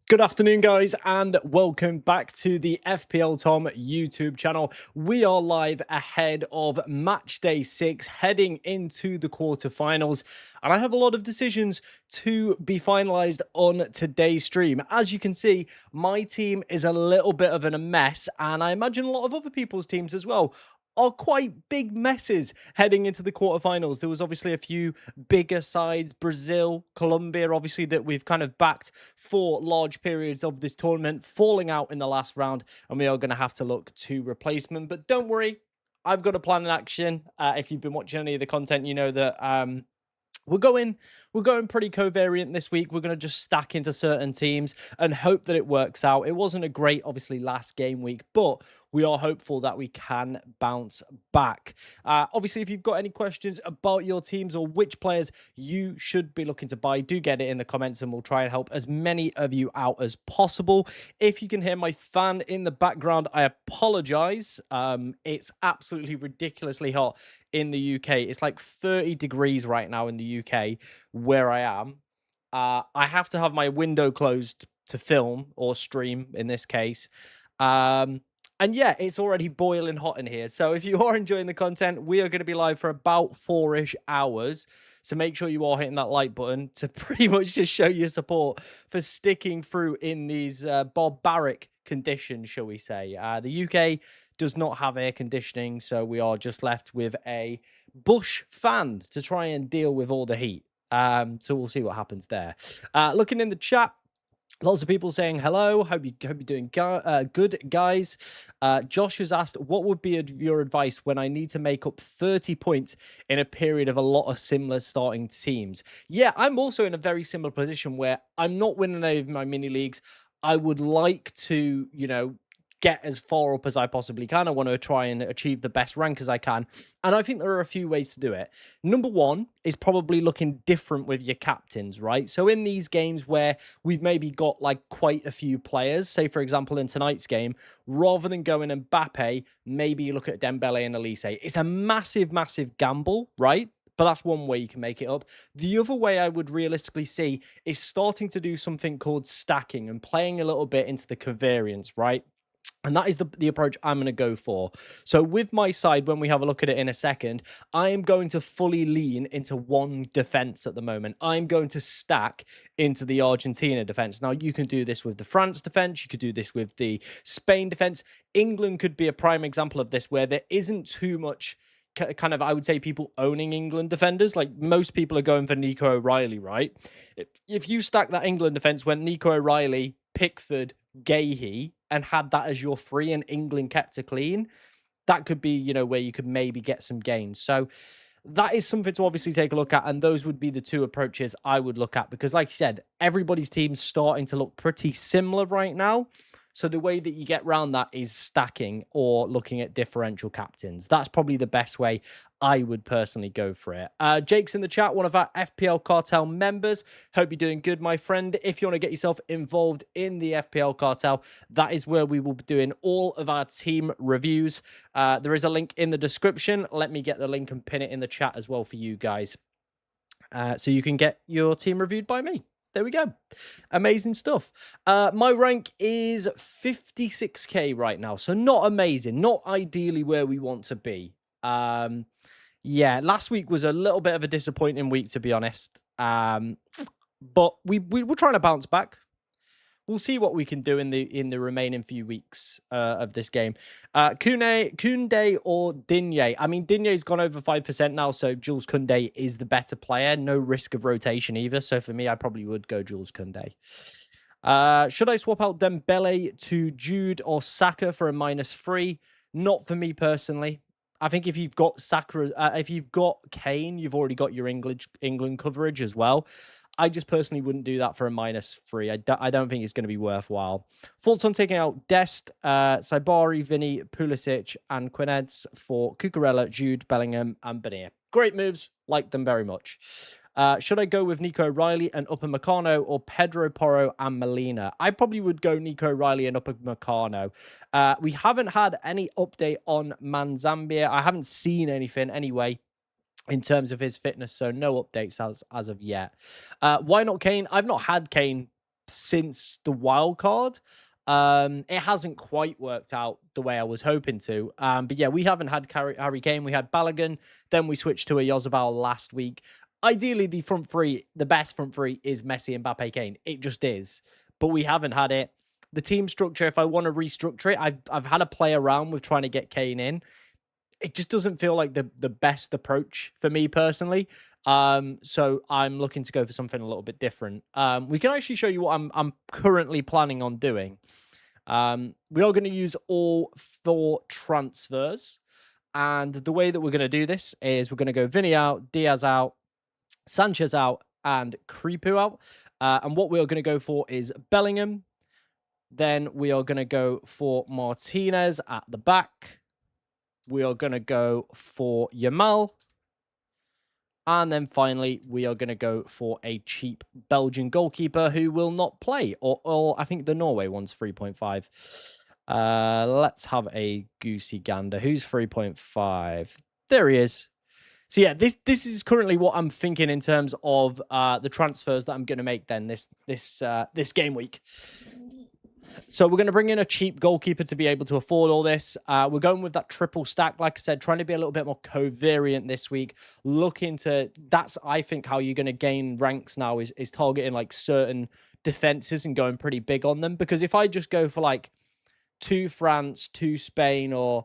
Good afternoon, guys, and welcome back to the FPL Tom YouTube channel. We are live ahead of Matchday 6, heading into the quarterfinals, and I have a lot of decisions to be finalized on today's stream. As you can see, my team is a little bit of a mess, and I imagine a lot of other people's teams as well are quite big messes heading into the quarterfinals. There was obviously a few bigger sides, Brazil, Colombia, obviously, that we've kind of backed for large periods of this tournament, falling out in the last round, and we are going to have to look to replacement. But don't worry, I've got a plan in action. If you've been watching any of the content, you know that we're going pretty covariant this week. We're going to just stack into certain teams and hope that it works out. It wasn't a great, obviously, last game week, but we are hopeful that we can bounce back. Obviously, if you've got any questions about your teams or which players you should be looking to buy, do get it in the comments and we'll try and help as many of you out as possible. If you can hear my fan in the background, I apologize. It's absolutely ridiculously hot in the UK. It's like 30 degrees right now in the UK where I am. I have to have my window closed to film or stream in this case. And yeah, it's already boiling hot in here. So if you are enjoying the content, we are going to be live for about 4-ish hours. So make sure you are hitting that like button to pretty much just show your support for sticking through in these barbaric conditions, shall we say. The UK does not have air conditioning, so we are just left with a bush fan to try and deal with all the heat. So we'll see what happens there. Looking in the chat, lots of people saying hello. Hope you're doing good, guys. Josh has asked, what would be your advice when I need to make up 30 points in a period of a lot of similar starting teams? Yeah, I'm also in a very similar position where I'm not winning any of my mini leagues. I would like to, get as far up as I possibly can. I want to try and achieve the best rank as I can. And I think there are a few ways to do it. Number one is probably looking different with your captains, right? So in these games where we've maybe got like quite a few players, say for example in tonight's game, rather than going Mbappe, maybe you look at Dembele and Elise. It's a massive, massive gamble, right? But that's one way you can make it up. The other way I would realistically see is starting to do something called stacking and playing a little bit into the covariance, right? And that is the approach I'm going to go for. So with my side, when we have a look at it in a second, I am going to fully lean into one defense at the moment. I'm going to stack into the Argentina defense. Now, you can do this with the France defense. You could do this with the Spain defense. England could be a prime example of this, where there isn't too much kind of, I would say, people owning England defenders. Like most people are going for Nico O'Reilly, right? If you stack that England defense when Nico O'Reilly, Pickford, Gahey, and had that as your free and England kept it clean, that could be, where you could maybe get some gains. So that is something to obviously take a look at. And those would be the two approaches I would look at, because like you said, everybody's team's starting to look pretty similar right now. So the way that you get around that is stacking or looking at differential captains. That's probably the best way I would personally go for it. Jake's in the chat, one of our FPL Cartel members. Hope you're doing good, my friend. If you want to get yourself involved in the FPL Cartel, that is where we will be doing all of our team reviews. There is a link in the description. Let me get the link and pin it in the chat as well for you guys. So you can get your team reviewed by me. There we go. Amazing stuff. My rank is 56k right now. So not amazing. Not ideally where we want to be. Yeah, last week was a little bit of a disappointing week, to be honest. But we're trying to bounce back. We'll see what we can do in the remaining few weeks of this game. Koundé or Digne? I mean, Digne's gone over 5% now, so Jules Koundé is the better player. No risk of rotation either. So for me, I probably would go Jules Koundé. Should I swap out Dembele to Jude or Saka for a -3? Not for me personally. I think if you've got Saka, if you've got Kane, you've already got your England coverage as well. I just personally wouldn't do that for a -3. I don't think it's going to be worthwhile. Thoughts on taking out Dest, Saibari, Vinny, Pulisic, and Quineds for Cucurella, Jude, Bellingham, and Benir. Great moves. Like them very much. Should I go with Nico O'Reilly and Upamecano or Pedro Porro and Molina? I probably would go Nico O'Reilly and Upamecano. We haven't had any update on Manzambia. I haven't seen anything anyway. in terms of his fitness. So no updates as of yet. Why not Kane? I've not had Kane since the wild card. It hasn't quite worked out the way I was hoping to. But yeah, we haven't had Harry Kane. We had Balogun, then we switched to a Yozabal last week. Ideally, the front three, the best front three is Messi, Mbappe, Kane. It just is. But we haven't had it. The team structure, if I want to restructure it, I've had a play around with trying to get Kane in. It just doesn't feel like the best approach for me personally. So I'm looking to go for something a little bit different. We can actually show you what I'm currently planning on doing. We are going to use all 4 transfers. And the way that we're going to do this is we're going to go Vinny out, Diaz out, Sanchez out, and Creepu out. And what we are going to go for is Bellingham. Then we are going to go for Martinez at the back. We are going to go for Yamal. And then finally, we are going to go for a cheap Belgian goalkeeper who will not play. Or I think the Norway one's 3.5. Let's have a goosey gander. Who's 3.5? There he is. So yeah, this is currently what I'm thinking in terms of the transfers that I'm going to make then this game week. So we're going to bring in a cheap goalkeeper to be able to afford all this. We're going with that triple stack, like I said, trying to be a little bit more covariant this week. Looking to, that's, I think, how you're going to gain ranks now is targeting like certain defenses and going pretty big on them. Because if I just go for like 2 France, 2 Spain, or,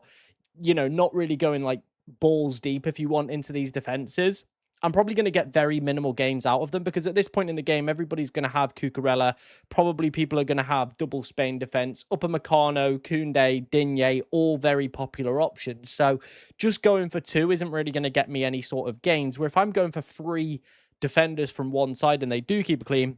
you know, not really going like balls deep if you want into these defenses, I'm probably going to get very minimal gains out of them because at this point in the game, everybody's going to have Cucurella. Probably people are going to have double Spain defense. Upamecano, Koundé, Digne, all very popular options. So just going for 2 isn't really going to get me any sort of gains. Where if I'm going for 3 defenders from one side and they do keep it clean,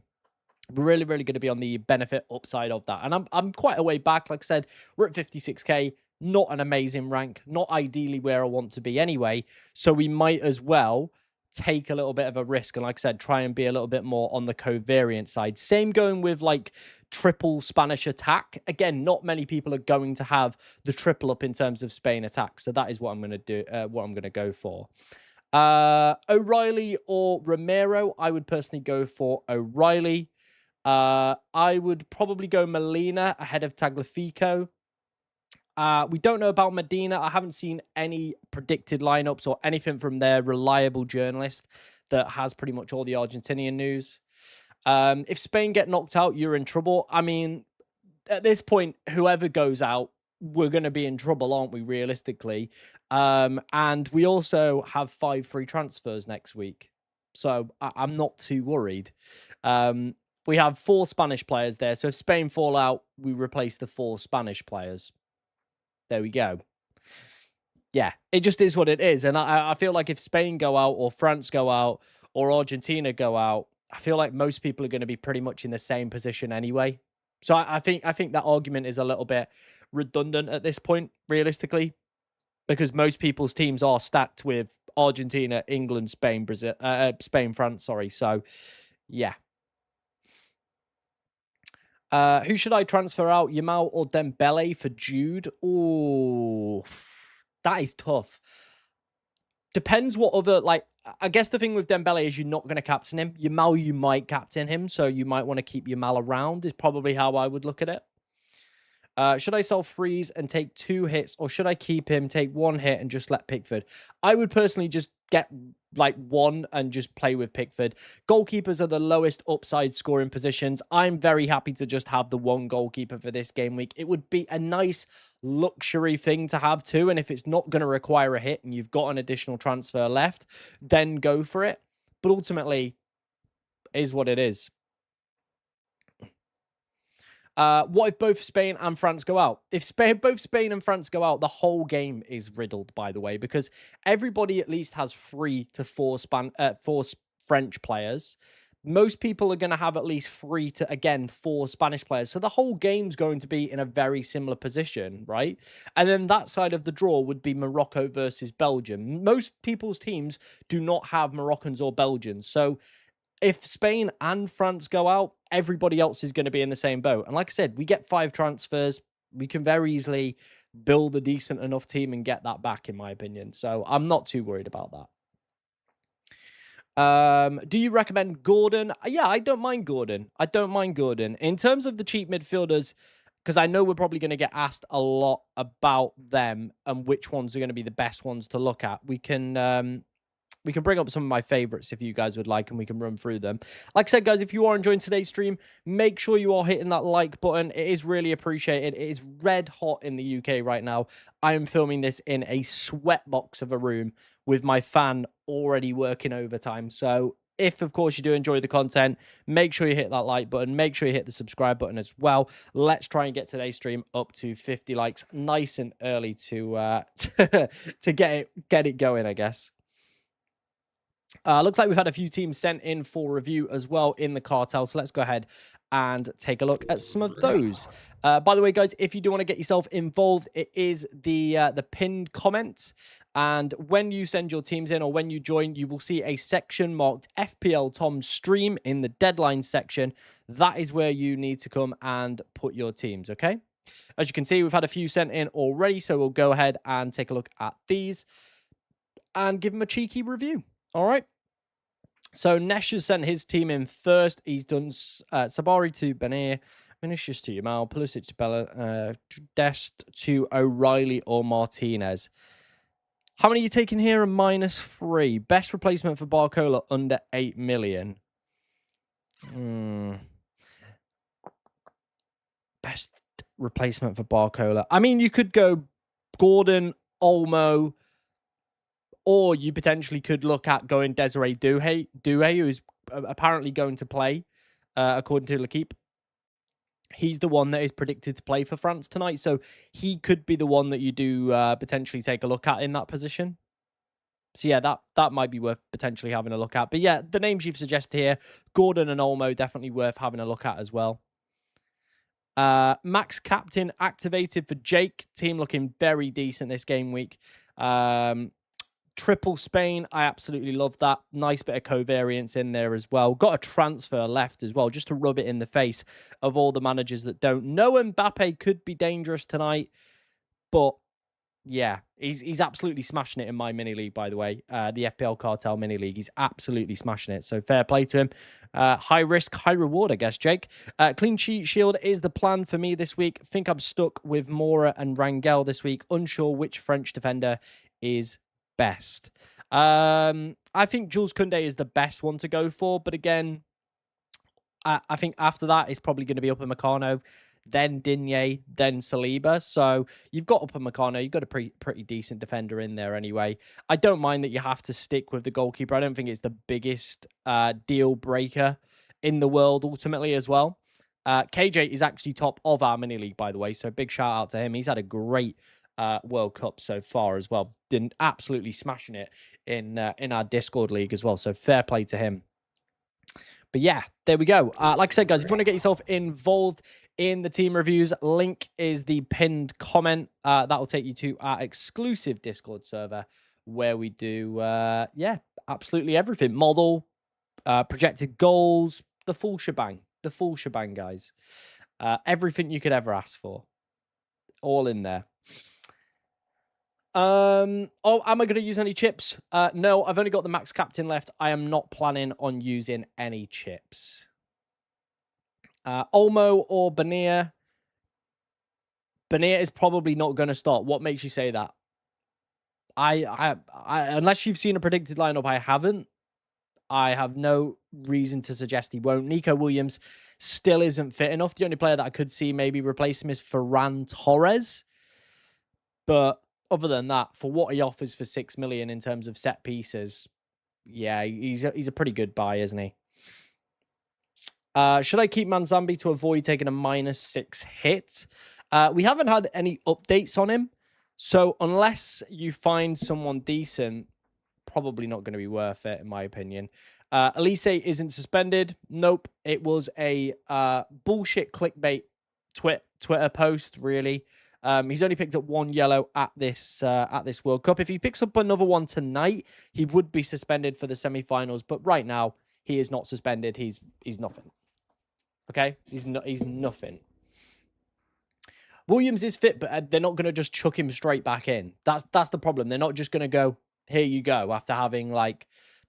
we're really going to be on the benefit upside of that. And I'm quite a way back. Like I said, we're at 56k. Not an amazing rank. Not ideally where I want to be anyway. So we might as well take a little bit of a risk and, like I said, try and be a little bit more on the covariant side. Same going with like triple Spanish attack. Again, not many people are going to have the triple up in terms of Spain attack, so that is what I'm going to do, what I'm going to go for. O'Reilly or Romero, I would personally go for O'Reilly. I would probably go Molina ahead of Tagliafico. We don't know about Medina. I haven't seen any predicted lineups or anything from their reliable journalist that has pretty much all the Argentinian news. If Spain get knocked out, you're in trouble. I mean, at this point, whoever goes out, we're going to be in trouble, aren't we, realistically? And we also have 5 free transfers next week. So I'm not too worried. We have 4 Spanish players there. So if Spain fall out, we replace the 4 Spanish players. There we go. Yeah, it just is what it is. And I feel like if Spain go out or France go out or Argentina go out, I feel like most people are going to be pretty much in the same position anyway. So I think that argument is a little bit redundant at this point, realistically, because most people's teams are stacked with Argentina, England, Spain, Brazil, Spain, France, sorry. So, yeah. Who should I transfer out? Yamal or Dembele for Jude? Oh, that is tough. Depends what other, like, I guess the thing with Dembele is you're not going to captain him. Yamal, you might captain him, so you might want to keep Yamal around is probably how I would look at it. Should I sell Freeze and take 2 hits, or should I keep him, take 1 hit, and just let Pickford? I would personally just get like 1 and just play with Pickford. Goalkeepers are the lowest upside scoring positions. I'm very happy to just have the 1 goalkeeper for this game week. It would be a nice luxury thing to have too, and if it's not going to require a hit and you've got an additional transfer left, then go for it. But ultimately, it is what it is. What if both Spain and France go out? If both Spain and France go out, the whole game is riddled, by the way, because everybody at least has 3 to 4 French players. Most people are going to have at least 3 to, again, 4 Spanish players. So the whole game's going to be in a very similar position, right? And then that side of the draw would be Morocco versus Belgium. Most people's teams do not have Moroccans or Belgians. So if Spain and France go out, everybody else is going to be in the same boat. And like I said, we get 5 transfers. We can very easily build a decent enough team and get that back, in my opinion. So I'm not too worried about that. Do you recommend Gordon? Yeah, I don't mind Gordon. I don't mind Gordon. In terms of the cheap midfielders, because I know we're probably going to get asked a lot about them and which ones are going to be the best ones to look at. We can bring up some of my favorites if you guys would like, and we can run through them. Like I said, guys, if you are enjoying today's stream, make sure you are hitting that like button. It is really appreciated. It is red hot in the UK right now. I am filming this in a sweatbox of a room with my fan already working overtime. So if, of course, you do enjoy the content, make sure you hit that like button. Make sure you hit the subscribe button as well. Let's try and get today's stream up to 50 likes nice and early to get it going, I guess. Looks like we've had a few teams sent in for review as well in the cartel. So let's go ahead and take a look at some of those. By the way, guys, if you do want to get yourself involved, it is the pinned comment. And when you send your teams in or when you join, you will see a section marked FPL Tom stream in the deadline section. That is where you need to come and put your teams, okay? As you can see, we've had a few sent in already. So we'll go ahead and take a look at these and give them a cheeky review. All right. So Nesh has sent his team in first. He's done Sabari to Benir, Vinicius to Yamal, Pulisic to Bella, Dest to O'Reilly or Martinez. How many are you taking here? A -3. Best replacement for Barcola under 8 million. Best replacement for Barcola. I mean, you could go Gordon, Olmo, or you potentially could look at going Desiree Doué, who's apparently going to play, according to L'Equipe. He's the one that is predicted to play for France tonight, so he could be the one that you do potentially take a look at in that position. So yeah, that might be worth potentially having a look at. But yeah, the names you've suggested here, Gordon and Olmo, definitely worth having a look at as well. Max Captain activated for Jake. Team looking very decent this game week. Triple Spain, I absolutely love that. Nice bit of covariance in there as well. Got a transfer left as well, just to rub it in the face of all the managers that don't know. Mbappe could be dangerous tonight, but yeah, he's absolutely smashing it in my mini league, by the way. The FPL Cartel mini league, he's absolutely smashing it. So fair play to him. High risk, high reward, I guess, Jake. Clean sheet shield is the plan for me this week. Think I'm stuck with Mora and Rangel this week. Unsure which French defender is best. I think Jules Koundé is the best one to go for, but again, I think after that it's probably going to be Upamecano, then Digne, then Saliba. So you've got Upamecano, you've got a pretty decent defender in there anyway. I don't mind that you have to stick with the goalkeeper. I don't think it's the biggest deal breaker in the world ultimately as well. KJ is actually top of our mini league, by the way, so big shout out to him. He's had a great World Cup so far as well. Didn't absolutely smashing it in our Discord league as well. So fair play to him. But yeah, there we go. Like I said, guys, if you want to get yourself involved in the team reviews, link is the pinned comment. That will take you to our exclusive Discord server where we do, yeah, absolutely everything. Model, projected goals, the full shebang. The full shebang, guys. Everything you could ever ask for. All in there. Oh, am I going to use any chips? No, I've only got the Max Captain left. I am not planning on using any chips. Olmo or Benir? Benir is probably not going to start. What makes you say that? I unless you've seen a predicted lineup, I haven't. I have no reason to suggest he won't. Nico Williams still isn't fit enough. The only player that I could see maybe replace him is Ferran Torres. But other than that, for what he offers for 6 million in terms of set pieces, yeah, he's a pretty good buy, isn't he? Should I keep Manzambi to avoid taking a -6 hit? We haven't had any updates on him. So unless you find someone decent, probably not going to be worth it, in my opinion. Elise isn't suspended. Nope. It was a bullshit clickbait Twitter post, really. He's only picked up 1 yellow at this World Cup. If he picks up another one tonight, he would be suspended for the semi-finals. But right now, he is not suspended. He's nothing. Okay, he's nothing. Williams is fit, but they're not going to just chuck him straight back in. That's the problem. They're not just going to go, here you go, after having like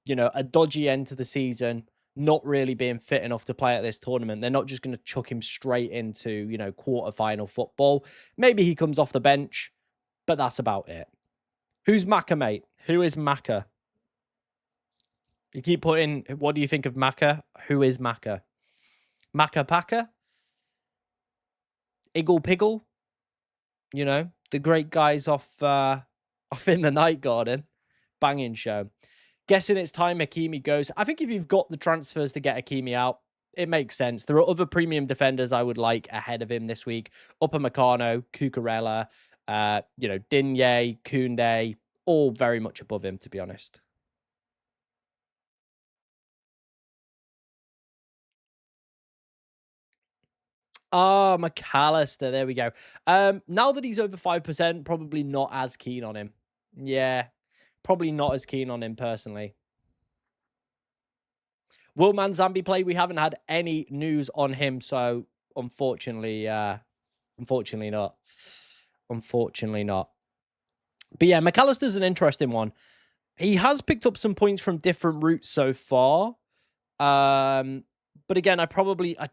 a dodgy end to the season, not really being fit enough to play at this tournament. They're not just going to chuck him straight into, quarterfinal football. Maybe he comes off the bench, but that's about it. Who's Maka, mate? Who is Maka? You keep putting, what do you think of Maka? Who is Maka? Maka Paka? Iggle Piggle? The great guys off in the Night Garden. Banging show. Guessing it's time Hakimi goes. I think if you've got the transfers to get Hakimi out, it makes sense. There are other premium defenders I would like ahead of him this week. Upamecano, Cucurella, Digne, Koundé, all very much above him, to be honest. Oh, McAllister. There we go. Now that he's over 5%, probably not as keen on him. Yeah, probably not as keen on him personally. Will Manzambi play? We haven't had any news on him, so unfortunately not. Unfortunately not. But yeah, McAllister's an interesting one. He has picked up some points from different routes so far. But again, I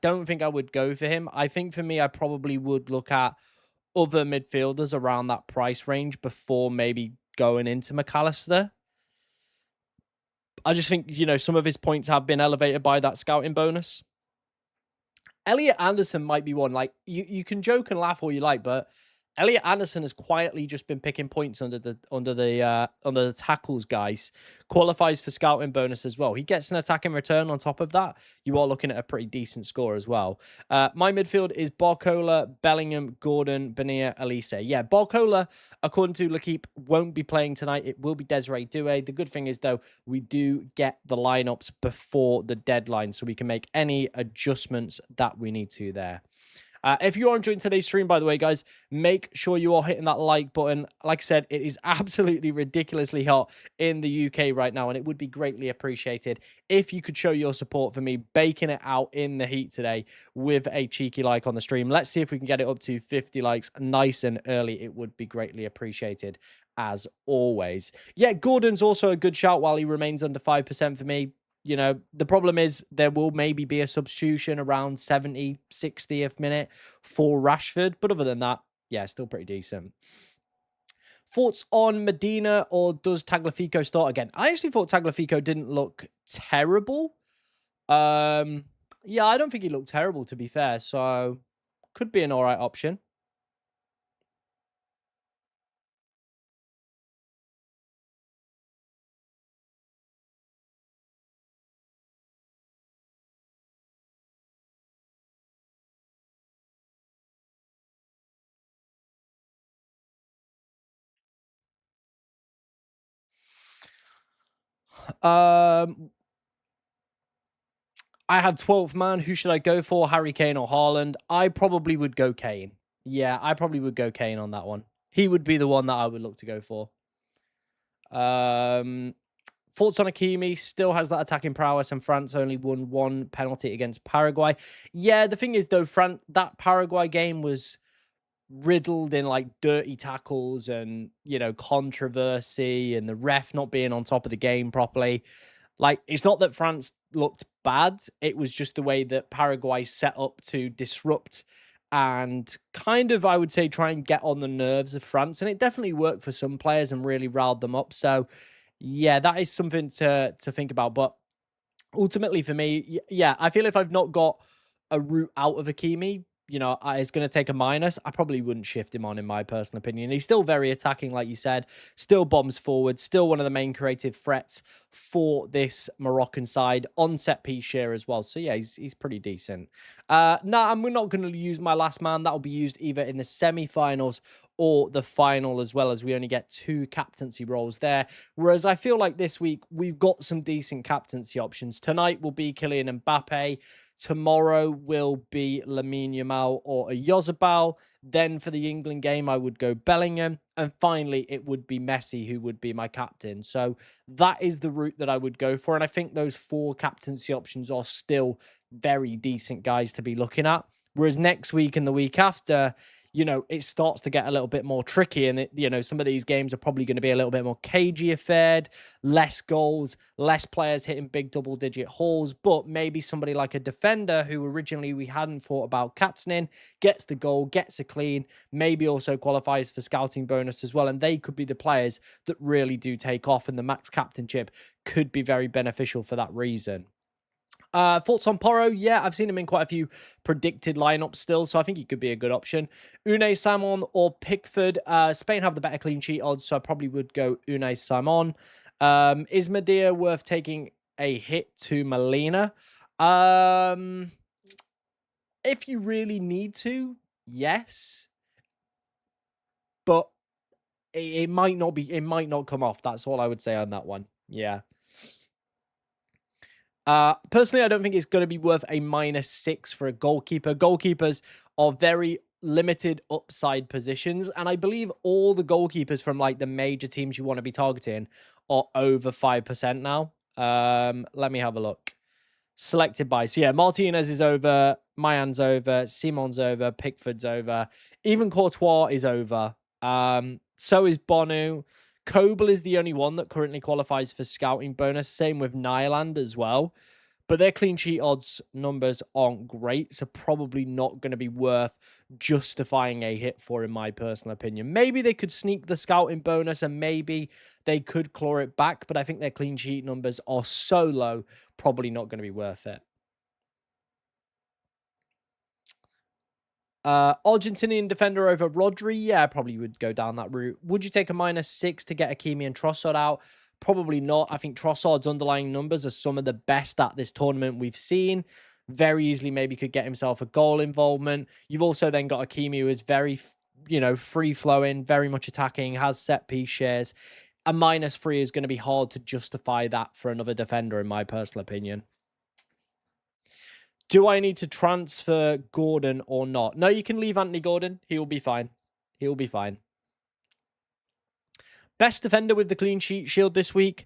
don't think I would go for him. I think for me, I probably would look at other midfielders around that price range before maybe going into McAllister. I just think, some of his points have been elevated by that scouting bonus. Elliot Anderson might be one. Like, you can joke and laugh all you like, but Elliot Anderson has quietly just been picking points under the tackles, guys. Qualifies for scouting bonus as well. He gets an attack in return on top of that. You are looking at a pretty decent score as well. My midfield is Barcola, Bellingham, Gordon, Benir, Elise. Yeah, Barcola, according to L'Equipe, won't be playing tonight. It will be Desiree Doué. The good thing is, though, we do get the lineups before the deadline, so we can make any adjustments that we need to there. If you are enjoying today's stream, by the way, guys, make sure you are hitting that like button. Like I said, it is absolutely ridiculously hot in the UK right now, and it would be greatly appreciated if you could show your support for me baking it out in the heat today with a cheeky like on the stream. Let's see if we can get it up to 50 likes nice and early. It would be greatly appreciated, as always. Yeah, Gordon's also a good shout while he remains under 5% for me. The problem is there will maybe be a substitution around 70, 60th minute for Rashford. But other than that, yeah, still pretty decent. Thoughts on Medina, or does Tagliafico start again? I actually thought Tagliafico didn't look terrible. Yeah, I don't think he looked terrible, to be fair. So could be an all right option. I had 12th man. Who should I go for? Harry Kane or Haaland? I probably would go Kane. Yeah, I probably would go Kane on that one. He would be the one that I would look to go for. Thoughts on Hakimi? Still has that attacking prowess, and France only won 1 penalty against Paraguay. Yeah, the thing is, though, that Paraguay game was riddled in like dirty tackles and, controversy, and the ref not being on top of the game properly. Like, it's not that France looked bad. It was just the way that Paraguay set up to disrupt and kind of, I would say, try and get on the nerves of France. And it definitely worked for some players and really riled them up. So, yeah, that is something to think about. But ultimately for me, yeah, I feel if I've not got a route out of Hakimi, it's going to take a minus. I probably wouldn't shift him on, in my personal opinion. He's still very attacking, like you said, still bombs forward, still one of the main creative threats for this Moroccan side, on set piece share as well. So yeah, he's pretty decent. We're not going to use my last man. That'll be used either in the semi-finals or the final, as well, as we only get 2 captaincy roles there. Whereas I feel like this week we've got some decent captaincy options. Tonight will be Kylian Mbappe. Tomorrow will be Lamine Yamal or a Yozabal. Then for the England game, I would go Bellingham. And finally, it would be Messi, who would be my captain. So that is the route that I would go for. And I think those 4 captaincy options are still very decent guys to be looking at. Whereas next week and the week after, it starts to get a little bit more tricky. And, some of these games are probably going to be a little bit more cagey affair, less goals, less players hitting big double-digit hauls. But maybe somebody like a defender who originally we hadn't thought about captaining gets the goal, gets a clean, maybe also qualifies for scouting bonus as well. And they could be the players that really do take off. And the max captainship could be very beneficial for that reason. Thoughts on Porro? Yeah, I've seen him in quite a few predicted lineups still, so I think he could be a good option. Unai Simon or Pickford. Spain have the better clean sheet odds, so I probably would go Unai Simon. Is Medea worth taking a hit to Molina? If you really need to, yes. But it might not be. It might not come off. That's all I would say on that one. Yeah. Personally, I don't think it's going to be worth a -6 for a goalkeeper. Goalkeepers are very limited upside positions, and I believe all the goalkeepers from like the major teams you want to be targeting are over 5% now. Let me have a look. Selected by, so yeah, Martinez is over, Mayan's over, Simon's over, Pickford's over, even Courtois is over. So is Bonu. Kobel is the only one that currently qualifies for scouting bonus. Same with Nyland as well. But their clean sheet odds numbers aren't great, so probably not going to be worth justifying a hit for, in my personal opinion. Maybe they could sneak the scouting bonus and maybe they could claw it back, but I think their clean sheet numbers are so low, probably not going to be worth it. Argentinian defender over Rodri. Yeah, I probably would go down that route. Would you take a -6 to get Hakimi and Trossard out? Probably not. I think Trossard's underlying numbers are some of the best at this tournament we've seen. Very easily maybe could get himself a goal involvement. You've also then got Hakimi, who is very, free-flowing, very much attacking, has set-piece shares. A -3 is going to be hard to justify that for another defender, in my personal opinion. Do I need to transfer Gordon or not? No, you can leave Anthony Gordon. He will be fine. He will be fine. Best defender with the clean sheet shield this week.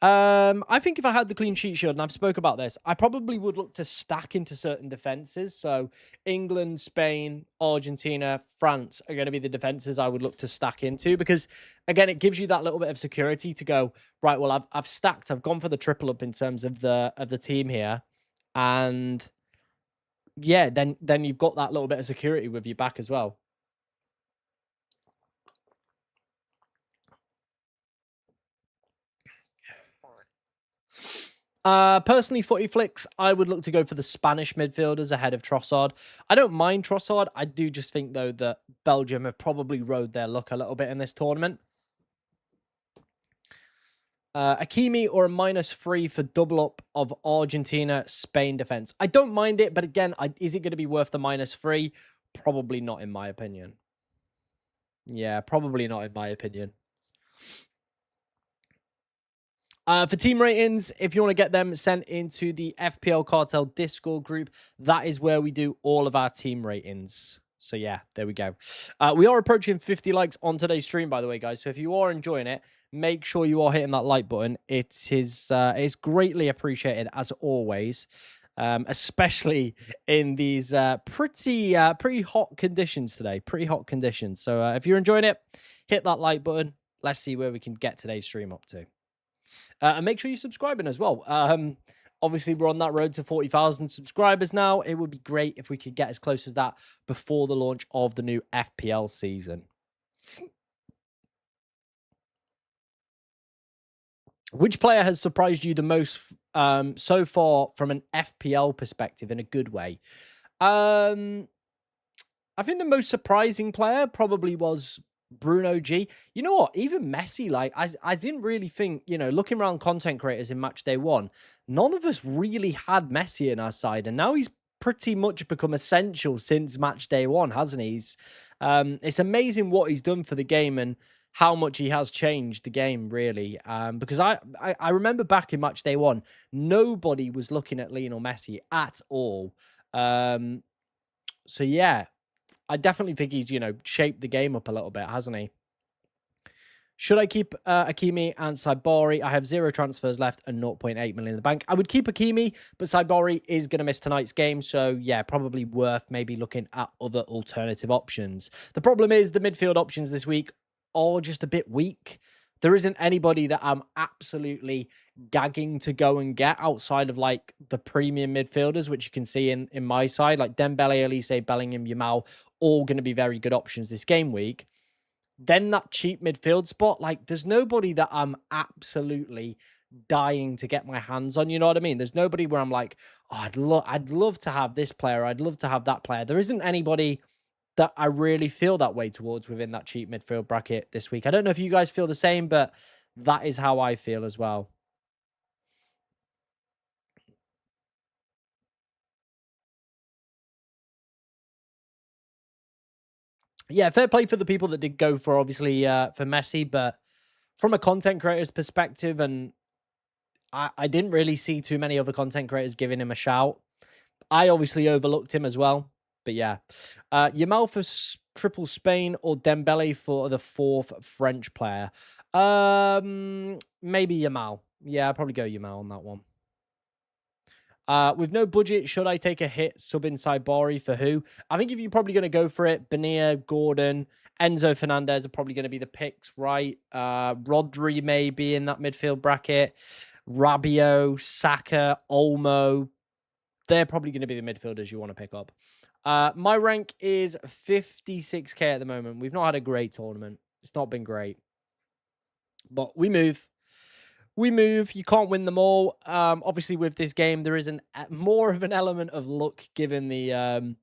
I think if I had the clean sheet shield, and I've spoke about this, I probably would look to stack into certain defenses. So England, Spain, Argentina, France are going to be the defenses I would look to stack into, because again, it gives you that little bit of security to go, right, well, I've stacked, I've gone for the triple up in terms of the team here. And yeah, then you've got that little bit of security with your back as well. Personally, Footy Flicks, I would look to go for the Spanish midfielders ahead of Trossard. I don't mind Trossard. I do just think, though, that Belgium have probably rode their luck a little bit in this tournament. Hakimi or a -3 for double up of Argentina-Spain defense. I don't mind it, but again, is it going to be worth the -3? Probably not, in my opinion. Yeah, probably not, in my opinion. For team ratings, if you want to get them sent into the FPL Cartel Discord group, that is where we do all of our team ratings. So yeah, there we go. We are approaching 50 likes on today's stream, by the way, guys. So if you are enjoying it, make sure you are hitting that like button. It's greatly appreciated, as always, especially in these pretty hot conditions today. Pretty hot conditions. So if you're enjoying it, hit that like button. Let's see where we can get today's stream up to. And make sure you're subscribing as well. Obviously, we're on that road to 40,000 subscribers now. It would be great if we could get as close as that before the launch of the new FPL season. Which player has surprised you the most so far from an FPL perspective in a good way? I think the most surprising player probably was Bruno G. You know what? Even Messi, like, I didn't really think, looking around content creators in Matchday 1, none of us really had Messi in our side. And now he's pretty much become essential since Matchday 1, hasn't he? It's amazing what he's done for the game and how much he has changed the game, really. Because I remember back in Matchday 1, nobody was looking at Lionel Messi at all. So, yeah. I definitely think he's, shaped the game up a little bit, hasn't he? Should I keep Akimi and Saibari? I have 0 transfers left and 0.8 million in the bank. I would keep Akimi, but Saibari is going to miss tonight's game. So, yeah, probably worth maybe looking at other alternative options. The problem is the midfield options this week are just a bit weak. There isn't anybody that I'm absolutely gagging to go and get outside of like the premium midfielders, which you can see in my side, like Dembele, Elise, Bellingham, Yamal, all going to be very good options this game week. Then that cheap midfield spot, like there's nobody that I'm absolutely dying to get my hands on. You know what I mean? There's nobody where I'm like, oh, I'd love to have this player. I'd love to have that player. There isn't anybody that I really feel that way towards within that cheap midfield bracket this week. I don't know if you guys feel the same, but that is how I feel as well. Yeah, fair play for the people that did go for obviously for Messi, but from a content creator's perspective, and I didn't really see too many other content creators giving him a shout. I obviously overlooked him as well, but yeah. Yamal for triple Spain or Dembele for the 4th French player? Maybe Yamal. Yeah, I'll probably go Yamal on that one. With no budget, should I take a hit sub inside Bari for who? I think if you're probably going to go for it, Benia, Gordon, Enzo Fernandez are probably going to be the picks, right? Rodri may be in that midfield bracket. Rabiot, Saka, Olmo. They're probably going to be the midfielders you want to pick up. My rank is 56k at the moment. We've not had a great tournament. It's not been great. But we move. We move. You can't win them all. Obviously, with this game, there is more of an element of luck given the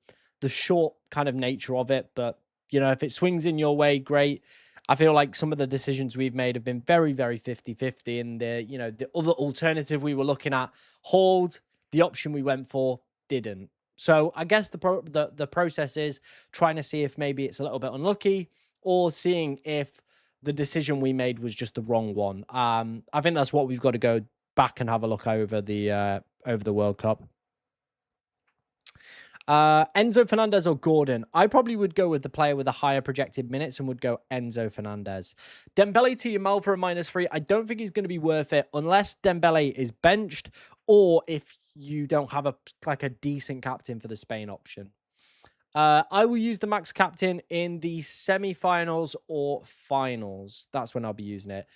short kind of nature of it. But you know, if it swings in your way, great. I feel like some of the decisions we've made have been very, very 50-50. And the other alternative we were looking at, hold, the option we went for didn't. So I guess the process is trying to see if maybe it's a little bit unlucky or seeing if the decision we made was just the wrong one. I think that's what we've got to go back and have a look over the World Cup. Enzo Fernandez or Gordon? I probably would go with the player with the higher projected minutes and would go Enzo Fernandez. Dembele to Yamal for a -3. I don't think he's going to be worth it unless Dembele is benched or if you don't have a decent captain for the Spain option. I will use the max captain in the semi-finals or finals. That's when I'll be using it.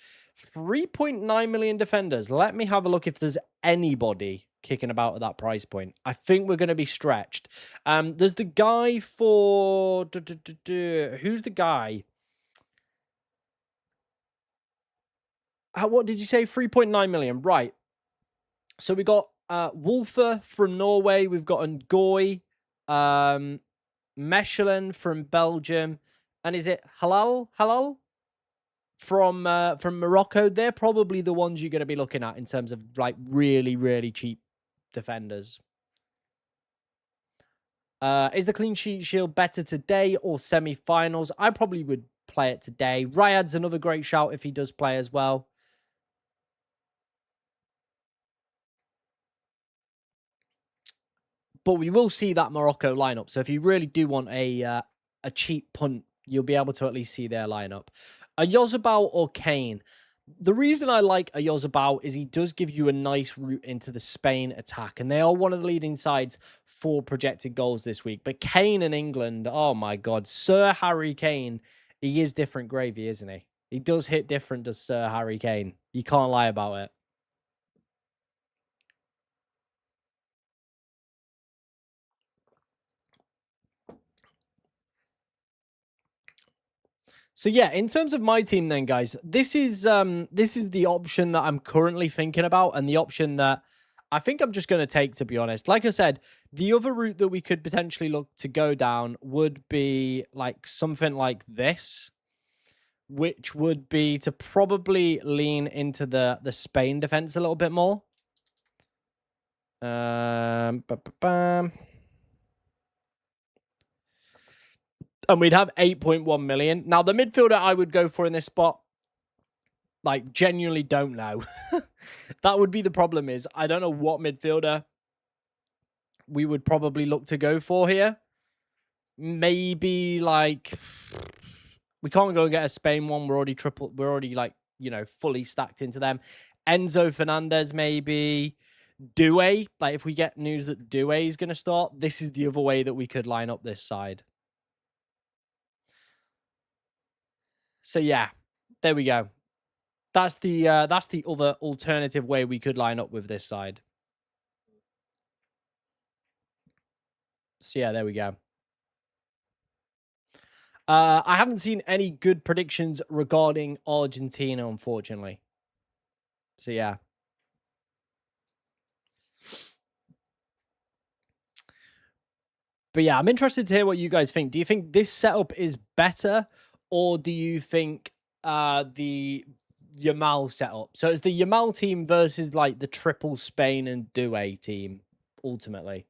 3.9 million defenders. Let me have a look if there's anybody kicking about at that price point. I think we're going to be stretched. There's the guy for... Who's the guy? What did you say? 3.9 million. Right. So we got Wolfer from Norway. We've got Ngoy. Mechelen from Belgium, and is it Halal from Morocco? They're probably the ones you're going to be looking at in terms of like really, really cheap defenders. Is the clean sheet shield better today or semi-finals? I probably would play it today. Riyad's another great shout if he does play as well. But we will see that Morocco lineup. So if you really do want a cheap punt, you'll be able to at least see their lineup. A Yozabal or Kane? The reason I like a Yozabal is he does give you a nice route into the Spain attack. And they are one of the leading sides for projected goals this week. But Kane in England, oh my God. Sir Harry Kane, he is different gravy, isn't he? He does hit different, does Sir Harry Kane. You can't lie about it. So yeah, in terms of my team then, guys, this is the option that I'm currently thinking about and the option that I think I'm just going to take, to be honest. Like I said, the other route that we could potentially look to go down would be like something like this, which would be to probably lean into the Spain defense a little bit more. And we'd have 8.1 million. Now, the midfielder I would go for in this spot, like, genuinely don't know. That would be the problem is I don't know what midfielder we would probably look to go for here. Maybe, like, We can't go and get a Spain one. We're already like, you know, fully stacked into them. Enzo Fernandez, maybe. Doué. Like, if we get news that Doué is going to start, this is the other way that we could line up this side. So, yeah, there we go. That's the other alternative way we could line up with this side. So, yeah, there we go. I haven't seen any good predictions regarding Argentina, unfortunately. So, yeah. But, yeah, I'm interested to hear what you guys think. Do you think this setup is better, or do you think the Yamal setup? So, it's the Yamal team versus, like, the triple Spain and Doué team, ultimately,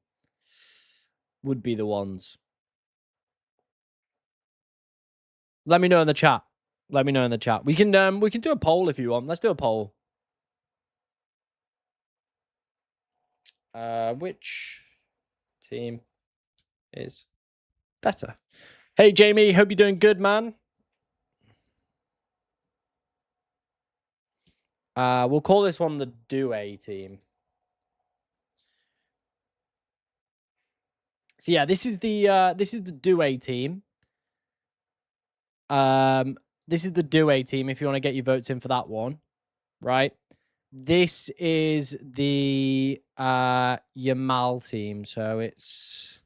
would be the ones. Let me know in the chat. Let me know in the chat. We can do a poll if you want. Let's do a poll. Which team is better? Hey Jamie, hope you're doing good, man. We'll call this one the Doué team. So yeah, this is the Doué team. This is the Doué team if you want to get your votes in for that one, right? This is the Yamal team, so it's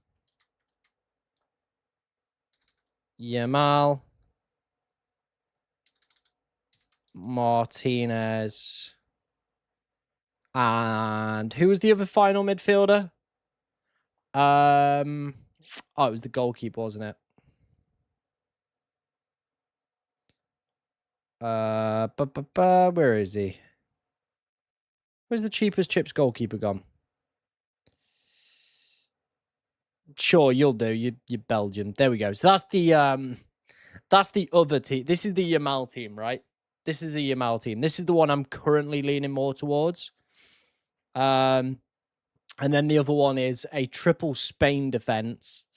Yamal, Martinez, and who was the other final midfielder? Oh, it was the goalkeeper, wasn't it? Where is he? Where's the cheapest chips goalkeeper gone? Sure, you'll do. You Belgium. There we go. So that's the other team. This is the Yamal team, right? This is the Yamal team. This is the one I'm currently leaning more towards. And then the other one is a triple Spain defense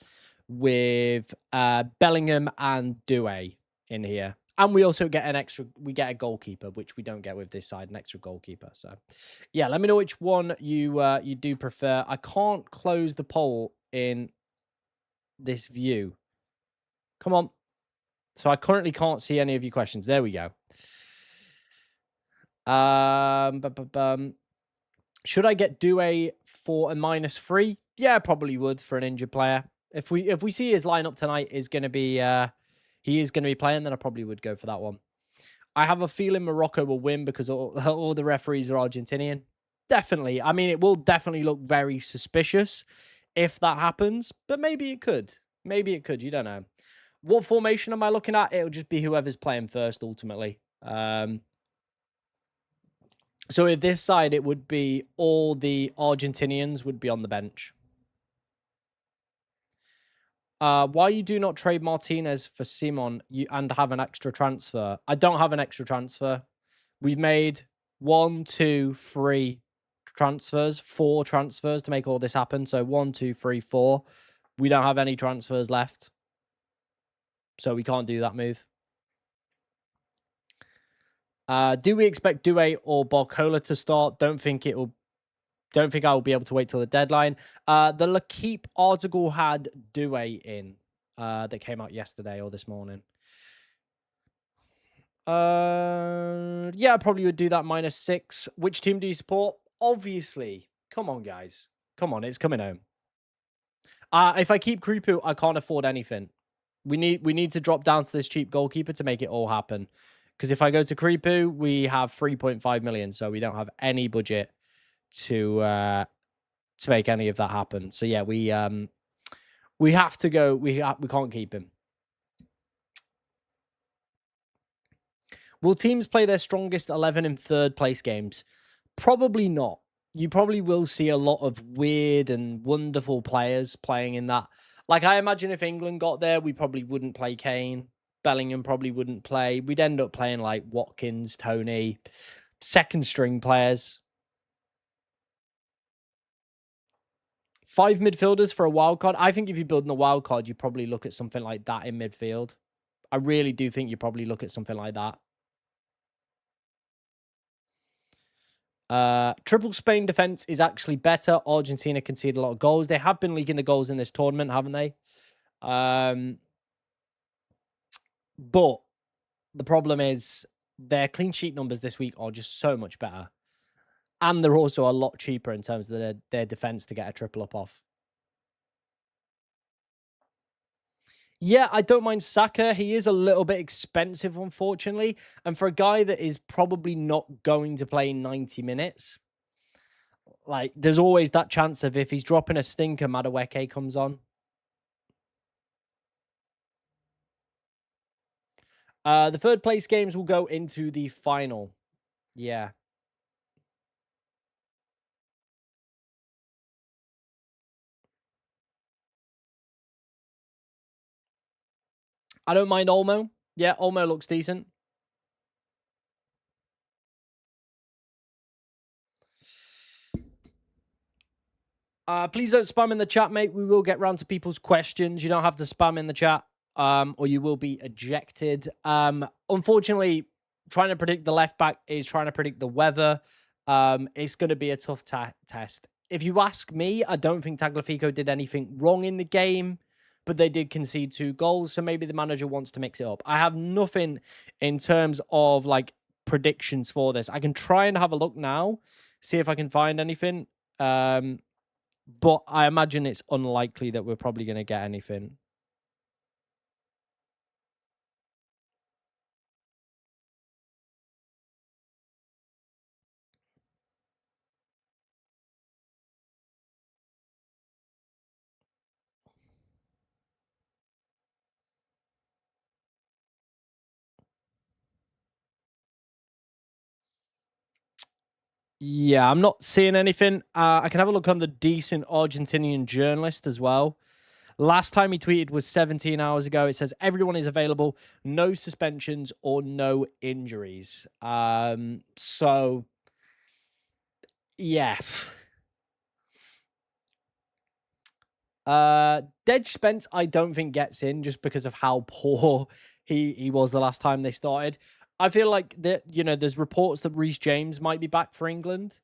with Bellingham and Doué in here. And we also get we get a goalkeeper, which we don't get with this side, an extra goalkeeper. So, yeah, let me know which one you do prefer. I can't close the poll in this view. Come on. So I currently can't see any of your questions. There we go. Should I get Doué for a -3? Yeah, I probably would for an injured player. If we see his lineup tonight is going to be he is going to be playing, then I probably would go for that one. I have a feeling Morocco will win because all the referees are Argentinian. Definitely. I mean, it will definitely look very suspicious if that happens, but maybe it could. Maybe it could. You don't know. What formation am I looking at? It'll just be whoever's playing first, ultimately. So with this side, it would be all the Argentinians would be on the bench. Why you do not trade Martinez for Simon and have an extra transfer? I don't have an extra transfer. We've made 1, 2, 3 transfers, 4 transfers to make all this happen. So 1, 2, 3, 4. We don't have any transfers left. So we can't do that move. Do we expect Doué or Barcola to start? Don't think I will be able to wait till the deadline. The L'Equipe article had Doué in that came out yesterday or this morning. Yeah, I probably would do that -6. Which team do you support? Obviously. Come on, guys. Come on, it's coming home. If I keep Kripu, I can't afford anything. We need to drop down to this cheap goalkeeper to make it all happen. Because if I go to Kripu, we have 3.5 million, so we don't have any budget to make any of that happen. So yeah, we have to go. We can't keep him. Will teams play their strongest 11 in third place games? Probably not. You probably will see a lot of weird and wonderful players playing in that. Like, I imagine if England got there, we probably wouldn't play Kane. Bellingham probably wouldn't play. We'd end up playing like Watkins, Tony, second string players. 5 midfielders for a wild card. I think if you're building a wild card, you probably look at something like that in midfield. I really do think you probably look at something like that. Triple Spain defense is actually better. Argentina conceded a lot of goals. They have been leaking the goals in this tournament, haven't they? But the problem is their clean sheet numbers this week are just so much better. And they're also a lot cheaper in terms of their defense to get a triple up off. Yeah, I don't mind Saka. He is a little bit expensive, unfortunately. And for a guy that is probably not going to play 90 minutes, like, there's always that chance of if he's dropping a stinker, Madueke comes on. The third place games will go into the final. Yeah. I don't mind Olmo. Yeah, Olmo looks decent. Please don't spam in the chat, mate. We will get round to people's questions. You don't have to spam in the chat, or you will be ejected. Unfortunately, trying to predict the left back is trying to predict the weather. It's going to be a tough test. If you ask me, I don't think Tagliafico did anything wrong in the game, but they did concede 2 goals, so maybe the manager wants to mix it up. I have nothing in terms of like predictions for this. I can try and have a look now, see if I can find anything. But I imagine it's unlikely that we're probably going to get anything. Yeah, I'm not seeing anything. I can have a look on the decent Argentinian journalist as well. Last time he tweeted was 17 hours ago. It says everyone is available, no suspensions or no injuries. So yeah. Dead Spence, I don't think gets in just because of how poor he was the last time they started. I feel like there's reports that Reece James might be back for England.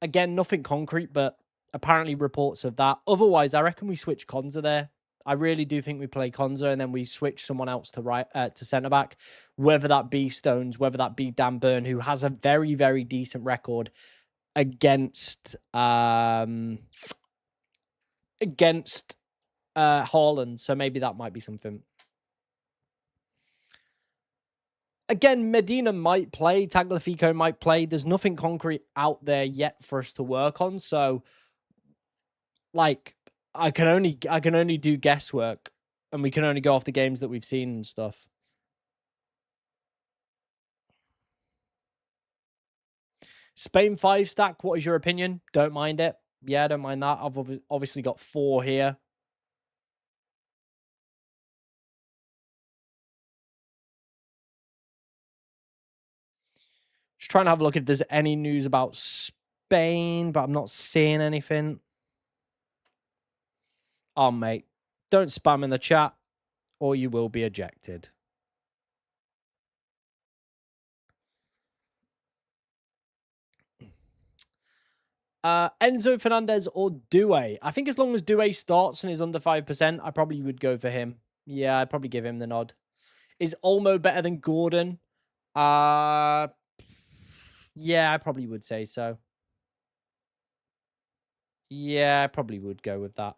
Again, nothing concrete, but apparently reports of that. Otherwise, I reckon we switch Konza there. I really do think we play Konza and then we switch someone else to centre back, whether that be Stones, whether that be Dan Burn, who has a very, very decent record against Haaland. So maybe that might be something. Again, Medina might play, Tagliafico might play. There's nothing concrete out there yet for us to work on. So, like, I can only do guesswork, and we can only go off the games that we've seen and stuff. Spain 5 stack, what is your opinion? Don't mind it. Yeah, I don't mind that. I've obviously got 4 here. Just trying to have a look if there's any news about Spain, but I'm not seeing anything. Oh, mate, don't spam in the chat or you will be ejected. Enzo Fernandez or Doué? I think as long as Doué starts and is under 5%, I probably would go for him. Yeah, I'd probably give him the nod. Is Olmo better than Gordon? Yeah, I probably would say so. Yeah, I probably would go with that.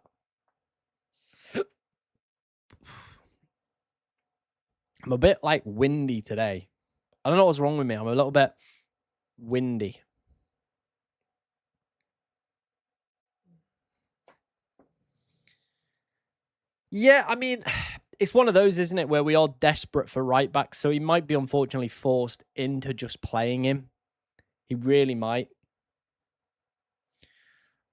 I'm a bit like windy today. I don't know what's wrong with me. I'm a little bit windy. Yeah, I mean, it's one of those, isn't it, where we are desperate for right back. So he might be unfortunately forced into just playing him. He really might.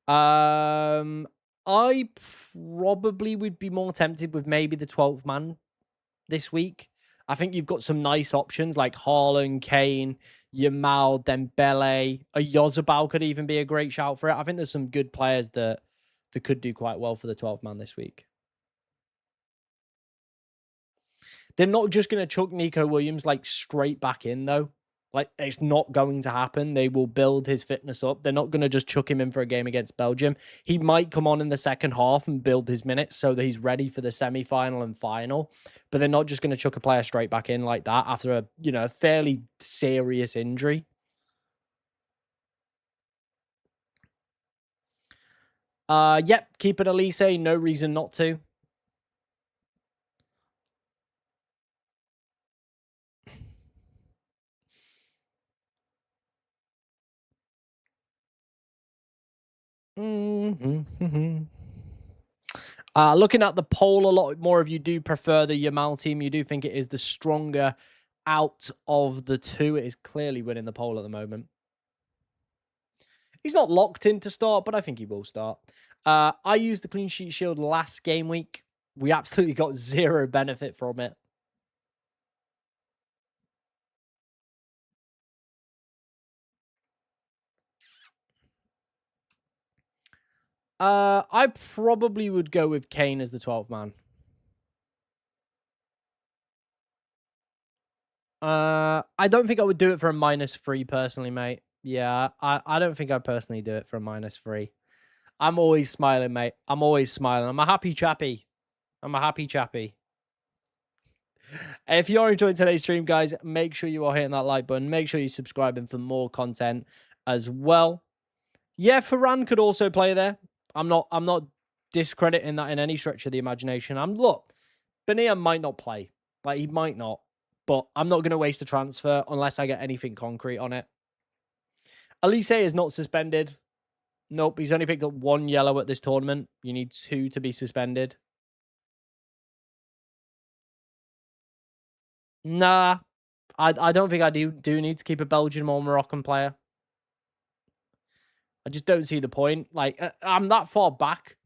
I probably would be more tempted with maybe the 12th man this week. I think you've got some nice options like Haaland, Kane, Yamal, Dembele. A Yozabal could even be a great shout for it. I think there's some good players that could do quite well for the 12th man this week. They're not just going to chuck Nico Williams like straight back in though. Like, it's not going to happen. They will build his fitness up. They're not going to just chuck him in for a game against Belgium. He might come on in the second half and build his minutes so that he's ready for the semi-final and final. But they're not just going to chuck a player straight back in like that after a, a fairly serious injury. Yep, keep it Elise. No reason not to. Looking at the poll, a lot more of you do prefer the Yamal team. You do think it is the stronger out of the two. It is clearly winning the poll at the moment. He's not locked in to start, but I think he will start. I used the clean sheet shield last game week. We absolutely got zero benefit from it. I probably would go with Kane as the 12th man. I don't think I would do it for a -3 personally, mate. Yeah, I don't think I'd personally do it for a -3. I'm always smiling, mate. I'm always smiling. I'm a happy chappy. If you're enjoying today's stream, guys, make sure you are hitting that like button. Make sure you're subscribing for more content as well. Yeah, Varane could also play there. I'm not discrediting that in any stretch of the imagination. Look, Benea might not play. Like, he might not. But I'm not going to waste a transfer unless I get anything concrete on it. Elise is not suspended. Nope, he's only picked up 1 yellow at this tournament. You need 2 to be suspended. Nah, I don't think I do need to keep a Belgian or Moroccan player. I just don't see the point. Like, I'm that far back.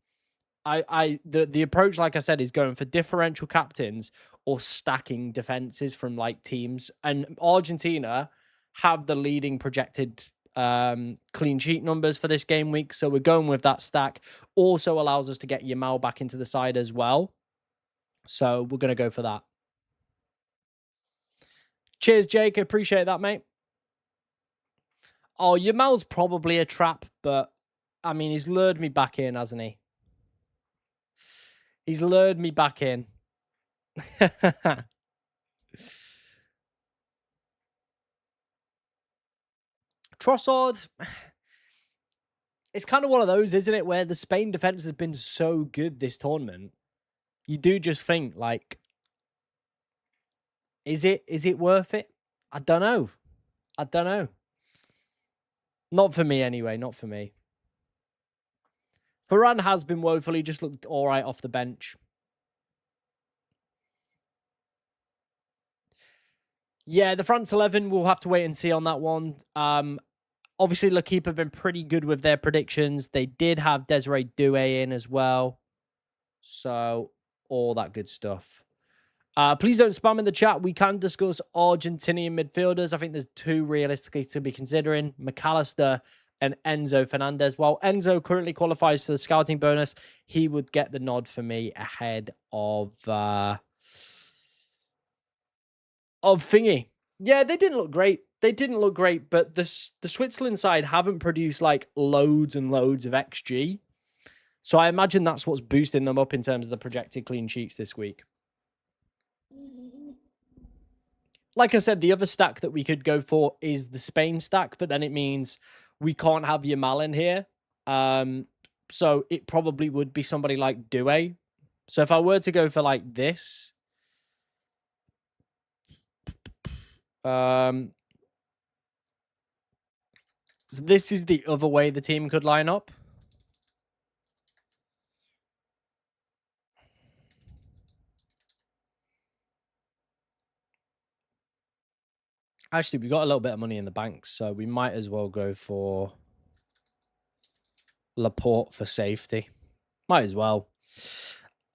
The approach, like I said, is going for differential captains or stacking defenses from like teams. And Argentina have the leading projected clean sheet numbers for this game week, so we're going with that stack. Also allows us to get Yamal back into the side as well, so we're going to go for that. Cheers, Jake. Appreciate that, mate. Oh, Yamal's probably a trap, but I mean, he's lured me back in, hasn't he? He's lured me back in. Trossard, it's kind of one of those, isn't it, where the Spain defense has been so good this tournament. You do just think, like, is it worth it? I don't know. Not for me anyway, not for me. Varane has been woefully, just looked all right off the bench. Yeah, the France 11, we'll have to wait and see on that one. Obviously, L'Equipe have been pretty good with their predictions. They did have Desiree Doué in as well. So, all that good stuff. Please don't spam in the chat. We can discuss Argentinian midfielders. I think there's 2 realistically to be considering. McAllister and Enzo Fernandez. While Enzo currently qualifies for the scouting bonus, he would get the nod for me ahead of Thingy. Yeah, they didn't look great. But the Switzerland side haven't produced like loads and loads of XG. So I imagine that's what's boosting them up in terms of the projected clean sheets this week. Like I said, the other stack that we could go for is the Spain stack, but then it means we can't have Yamal in here. So it probably would be somebody like Doué. So if I were to go for like this, so this is the other way the team could line up. Actually, we got a little bit of money in the bank, so we might as well go for Laporte for safety. Might as well.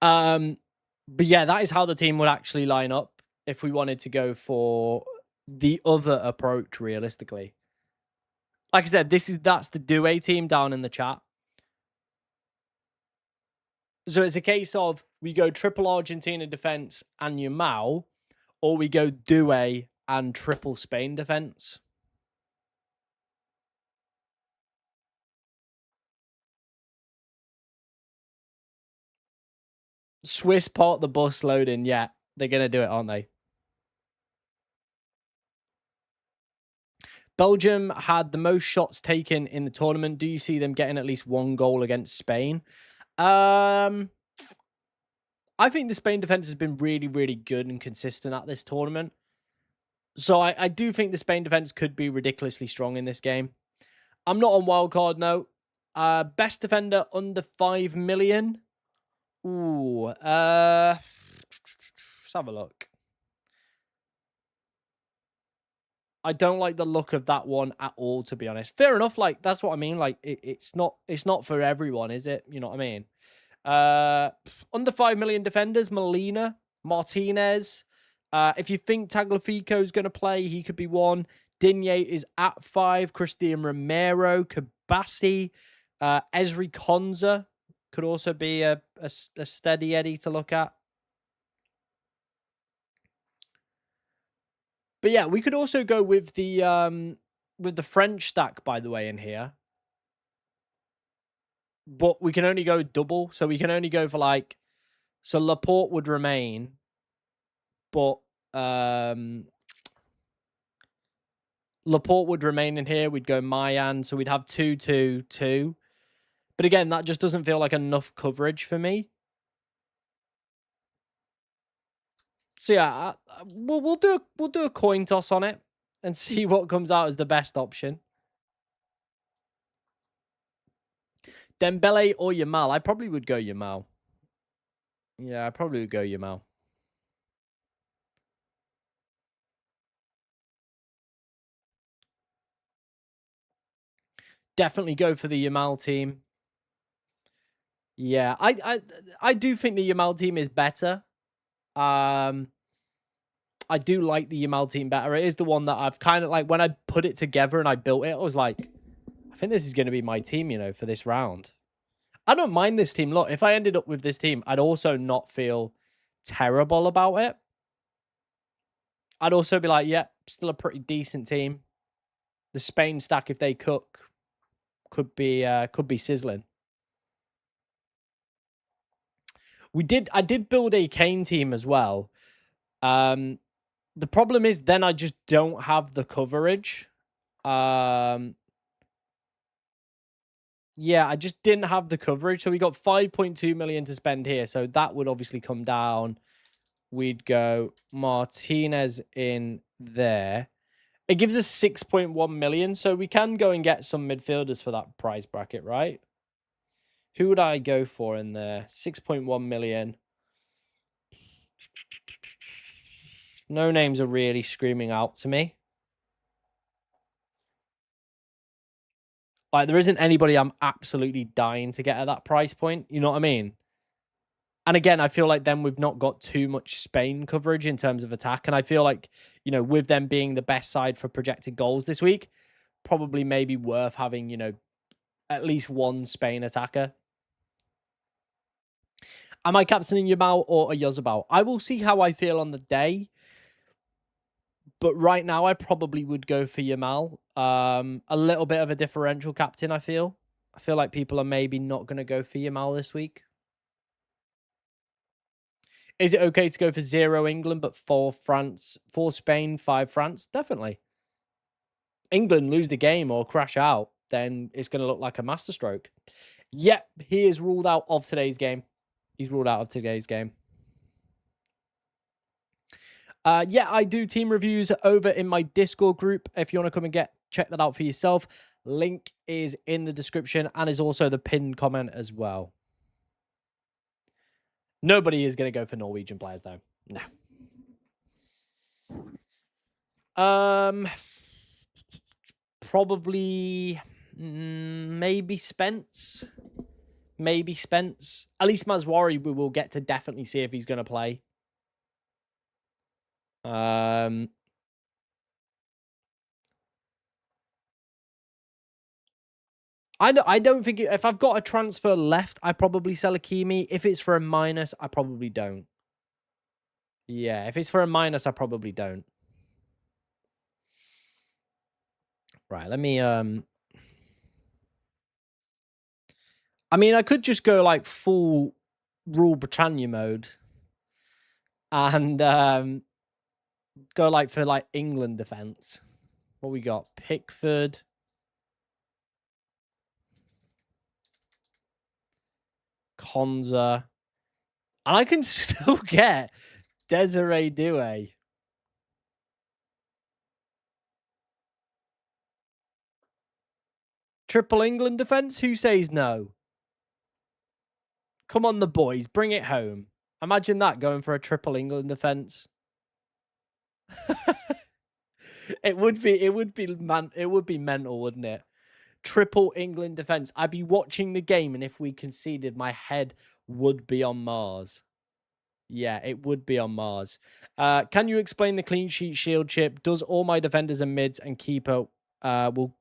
But yeah, that is how the team would actually line up if we wanted to go for the other approach realistically. Like I said, that's the Doué team down in the chat. So it's a case of we go triple Argentina defense and Yamal, or we go Douay and triple Spain defense. Swiss part the bus loading. Yeah, they're going to do it, aren't they? Belgium had the most shots taken in the tournament. Do you see them getting at least one goal against Spain? I think the Spain defense has been really, really good and consistent at this tournament. So I do think the Spain defense could be ridiculously strong in this game. I'm not on wildcard, no. Best defender under 5 million. Ooh, let's have a look. I don't like the look of that one at all, to be honest. Fair enough, like that's what I mean. Like it's not for everyone, is it? You know what I mean? Under 5 million defenders, Molina, Martinez. If you think Tagliafico is going to play, he could be one. Digne is at 5. Christian Romero, Kabassi, Ezri Konza could also be a steady Eddie to look at. But yeah, we could also go with the French stack, by the way, in here. But we can only go double, so we can only go for like, so Laporte would remain, but Laporte would remain in here. We'd go Mayan, so we'd have 2-2-2. But again, that just doesn't feel like enough coverage for me. So yeah, we'll do a coin toss on it and see what comes out as the best option. Dembele or Yamal? I probably would go Yamal. Yeah, I probably would go Yamal. Definitely go for the Yamal team. Yeah, I do think the Yamal team is better. I do like the Yamal team better. It is the one that I've kind of like, when I put it together and I built it, I was like, I think this is going to be my team, you know, for this round. I don't mind this team. Look, if I ended up with this team, I'd also not feel terrible about it. I'd also be like, yeah, still a pretty decent team. The Spain stack, if they cook, could be sizzling. I did build a Kane team as well. The problem is then I just don't have the coverage. Yeah, I just didn't have the coverage. So we got 5.2 million to spend here. So that would obviously come down. We'd go Martinez in there. It gives us 6.1 million. So we can go and get some midfielders for that price bracket, right? Who would I go for in there? 6.1 million. No names are really screaming out to me. Like, there isn't anybody I'm absolutely dying to get at that price point. You know what I mean? And again, I feel like then we've not got too much Spain coverage in terms of attack. And I feel like, you know, with them being the best side for projected goals this week, probably maybe worth having, you know, at least one Spain attacker. Am I captaining Yamal or a Yozabal? I will see how I feel on the day. But right now, I probably would go for Yamal. A little bit of a differential captain, I feel. I feel like people are maybe not going to go for Yamal this week. Is it okay to go for 0 England, but 4 France, 4 Spain, 5 France? Definitely. England lose the game or crash out, then it's going to look like a masterstroke. Yep, he is ruled out of today's game. He's ruled out of today's game. Yeah, I do team reviews over in my Discord group. If you want to come and check that out for yourself, link is in the description and is also the pinned comment as well. Nobody is going to go for Norwegian players, though. No. Probably maybe Spence. Maybe Spence. At least Mazwari, we will get to definitely see if he's going to play. I don't think if I've got a transfer left, I probably sell Hakimi. If it's for a minus, I probably don't. Yeah, if it's for a minus, I probably don't. Right, let me I mean, I could just go like full Rule Britannia mode and go like for like England defense. What we got? Pickford, Konza, and I can still get Desiree Doué. Triple England defense? Who says no? Come on, the boys, bring it home. Imagine that going for a triple England defense. it would be mental, wouldn't it? Triple England defense. I'd be watching the game, and if we conceded, my head would be on Mars. Yeah, it would be on Mars. Can you explain the clean sheet shield chip? Does all my defenders and mids and keeper will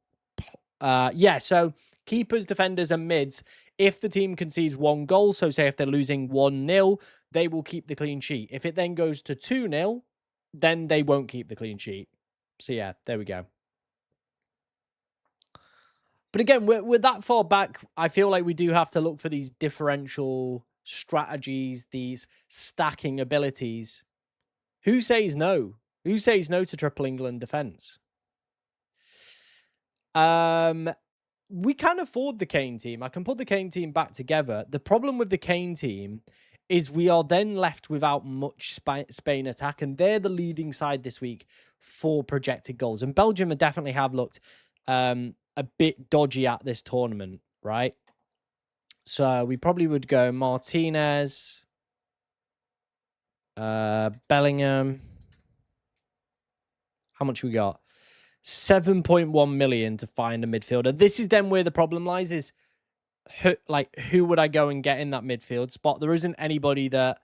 yeah, so keepers, defenders, and mids, if the team concedes 1 goal, so say if they're losing 1-0, they will keep the clean sheet. If it then goes to 2-0, then they won't keep the clean sheet. So yeah, there we go. But again, we're that far back. I feel like we do have to look for these differential strategies, these stacking abilities. Who says no? Who says no to triple England defense? We can afford the Kane team. I can put the Kane team back together. The problem with the Kane team is we are then left without much Spain attack, and they're the leading side this week for projected goals. And Belgium definitely have looked a bit dodgy at this tournament, right? So we probably would go Martinez, Bellingham. How much we got? 7.1 million to find a midfielder. This is then where the problem lies, is who would I go and get in that midfield spot? There isn't anybody that,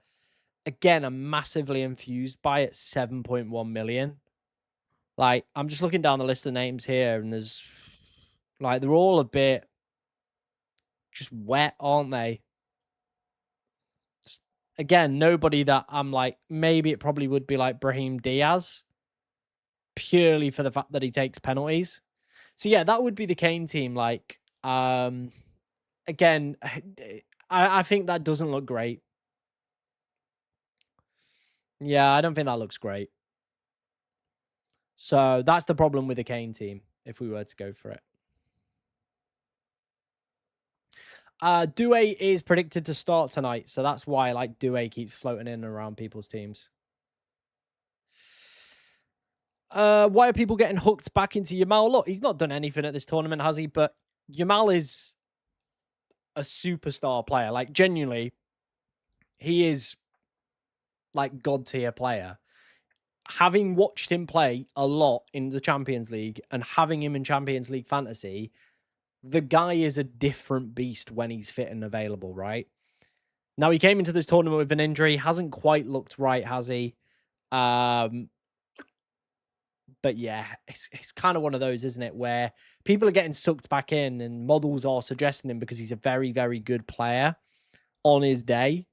again, I'm massively infused by at 7.1 million. Like, I'm just looking down the list of names here, and there's, like, they're all a bit just wet, aren't they? Again, nobody that I'm like, maybe it probably would be like Brahim Diaz, purely for the fact that he takes penalties. So yeah, that would be the Kane team. Like, again, I think that doesn't look great. Yeah, I don't think that looks great. So that's the problem with the Kane team, if we were to go for it. Doué is predicted to start tonight, so that's why like Doué keeps floating in and around people's teams. Why are people getting hooked back into Yamal? Look, he's not done anything at this tournament, has he? But Yamal is a superstar player. Like, genuinely, he is like god tier player. Having watched him play a lot in the Champions League and having him in Champions League fantasy, the guy is a different beast when he's fit and available, right? Now, he came into this tournament with an injury, hasn't quite looked right, has he? But yeah, it's kind of one of those, isn't it, where people are getting sucked back in and models are suggesting him because he's a very, very good player on his day.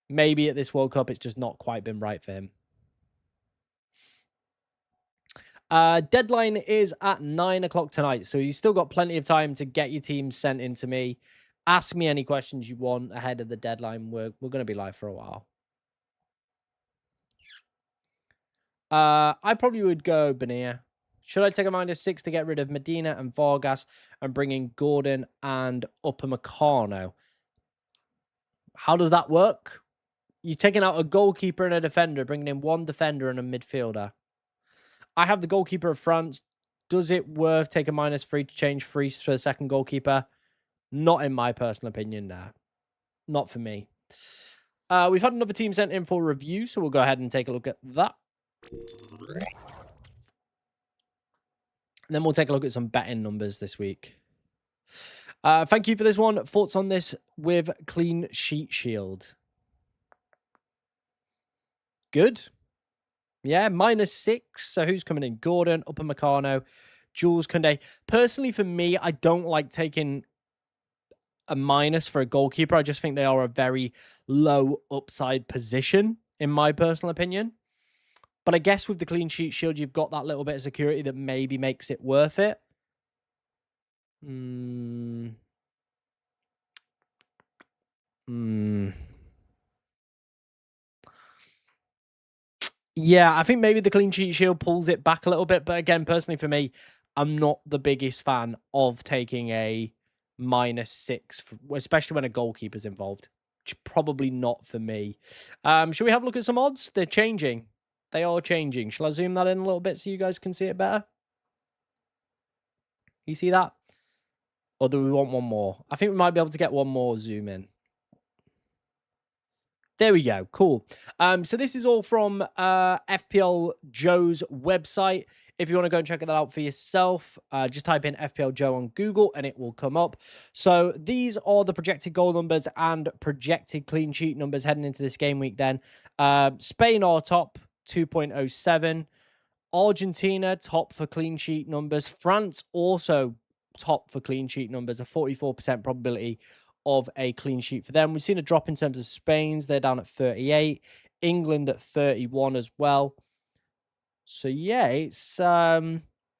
Maybe at this World Cup, it's just not quite been right for him. Deadline is at 9 o'clock tonight, so you still got plenty of time to get your team sent in to me. Ask me any questions you want ahead of the deadline. We're going to be live for a while. I probably would go Benir. Should I take a -6 to get rid of Medina and Vargas and bring in Gordon and Upamecano? How does that work? You're taking out a goalkeeper and a defender, bringing in one defender and a midfielder. I have the goalkeeper of France. Does it worth take a -3 to change Fries for a second goalkeeper? Not in my personal opinion, nah. Not for me. We've had another team sent in for review, so we'll go ahead and take a look at that. And then we'll take a look at some betting numbers this week. Thank you for this one. Thoughts on this with Clean Sheet Shield? Good. Yeah, -6. So who's coming in? Gordon, Upamecano, Jules Koundé. Personally, for me, I don't like taking a minus for a goalkeeper. I just think they are a very low upside position in my personal opinion. But I guess with the clean sheet shield, you've got that little bit of security that maybe makes it worth it. Yeah, I think maybe the clean sheet shield pulls it back a little bit. But again, personally for me, I'm not the biggest fan of taking a -6, especially when a goalkeeper's involved. Probably not for me. Should we have a look at some odds? They're changing. They are changing. Shall I zoom that in a little bit so you guys can see it better? You see that? Or do we want one more? I think we might be able to get one more zoom in. There we go. Cool. So this is all from FPL Joe's website. If you want to go and check that out for yourself, just type in FPL Joe on Google and it will come up. So these are the projected goal numbers and projected clean sheet numbers heading into this game week then. Spain are top, 2.07. Argentina, top for clean sheet numbers. France also top for clean sheet numbers, a 44% probability of a clean sheet for them. We've seen a drop in terms of Spain's. They're down at 38. England at 31 as well. So yeah, it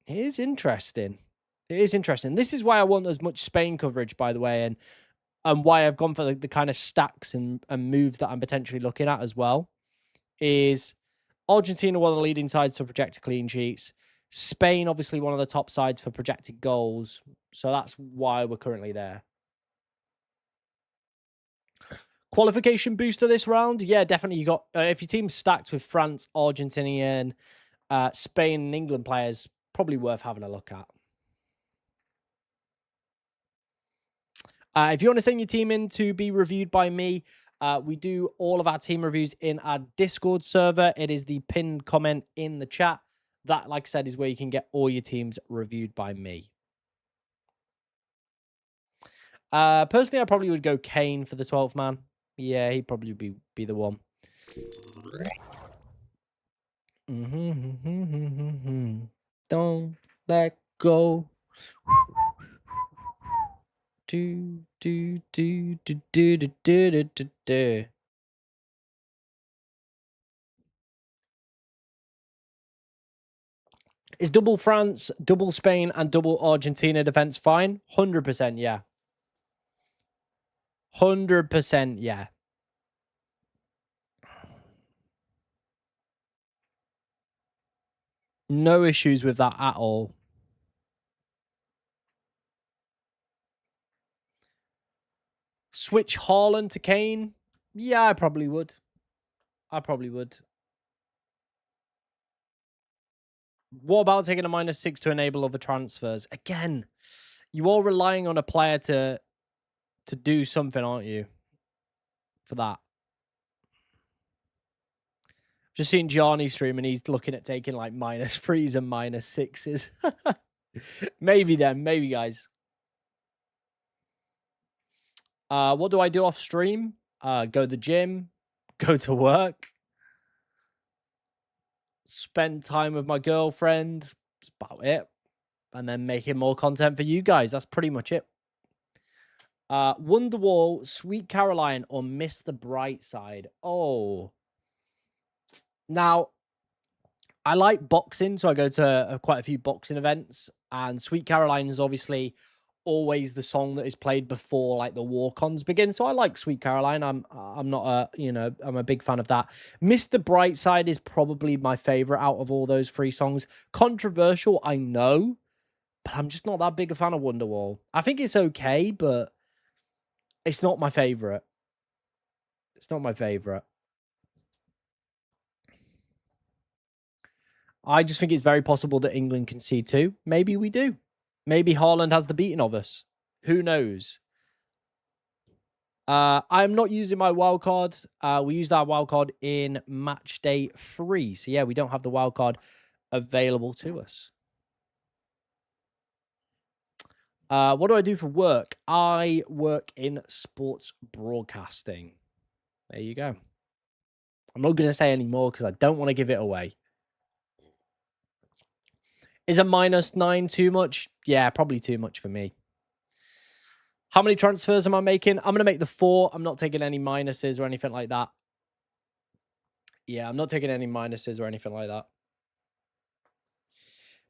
is interesting. It is interesting. This is why I want as much Spain coverage, by the way, and why I've gone for the kind of stacks and moves that I'm potentially looking at as well. Is Argentina one of the leading sides for projected clean sheets. Spain, obviously, one of the top sides for projected goals. So that's why we're currently there. Qualification booster this round? Yeah, definitely. You got if your team's stacked with France, Argentinian, Spain, and England players, probably worth having a look at. If you want to send your team in to be reviewed by me, we do all of our team reviews in our Discord server. It is the pinned comment in the chat. That, like I said, is where you can get all your teams reviewed by me. Personally, I probably would go Kane for the 12th man. Yeah, he'd probably be the one. Don't let go. Is double France, double Spain, and double Argentina defense fine? 100%, yeah. 100%, yeah. No issues with that at all. Switch Haaland to Kane? Yeah, I probably would. What about taking a -6 to enable other transfers? Again, you are relying on a player to do something, aren't you? For that. Just seen Gianni stream and he's looking at taking like -3s and -6s. Maybe then, maybe guys. What do I do off stream? Go to the gym, go to work, spend time with my girlfriend. That's about it. And then making more content for you guys. That's pretty much it. Wonderwall, Sweet Caroline, or Miss the Bright Side. Oh. Now, I like boxing, so I go to quite a few boxing events. And Sweet Caroline is obviously always the song that is played before like the walk-ons begin. So I like Sweet Caroline. I'm not I'm a big fan of that. Mr. Brightside is probably my favorite out of all those three songs. Controversial, I know, but I'm just not that big a fan of Wonderwall. I think it's okay, but it's not my favorite. It's not my favorite. I just think it's very possible that England can see too. Maybe we do. Maybe Haaland has the beating of us. Who knows? I'm not using my wildcard. We used our wildcard in Matchday 3. So, yeah, we don't have the wildcard available to us. What do I do for work? I work in sports broadcasting. There you go. I'm not going to say any more because I don't want to give it away. Is a -9 too much? Yeah, probably too much for me. How many transfers am I making? I'm going to make the 4. I'm not taking any minuses or anything like that. Yeah, I'm not taking any minuses or anything like that.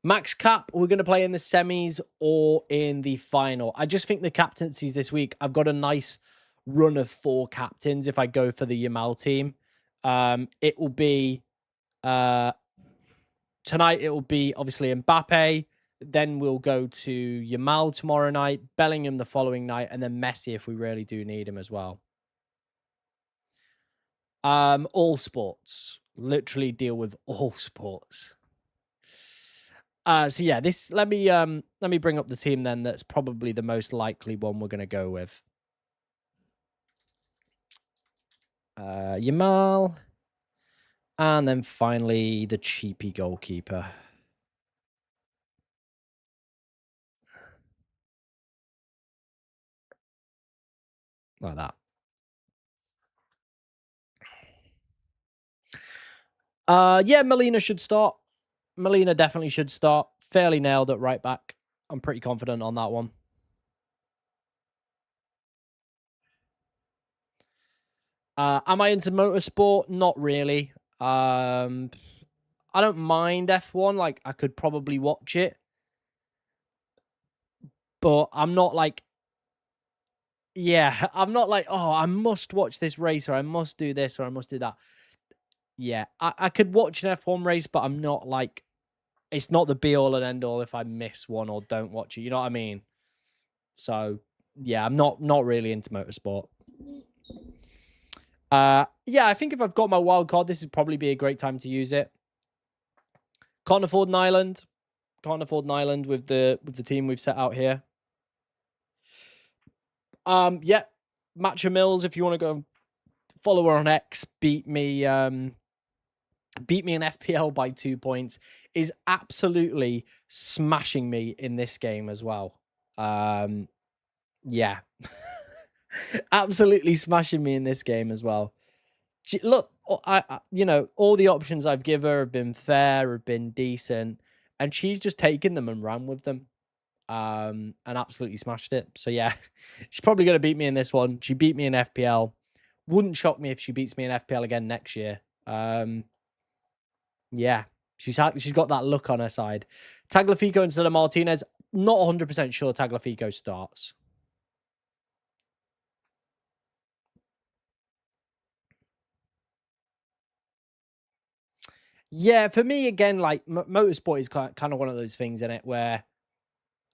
Max cap, we're going to play in the semis or in the final. I just think the captaincies this week, I've got a nice run of 4 captains if I go for the Yamal team. It will be uh tonight it will be obviously Mbappe, then we'll go to Yamal tomorrow night, Bellingham the following night, and then Messi if we really do need him as well. All sports. Literally deal with all sports. So yeah, this let me bring up the team then that's probably the most likely one we're gonna go with. Yamal. And then finally the cheapy goalkeeper. Like that. Yeah, Molina should start. Molina definitely should start. Fairly nailed at right back. I'm pretty confident on that one. Am I into motorsport? Not really. I don't mind F1. Like, I could probably watch it. But I'm not like, yeah, I'm not like, oh, I must watch this race or I must do this or I must do that. Yeah, I could watch an F1 race, but I'm not like, it's not the be all and end all if I miss one or don't watch it. You know what I mean? So yeah, I'm not really into motorsport. Yeah, I think if I've got my wild card, this would probably be a great time to use it. Can't afford an island. Can't afford an island with the team we've set out here. Yeah, Matcha Mills, if you want to go follow her on X, beat me in FPL by 2 points, is absolutely smashing me in this game as well. Yeah. Absolutely smashing me in this game as well. Look, you know, all the options I've given her have been fair, have been decent, and she's just taken them and ran with them, and absolutely smashed it. So yeah, she's probably going to beat me in this one. She beat me in FPL. Wouldn't shock me if she beats me in FPL again next year. Yeah, she's got that look on her side. Tagliafico instead of Martinez. Not 100% sure Tagliafico starts. Yeah, for me again, like motorsport is kind of one of those things in it where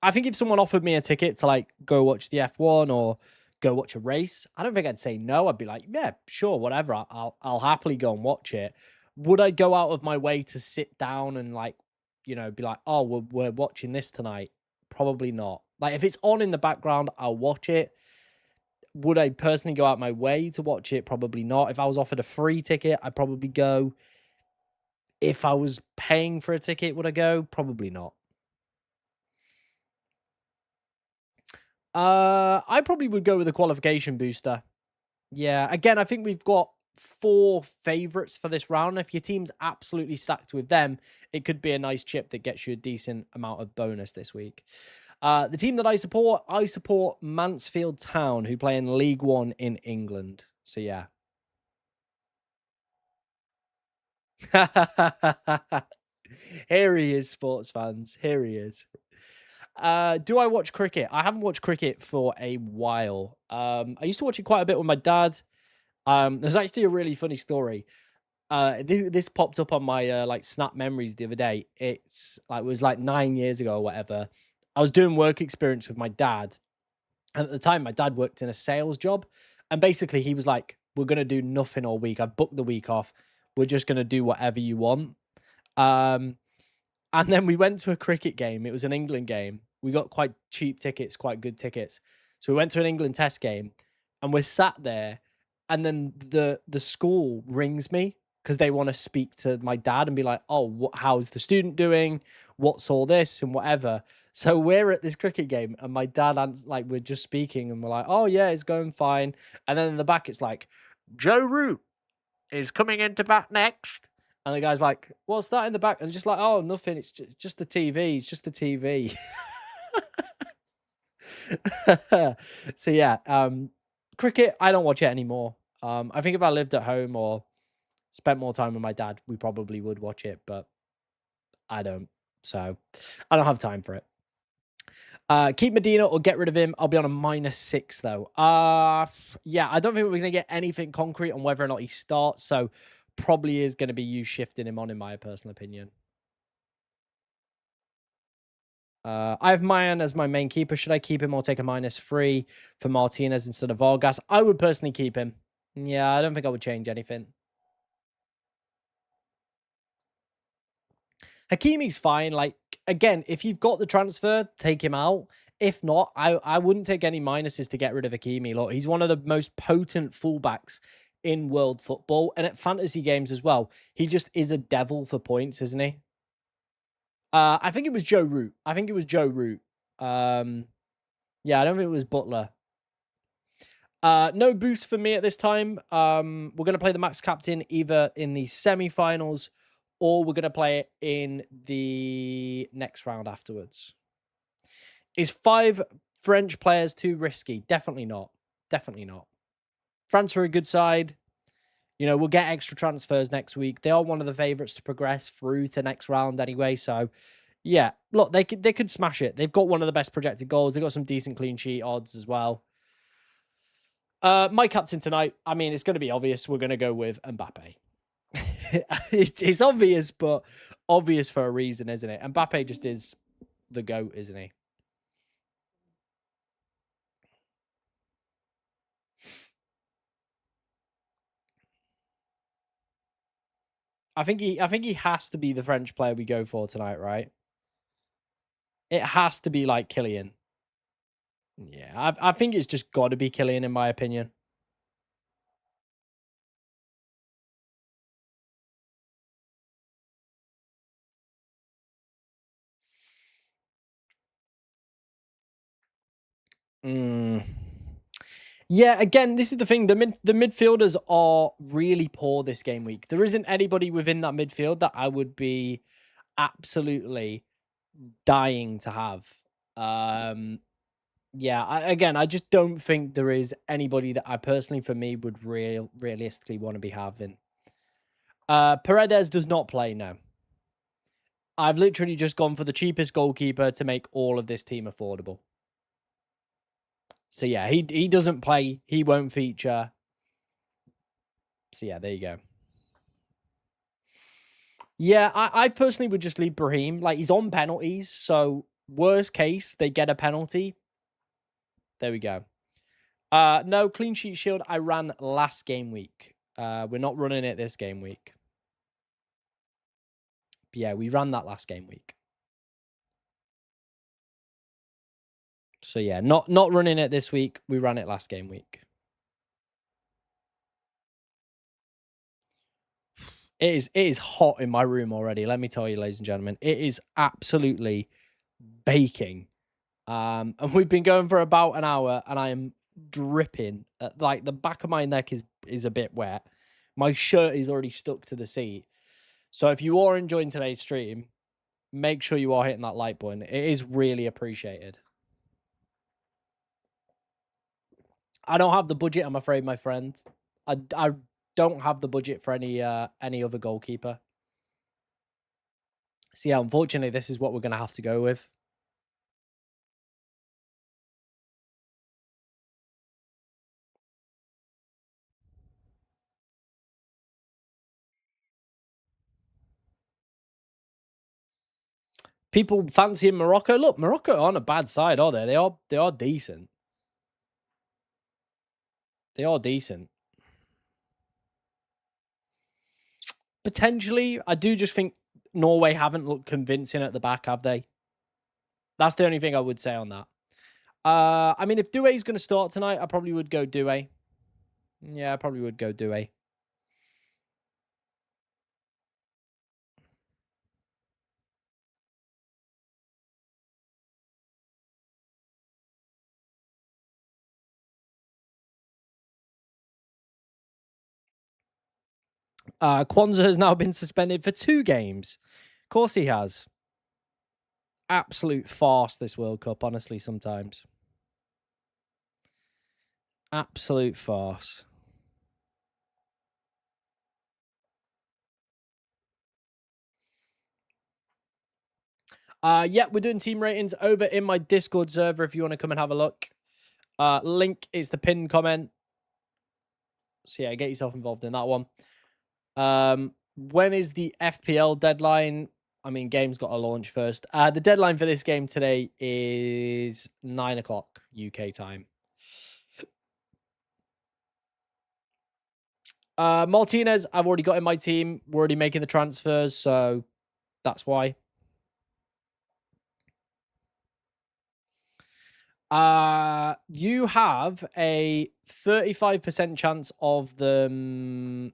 I think if someone offered me a ticket to like go watch the F1 or go watch a race, I don't think I'd say no. I'd be like, yeah, sure, whatever. I'll happily go and watch it. Would I go out of my way to sit down and like, you know, be like, oh, we're watching this tonight? Probably not. Like if it's on in the background, I'll watch it. Would I personally go out my way to watch it? Probably not. If I was offered a free ticket, I'd probably go. If I was paying for a ticket, would I go? Probably not. I probably would go with a qualification booster. Yeah, again, I think we've got 4 favorites for this round. If your team's absolutely stacked with them, it could be a nice chip that gets you a decent amount of bonus this week. The team that I support Mansfield Town, who play in League One in England. So yeah. Here he is, sports fans. Here he is. Do I watch cricket? I haven't watched cricket for a while. I used to watch it quite a bit with my dad. There's actually a really funny story. This popped up on my like Snap memories the other day. It's like it was like 9 years ago or whatever. I was doing work experience with my dad, and at the time, my dad worked in a sales job, and basically he was like, "We're gonna do nothing all week. I've booked the week off. We're just gonna do whatever you want." Um, and then we went to a cricket game. It was an England game. We got quite cheap tickets, quite good tickets. So we went to an England test game and we're sat there and then the school rings me because they want to speak to my dad and be like, "Oh, how's the student doing? What's all this and whatever." So we're at this cricket game and my dad like we're just speaking and we're like, "Oh yeah, it's going fine." And then in the back it's like, "Joe Root is coming into bat next." And the guy's like, "What's that in the back?" And it's just like, "Oh, nothing. It's just the TV. It's just the TV." So yeah, cricket. I don't watch it anymore. I think if I lived at home or spent more time with my dad, we probably would watch it, but I don't. So I don't have time for it. Keep Medina or get rid of him. I'll be on a -6 though. Yeah, I don't think we're gonna get anything concrete on whether or not he starts. So probably is gonna be you shifting him on, in my personal opinion. I have Mayan as my main keeper. Should I keep him or take a -3 for Martinez instead of Vargas? I would personally keep him. Yeah, I don't think I would change anything. Hakimi's fine. Like, again, if you've got the transfer, take him out. If not, I wouldn't take any minuses to get rid of Hakimi. Look, he's one of the most potent fullbacks in world football and at fantasy games as well. He just is a devil for points, isn't he? I think it was Joe Root. I think it was Joe Root. Yeah, I don't think it was Butler. No boost for me at this time. We're going to play the Max Captain either in the semi-finals or we're going to play it in the next round afterwards. Is 5 French players too risky? Definitely not. Definitely not. France are a good side. You know, we'll get extra transfers next week. They are one of the favourites to progress through to next round anyway. So, yeah, look, they could smash it. They've got one of the best projected goals. They've got some decent clean sheet odds as well. My captain tonight, I mean, it's going to be obvious. We're going to go with Mbappe. It's obvious, but obvious for a reason, isn't it? Mbappe just is the GOAT, isn't he? I think he has to be the French player we go for tonight, right? It has to be like Kylian. Yeah, I think it's just got to be Kylian in my opinion. Mm. Yeah, again, this is the thing. The midfielders are really poor this game week. There isn't anybody within that midfield that I would be absolutely dying to have. Yeah, I just don't think there is anybody that I personally, for me, would realistically want to be having. Paredes does not play, no. I've literally just gone for the cheapest goalkeeper to make all of this team affordable. So yeah, he doesn't play. He won't feature. So yeah, there you go. Yeah, I personally would just leave Brahim. Like, he's on penalties, so worst case, they get a penalty. There we go. No, clean sheet shield I ran last game week. We're not running it this game week. But yeah, we ran that last game week. So yeah, not running it this week. We ran it last game week. It is hot in my room already. Let me tell you, ladies and gentlemen, it is absolutely baking. And we've been going for about an hour, and I am dripping. Like, the back of my neck is a bit wet. My shirt is already stuck to the seat. So if you are enjoying today's stream, make sure you are hitting that like button. It is really appreciated. I don't have the budget, I'm afraid, my friend. I don't have the budget for any other goalkeeper. So yeah, unfortunately, this is what we're going to have to go with. People fancying Morocco. Look, Morocco aren't a bad side, are they? They are decent. They are decent. Potentially, I do just think Norway haven't looked convincing at the back, have they? That's the only thing I would say on that. I mean, if Doué's going to start tonight, I probably would go Doué. Yeah, I probably would go Doué. Kwanzaa has now been suspended for 2 games. Of course he has. Absolute farce, this World Cup, honestly, sometimes. Absolute farce. Yeah, we're doing team ratings over in my Discord server if you want to come and have a look. Link is the pinned comment. So yeah, get yourself involved in that one. When is the FPL deadline? I mean, game's got to launch first. The deadline for this game today is 9 o'clock UK time. Martinez, I've already got in my team. We're already making the transfers, so that's why. You have a 35% chance of them.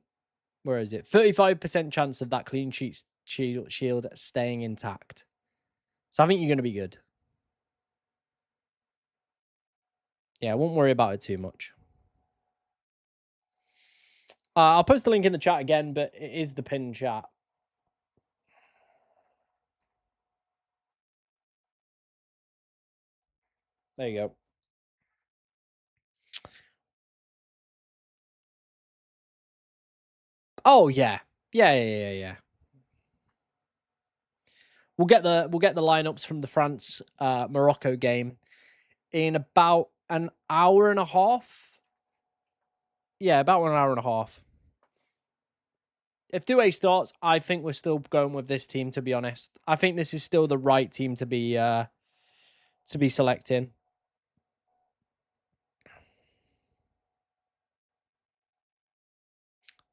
Where is it? 35% chance of that clean sheet shield staying intact. So I think you're going to be good. Yeah, I won't worry about it too much. I'll post the link in the chat again, but it is the pinned chat. There you go. Oh yeah. Yeah. We'll get the lineups from the France Morocco game in about an hour and a half. Yeah, about 1 hour and a half. If Douay starts, I think we're still going with this team, to be honest. I think this is still the right team to be selecting.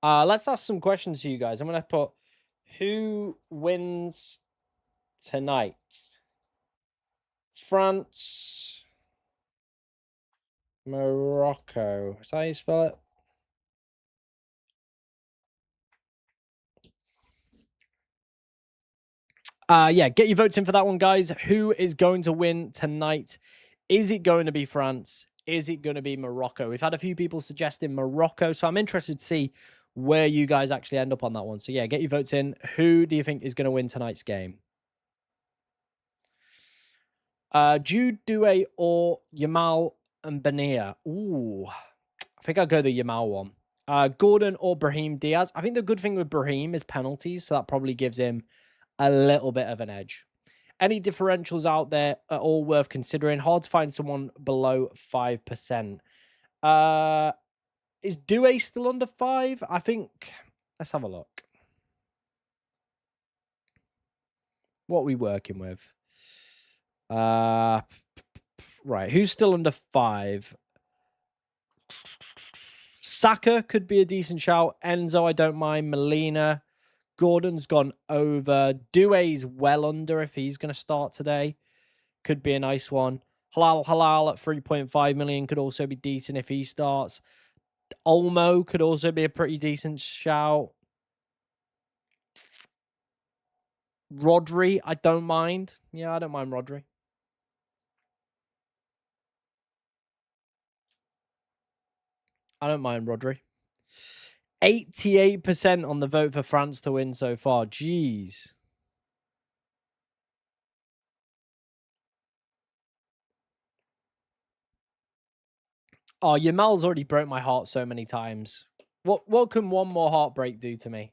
Let's ask some questions to you guys. I'm going to put who wins tonight? France, Morocco. Is that how you spell it? Yeah, get your votes in for that one, guys. Who is going to win tonight? Is it going to be France? Is it going to be Morocco? We've had a few people suggesting Morocco, so I'm interested to see where you guys actually end up on that one. So yeah, get your votes in. Who do you think is going to win tonight's game? Jude Douay or Yamal and Benia? Ooh, I think I'll go the Yamal one. Gordon or Brahim Diaz? I think the good thing with Brahim is penalties, so that probably gives him a little bit of an edge. Any differentials out there are all worth considering. Hard to find someone below 5%. Is Douay still under 5? I think. Let's have a look. What are we working with? Right. Who's still under 5? Saka could be a decent shout. Enzo, I don't mind. Molina. Gordon's gone over. Douay's well under if he's going to start today. Could be a nice one. Halal at 3.5 million could also be decent if he starts. Olmo could also be a pretty decent shout. Rodri, I don't mind. Yeah, I don't mind Rodri. I don't mind Rodri. 88% on the vote for France to win so far. Jeez. Oh, Yamal's already broke my heart so many times. What can one more heartbreak do to me?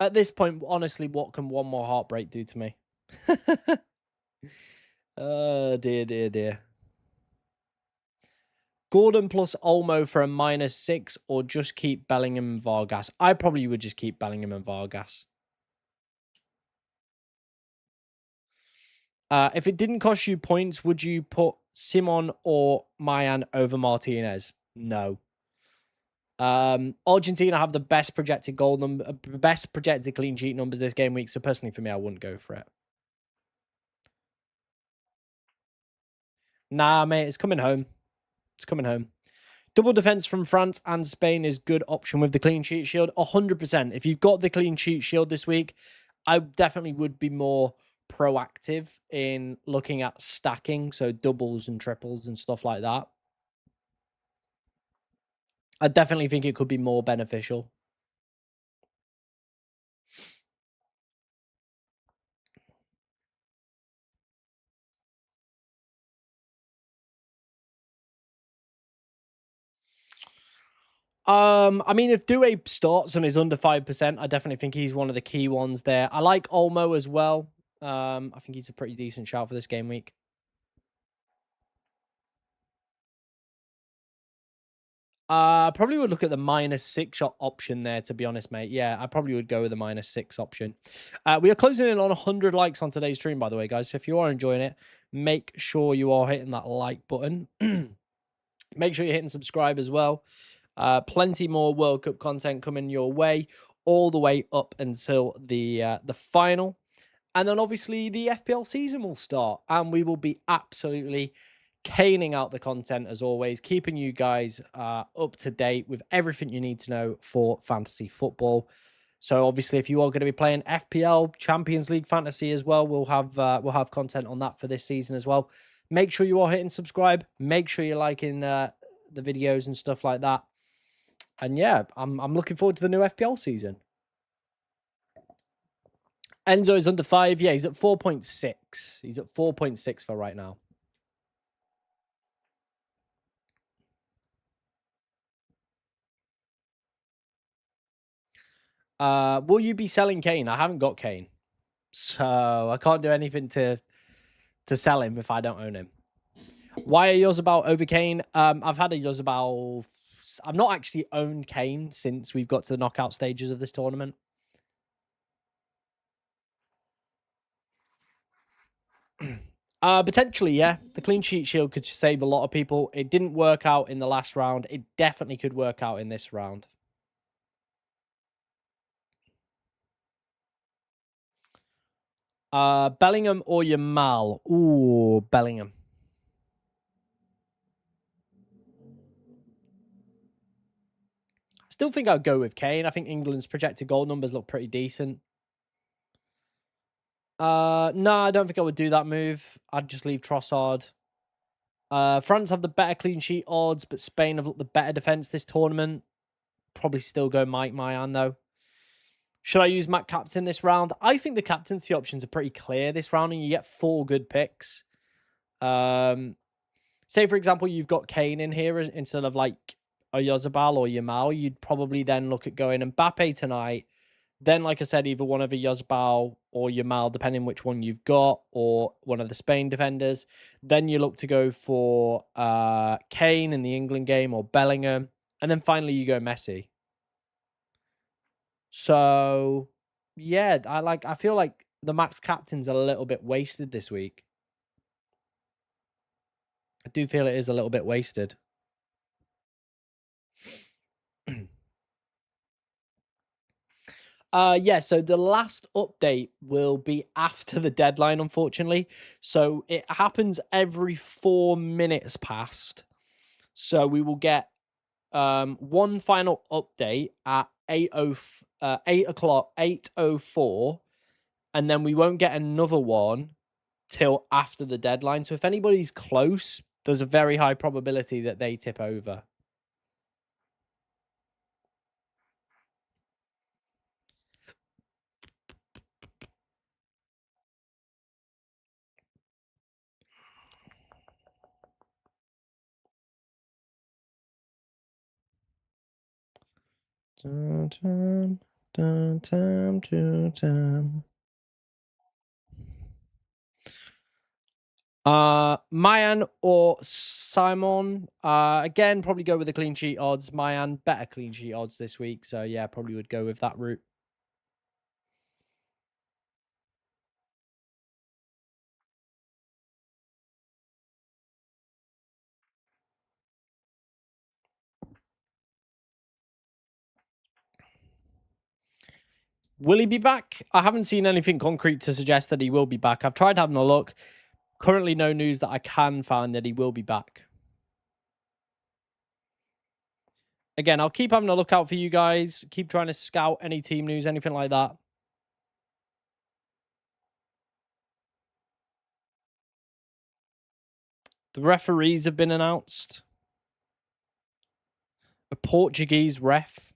At this point, honestly, what can one more heartbreak do to me? Oh, dear. Gordon plus Olmo for a -6 or just keep Bellingham and Vargas? I probably would just keep Bellingham and Vargas. If it didn't cost you points, would you put Simon or Mayan over Martinez? No. Argentina have the best projected goal number, best projected clean sheet numbers this game week. So personally, for me, I wouldn't go for it. Nah, mate, it's coming home. It's coming home. Double defense from France and Spain is good option with the clean sheet shield. 100%. If you've got the clean sheet shield this week, I definitely would be more proactive in looking at stacking, so doubles and triples and stuff like that. I definitely think it could be more beneficial. I mean, if Douay starts and is under 5%, I definitely think he's one of the key ones there. I like Olmo as well. I think he's a pretty decent shout for this game week. Probably would look at the -6 shot option there, to be honest, mate. Yeah, I probably would go with the -6 option. We are closing in on 100 likes on today's stream, by the way, guys. So if you are enjoying it, make sure you are hitting that like button. Make sure you're hitting subscribe as well. Plenty more World Cup content coming your way, all the way up until the final. And then obviously the FPL season will start, and we will be absolutely caning out the content as always, keeping you guys up to date with everything you need to know for fantasy football. So obviously, if you are going to be playing FPL Champions League fantasy as well, we'll have content on that for this season as well. Make sure you are hitting subscribe. Make sure you're liking the videos and stuff like that. And yeah, I'm looking forward to the new FPL season. Enzo is under 5. Yeah, he's at 4.6. He's at 4.6 for right now. Will you be selling Kane? I haven't got Kane, so I can't do anything to sell him if I don't own him. Why are Yozabal over Kane? I've had a Yozabal. I've not actually owned Kane since we've got to the knockout stages of this tournament. Potentially, yeah. The clean sheet shield could save a lot of people. It didn't work out in the last round. It definitely could work out in this round. Bellingham or Yamal? Ooh, Bellingham. Still think I'd go with Kane. I think England's projected goal numbers look pretty decent. No, I don't think I would do that move. I'd just leave Trossard. France have the better clean sheet odds, but Spain have looked the better defense this tournament. Probably still go Mike Mayan, though. Should I use Matt Captain this round? I think the captaincy options are pretty clear this round, and you get 4 good picks. Say, for example, you've got Kane in here instead of like a Yozabal or Yamal. You'd probably then look at going Mbappe tonight. Then, like I said, either one of a Yozbal or Yamal, depending which one you've got, or one of the Spain defenders. Then you look to go for Kane in the England game or Bellingham. And then finally you go Messi. So, yeah, I feel like the max captain's a little bit wasted this week. I do feel it is a little bit wasted. Yeah, so the last update will be after the deadline, unfortunately. So it happens every 4 minutes past. So we will get one final update at 8 o'clock, 8:04, and then we won't get another one till after the deadline. So if anybody's close, there's a very high probability that they tip over. Dun, dun, dun, dun, dun, dun. Mayan or Simon. Again, probably go with the clean sheet odds. Mayan, better clean sheet odds this week. So yeah, probably would go with that route. Will he be back? I haven't seen anything concrete to suggest that he will be back. I've tried having a look. Currently, no news that I can find that he will be back. Again, I'll keep having a look out for you guys. Keep trying to scout any team news, anything like that. The referees have been announced. A Portuguese ref.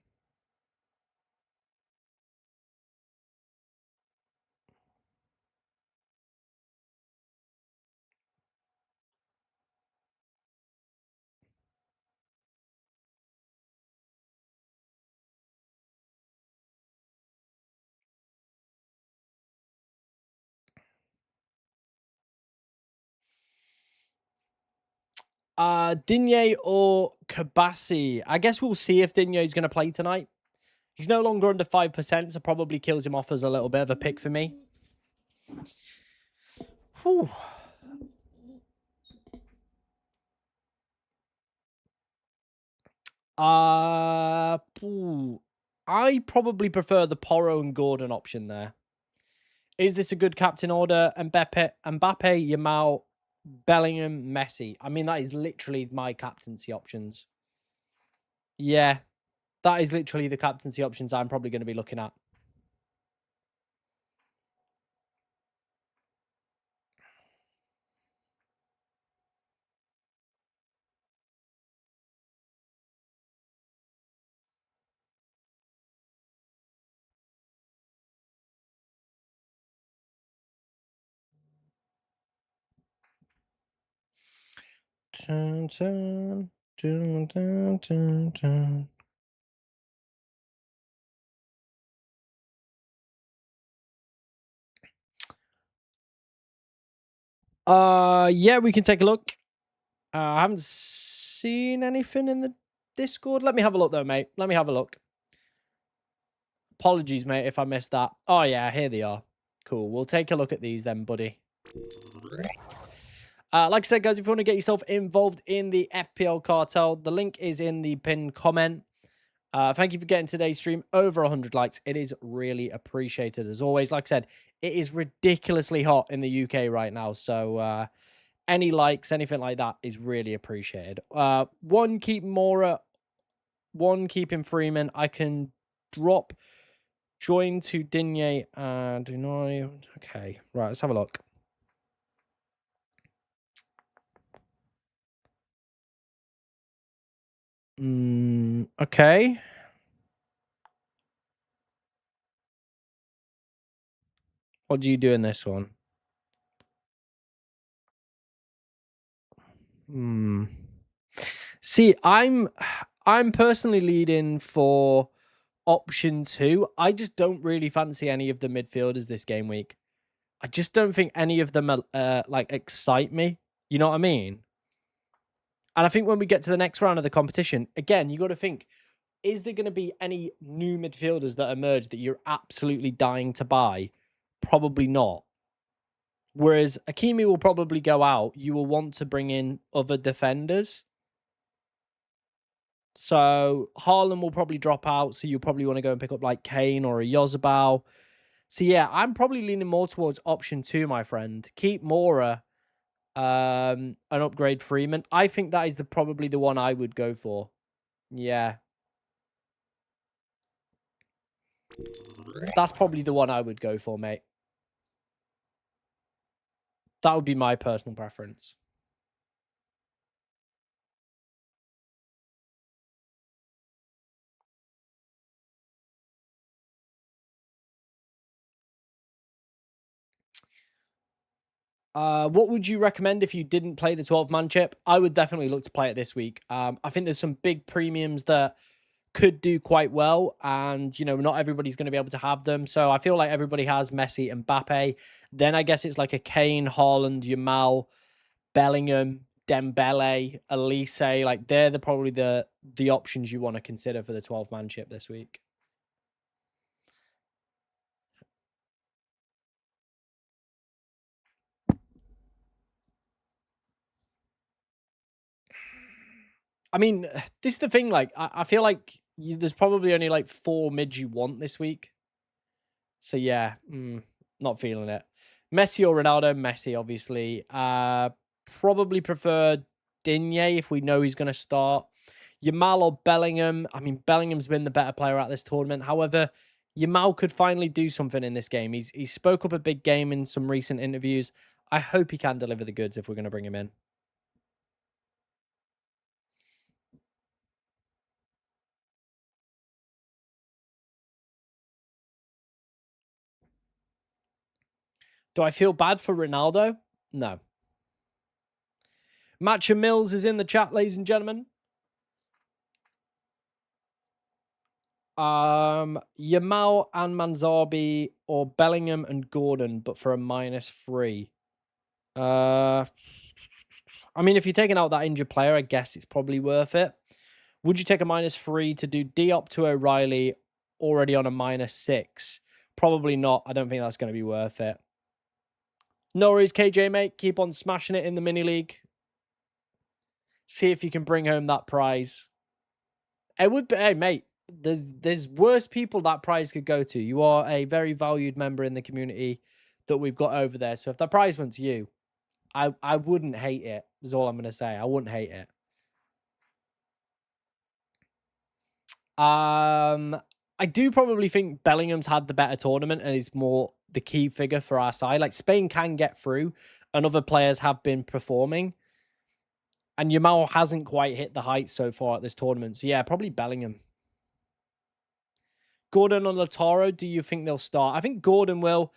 Digne or Kabassi? I guess we'll see if Digne is going to play tonight. He's no longer under 5%, so probably kills him off as a little bit of a pick for me. Whew. I probably prefer the Porro and Gordon option there. Is this a good captain order? Mbappe, Yamal, Bellingham, Messi. I mean, that is literally my captaincy options. Yeah, that is literally the captaincy options I'm probably going to be looking at. Dun, dun, dun, dun, dun, dun. Yeah, we can take a look. I haven't seen anything in the Discord. Let me have a look though, mate. Let me have a look. Apologies, mate, if I missed that. Oh yeah, here they are. Cool. We'll take a look at these then, buddy. Like I said, guys, if you want to get yourself involved in the FPL cartel, the link is in the pinned comment. Thank you for getting today's stream over 100 likes. It is really appreciated as always. Like I said, it is ridiculously hot in the UK right now. So any likes, anything like that is really appreciated. One, keep Mora. One, keeping Freeman. I can drop join to Digne and Unai. Okay, right, let's have a look. Okay. What do you do in this one? See, I'm personally leading for option 2. I just don't really fancy any of the midfielders this game week. I just don't think any of them like excite me. You know what I mean? And I think when we get to the next round of the competition, again, you got to think, is there going to be any new midfielders that emerge that you're absolutely dying to buy? Probably not. Whereas Hakimi will probably go out. You will want to bring in other defenders. So Haaland will probably drop out. So you'll probably want to go and pick up like Kane or a Yozabal. So yeah, I'm probably leaning more towards option 2, my friend. Keep Mora and upgrade Freeman. I think that is probably the one I would go for. Yeah. That's probably the one I would go for, mate. That would be my personal preference. What would you recommend if you didn't play the 12-man chip? I would definitely look to play it this week. I think there's some big premiums that could do quite well, and not everybody's going to be able to have them. So I feel like everybody has Messi and Mbappe. Then I guess it's like a Kane, Haaland, Yamal, Bellingham, Dembele, Elise. Like they're probably the options you want to consider for the 12-man chip this week. I mean, this is the thing. Like, I feel like there's probably only like 4 mids you want this week. So yeah, not feeling it. Messi or Ronaldo? Messi, obviously. Probably prefer Digne if we know he's going to start. Yamal or Bellingham? I mean, Bellingham's been the better player at this tournament. However, Yamal could finally do something in this game. He spoke up a big game in some recent interviews. I hope he can deliver the goods if we're going to bring him in. Do I feel bad for Ronaldo? No. Matcha Mills is in the chat, ladies and gentlemen. Yamal and Manzarbi or Bellingham and Gordon, but for a -3. I mean, if you're taking out that injured player, I guess it's probably worth it. Would you take a -3 to do Diop to O'Reilly already on a -6? Probably not. I don't think that's going to be worth it. No worries, KJ, mate. Keep on smashing it in the mini league. See if you can bring home that prize. It would be, hey, mate, there's worse people that prize could go to. You are a very valued member in the community that we've got over there. So if that prize went to you, I wouldn't hate it, is all I'm going to say. I wouldn't hate it. I do probably think Bellingham's had the better tournament and is more the key figure for our side. Like, Spain can get through and other players have been performing. And Yamal hasn't quite hit the heights so far at this tournament. So, yeah, probably Bellingham. Gordon and Lautaro, do you think they'll start? I think Gordon will.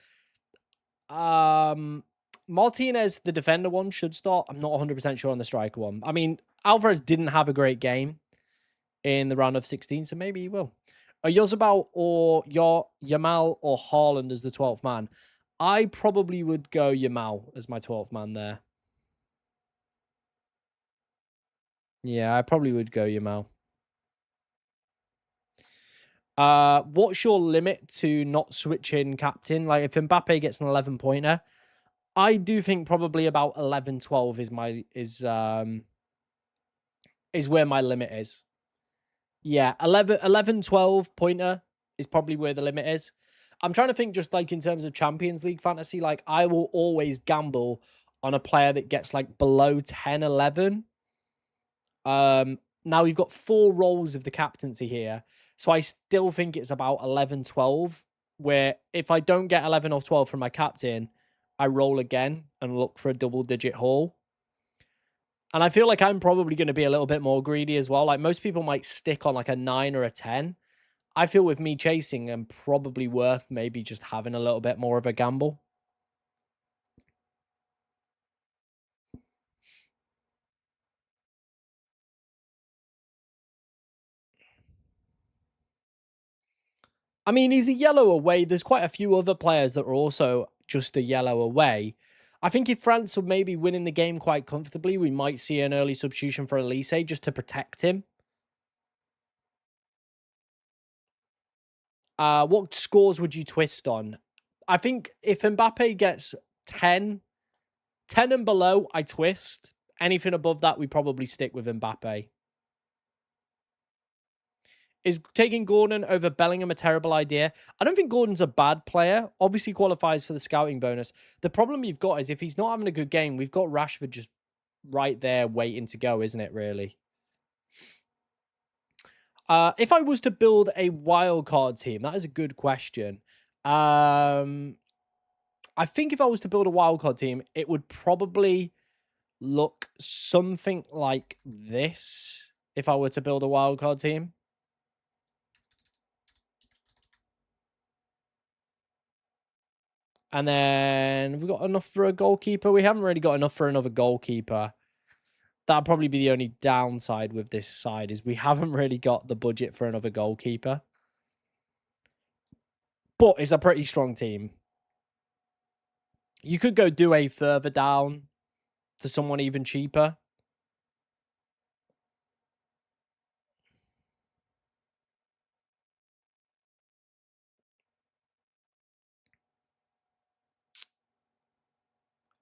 Martinez, the defender one, should start. I'm not 100% sure on the striker one. I mean, Alvarez didn't have a great game in the round of 16, so maybe he will. Yozabal or Yamal or Haaland as the 12th man. I probably would go Yamal as my 12th man there. Yeah, I probably would go Yamal. What's your limit to not switching captain? Like, if Mbappe gets an 11-pointer, I do think probably about 11-12 is where my limit is. Yeah, 11-12 pointer is probably where the limit is. I'm trying to think just like in terms of Champions League fantasy, like I will always gamble on a player that gets like below 10-11. Now we've got 4 roles of the captaincy here. So I still think it's about 11-12, where if I don't get 11 or 12 from my captain, I roll again and look for a double-digit haul. And I feel like I'm probably going to be a little bit more greedy as well. Like, most people might stick on like a 9 or a 10. I feel with me chasing, I'm probably worth maybe just having a little bit more of a gamble. I mean, he's a yellow away. There's quite a few other players that are also just a yellow away. I think if France were maybe winning the game quite comfortably, we might see an early substitution for Elise just to protect him. What scores would you twist on? I think if Mbappe gets 10 and below, I twist. Anything above that, we probably stick with Mbappe. Is taking Gordon over Bellingham a terrible idea? I don't think Gordon's a bad player. Obviously qualifies for the scouting bonus. The problem you've got is if he's not having a good game, we've got Rashford just right there waiting to go, isn't it, really? If I was to build a wildcard team, that is a good question. I think if I was to build a wildcard team, it would probably look something like this if I were to build a wildcard team. And then have we got enough for a goalkeeper? We haven't really got enough for another goalkeeper. That'd probably be the only downside with this side is we haven't really got the budget for another goalkeeper. But it's a pretty strong team. You could go do a further down to someone even cheaper.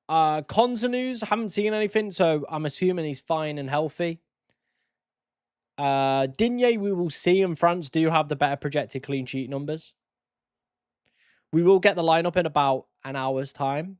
Konsanu's, haven't seen anything, so I'm assuming he's fine and healthy. Digne, we will see, and France do have the better projected clean sheet numbers. We will get the lineup in about an hour's time.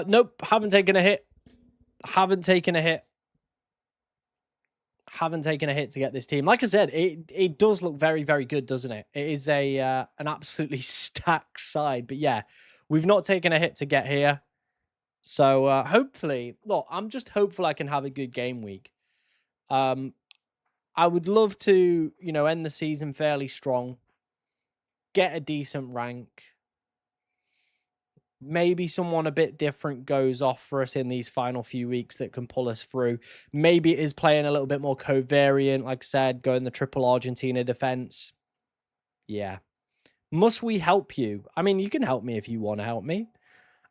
Nope, haven't taken a hit. Haven't taken a hit to get this team. Like I said, it does look very, very good, doesn't it? It is an absolutely stacked side. But yeah, we've not taken a hit to get here. So hopefully, look, I'm just hopeful I can have a good game week. Um, I would love to, end the season fairly strong, get a decent rank. Maybe someone a bit different goes off for us in these final few weeks that can pull us through. Maybe it is playing a little bit more covariant, like I said, going the triple Argentina defense. Yeah. Must we help you? I mean, you can help me if you want to help me.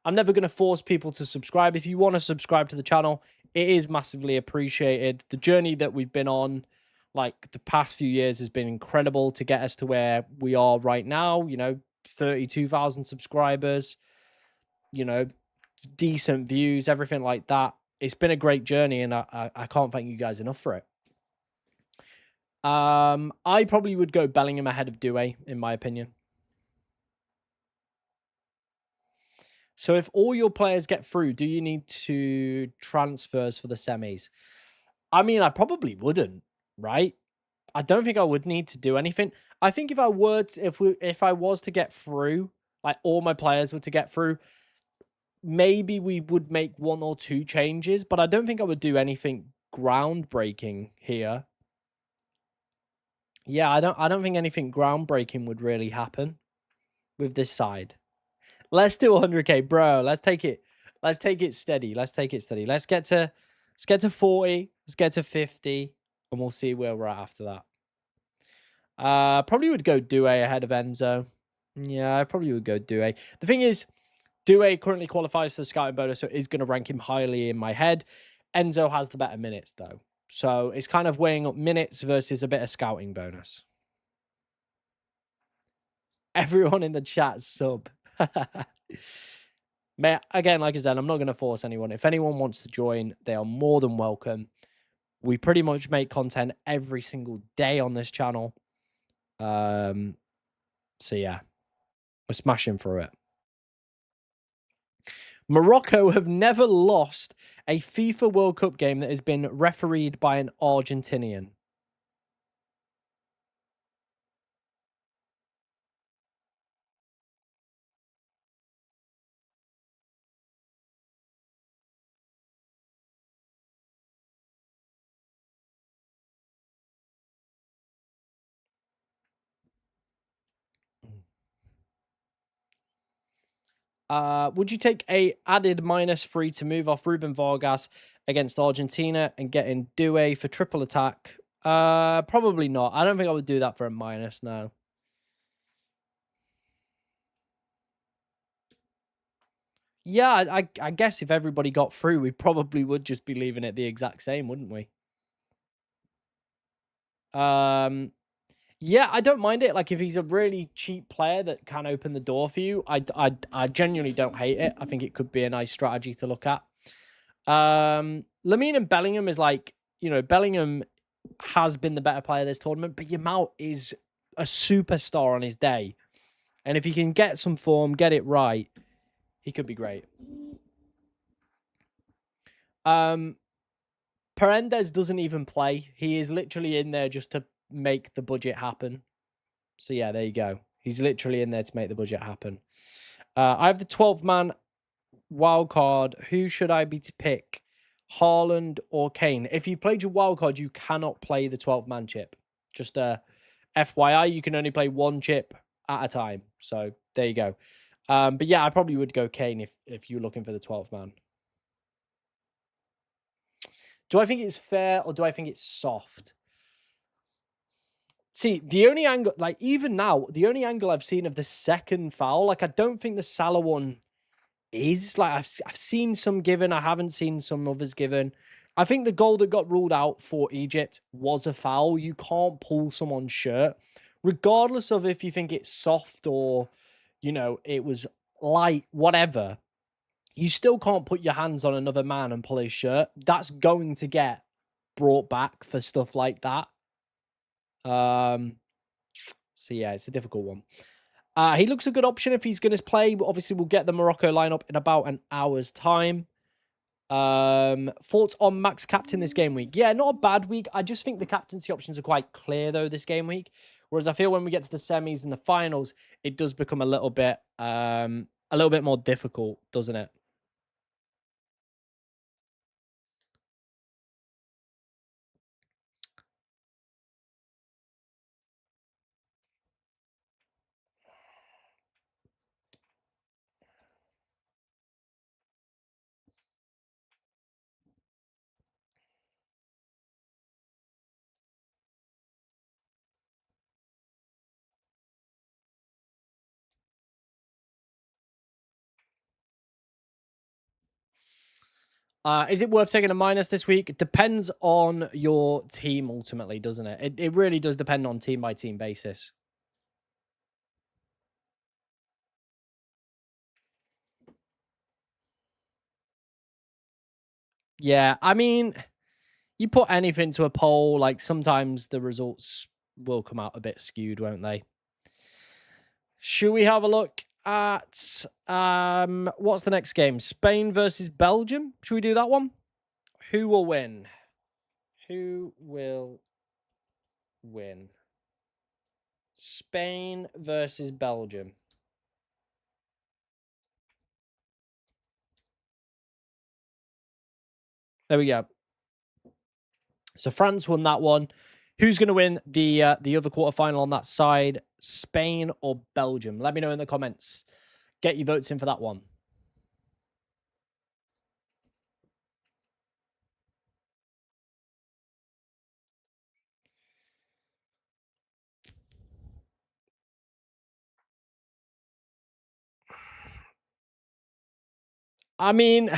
I'm never going to force people to subscribe. If you want to subscribe to the channel, it is massively appreciated. The journey that we've been on, like the past few years, has been incredible to get us to where we are right now. 32,000 subscribers, decent views, everything like that. It's been a great journey, and I can't thank you guys enough for it. I probably would go Bellingham ahead of Doué, in my opinion. So if all your players get through, do you need to transfers for the semis? I mean, I probably wouldn't, right? I don't think I would need to do anything. I think if I were to, if I was to get through, like all my players were to get through, maybe we would make 1 or 2 changes, but I don't think I would do anything groundbreaking here. Yeah, I don't think anything groundbreaking would really happen with this side. Let's do 100k, bro. Let's take it steady. Let's take it steady. Let's get to 40. Let's get to 50, and we'll see where we're at after that. Probably would go Doué ahead of Enzo. Yeah, I probably would go Doué. The thing is, Doué currently qualifies for the scouting bonus, so it is going to rank him highly in my head. Enzo has the better minutes, though. So it's kind of weighing up minutes versus a bit of scouting bonus. Everyone in the chat sub. Again, like I said, I'm not going to force anyone. If anyone wants to join, they are more than welcome. We pretty much make content every single day on this channel. So yeah, we're smashing through it. Morocco have never lost a FIFA World Cup game that has been refereed by an Argentinian. Would you take a added -3 to move off Ruben Vargas against Argentina and get in Doué for triple attack? Probably not. I don't think I would do that for a minus, no. Yeah, I guess if everybody got through, we probably would just be leaving it the exact same, wouldn't we? Yeah, I don't mind it. Like, if he's a really cheap player that can open the door for you, I genuinely don't hate it. I think it could be a nice strategy to look at. Lamine and Bellingham is like, Bellingham has been the better player this tournament, but Yamal is a superstar on his day. And if he can get some form, get it right, he could be great. Paredes doesn't even play. He is literally in there just to make the budget happen. So yeah, there you go. He's literally in there to make the budget happen. I have the 12-man wild card. Who should I be to pick? Haaland or Kane? If you played your wild card, you cannot play the 12-man chip. Just FYI, you can only play 1 chip at a time. So there you go. But yeah, I probably would go Kane if you're looking for the 12th man. Do I think it's fair or do I think it's soft? See, the only angle, like even now, the only angle I've seen of the second foul, like I don't think the Salah one is. Like I've seen some given, I haven't seen some others given. I think the goal that got ruled out for Egypt was a foul. You can't pull someone's shirt, regardless of if you think it's soft or, it was light, whatever. You still can't put your hands on another man and pull his shirt. That's going to get brought back for stuff like that. So yeah, it's a difficult one. He looks a good option if he's going to play. But obviously, we'll get the Morocco lineup in about an hour's time. Thoughts on Max captain this game week? Yeah, not a bad week. I just think the captaincy options are quite clear though this game week. Whereas I feel when we get to the semis and the finals, it does become a little bit more difficult, doesn't it? Is it worth taking a minus this week? It depends on your team ultimately, doesn't it? It really does depend on team by team basis. Yeah, I mean, you put anything to a poll, like sometimes the results will come out a bit skewed, won't they? Should we have a look at what's the next game? Spain versus Belgium. Should we do that one? Who will win? Who will win? Spain versus Belgium. There we go. So France won that one. Who's going to win the other quarterfinal on that side? Spain or Belgium? Let me know in the comments. Get your votes in for that one. I mean,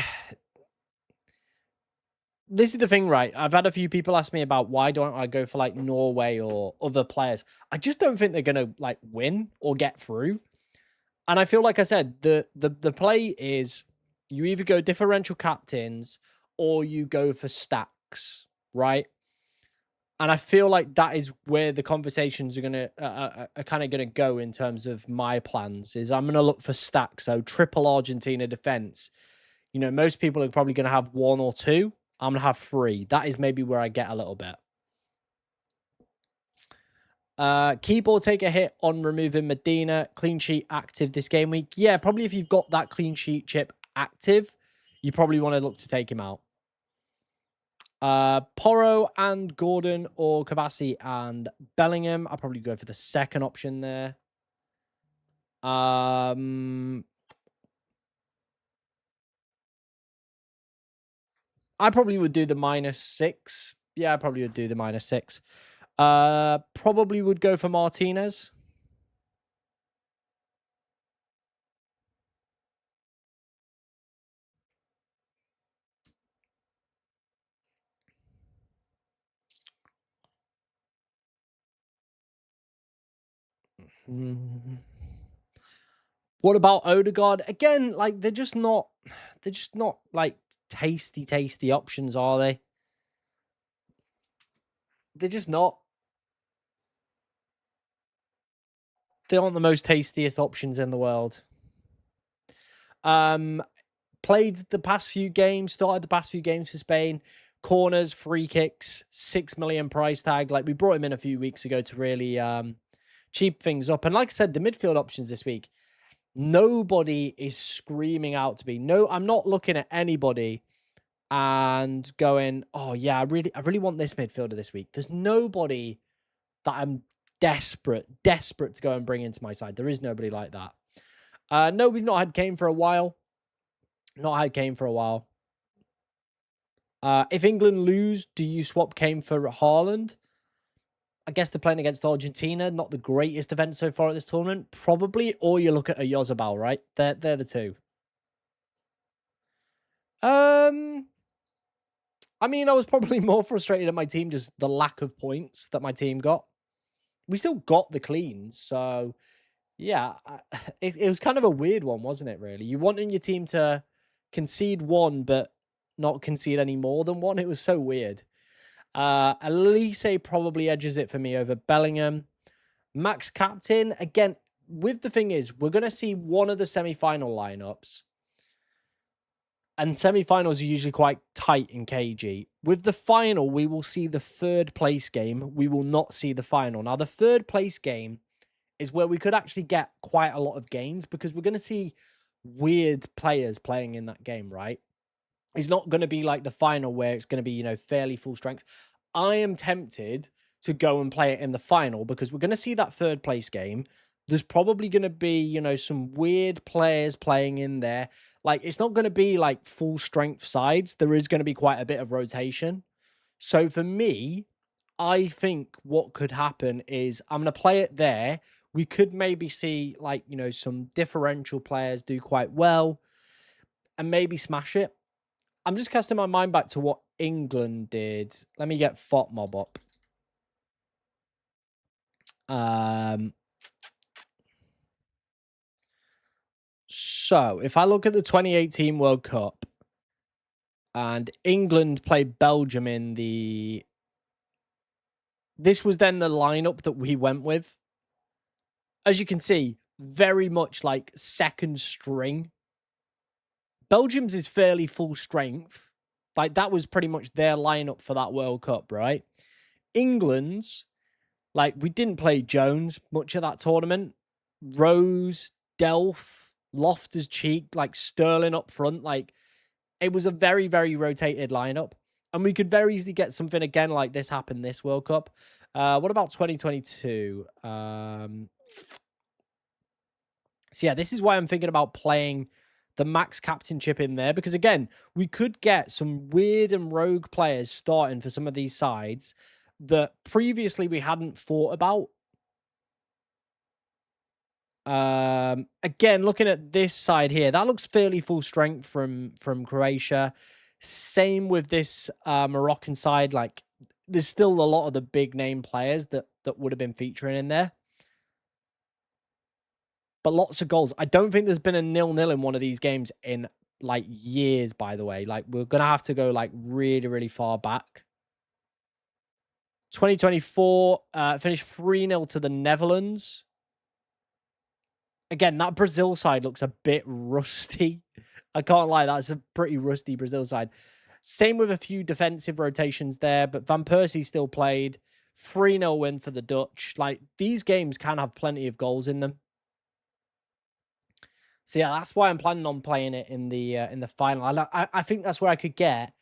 this is the thing, right? I've had a few people ask me about why don't I go for like Norway or other players. I just don't think they're gonna like win or get through. And I feel like I said, the play is you either go differential captains or you go for stacks, right? And I feel like that is where the conversations are gonna are kind of gonna go in terms of my plans. Is I'm gonna look for stacks, so triple Argentina defense. You know, most people are probably gonna have one or two. I'm gonna have three. That is maybe where I get a little bit. Keyboard take a hit on removing Medina. Clean sheet active this game week. Yeah, probably if you've got that clean sheet chip active, you probably want to look to take him out. Porro and Gordon or Kabassi and Bellingham. I'll probably go for the second option there. I probably would do the -6. Yeah, I probably would do the -6. Probably would go for Martinez. Mm. What about Odegaard? Again, like they're just not like tasty options, are they? They're just not. They aren't the most tastiest options in the world. Played the past few games, started the past few games for Spain. Corners, free kicks, 6 million price tag. Like we brought him in a few weeks ago to really cheap things up. And like I said, the midfield options this week, nobody is screaming out to me. No, I'm not looking at anybody and going, oh yeah, I really want this midfielder this week. There's nobody that I'm desperate to go and bring into my side. There is nobody like that. No, we've not had Kane for a while. If England lose, do you swap Kane for Haaland? I guess they're playing against Argentina, not the greatest event so far at this tournament, probably. Or you look at a Yozabal, right? They're the two. I mean, I was probably more frustrated at my team, just the lack of points that my team got. We still got the cleans, so yeah, it was kind of a weird one, wasn't it, really? You wanted your team to concede one, but not concede any more than one. It was so weird. Elise probably edges it for me over Bellingham. Max captain, again, with the thing is, we're going to see one of the semi-final lineups. And semi-finals are usually quite tight and cagey. With the final, we will see the third place game. We will not see the final. Now, the third place game is where we could actually get quite a lot of gains because we're going to see weird players playing in that game, right? It's not going to be like the final where it's going to be, you know, fairly full strength. I am tempted to go and play it in the final because we're going to see that third place game. There's probably going to be, you know, some weird players playing in there. Like, it's not going to be like full strength sides. There is going to be quite a bit of rotation. So for me, I think what could happen is I'm going to play it there. We could maybe see like, you know, some differential players do quite well and maybe smash it. I'm just casting my mind back to what England did. Let me get FOTMob up. So if I look at the 2018 World Cup and England played Belgium in the... This was then the lineup that we went with. As you can see, very much like second string. Belgium's is fairly full strength. Like, that was pretty much their lineup for that World Cup, right? England's, like, we didn't play Jones much of that tournament. Rose, Delph, Loftus-Cheek, like Sterling up front. Like, it was a very, very rotated lineup. And we could very easily get something again like this happen this World Cup. What about 2022? So yeah, this is why I'm thinking about playing the max captainship in there. Because again, we could get some weird and rogue players starting for some of these sides that previously we hadn't thought about. Again, looking at this side here, that looks fairly full strength from Croatia. Same with this Moroccan side. Like, there's still a lot of the big name players that would have been featuring in there. But lots of goals. I don't think there's been a 0-0 in one of these games in like years, by the way. Like, we're going to have to go like really, really far back. 2024 finished 3-0 to the Netherlands. Again, that Brazil side looks a bit rusty. I can't lie, that's a pretty rusty Brazil side. Same with a few defensive rotations there, but Van Persie still played. 3-0 win for the Dutch. Like, these games can have plenty of goals in them. So yeah, that's why I'm planning on playing it in the final. I think that's where I could get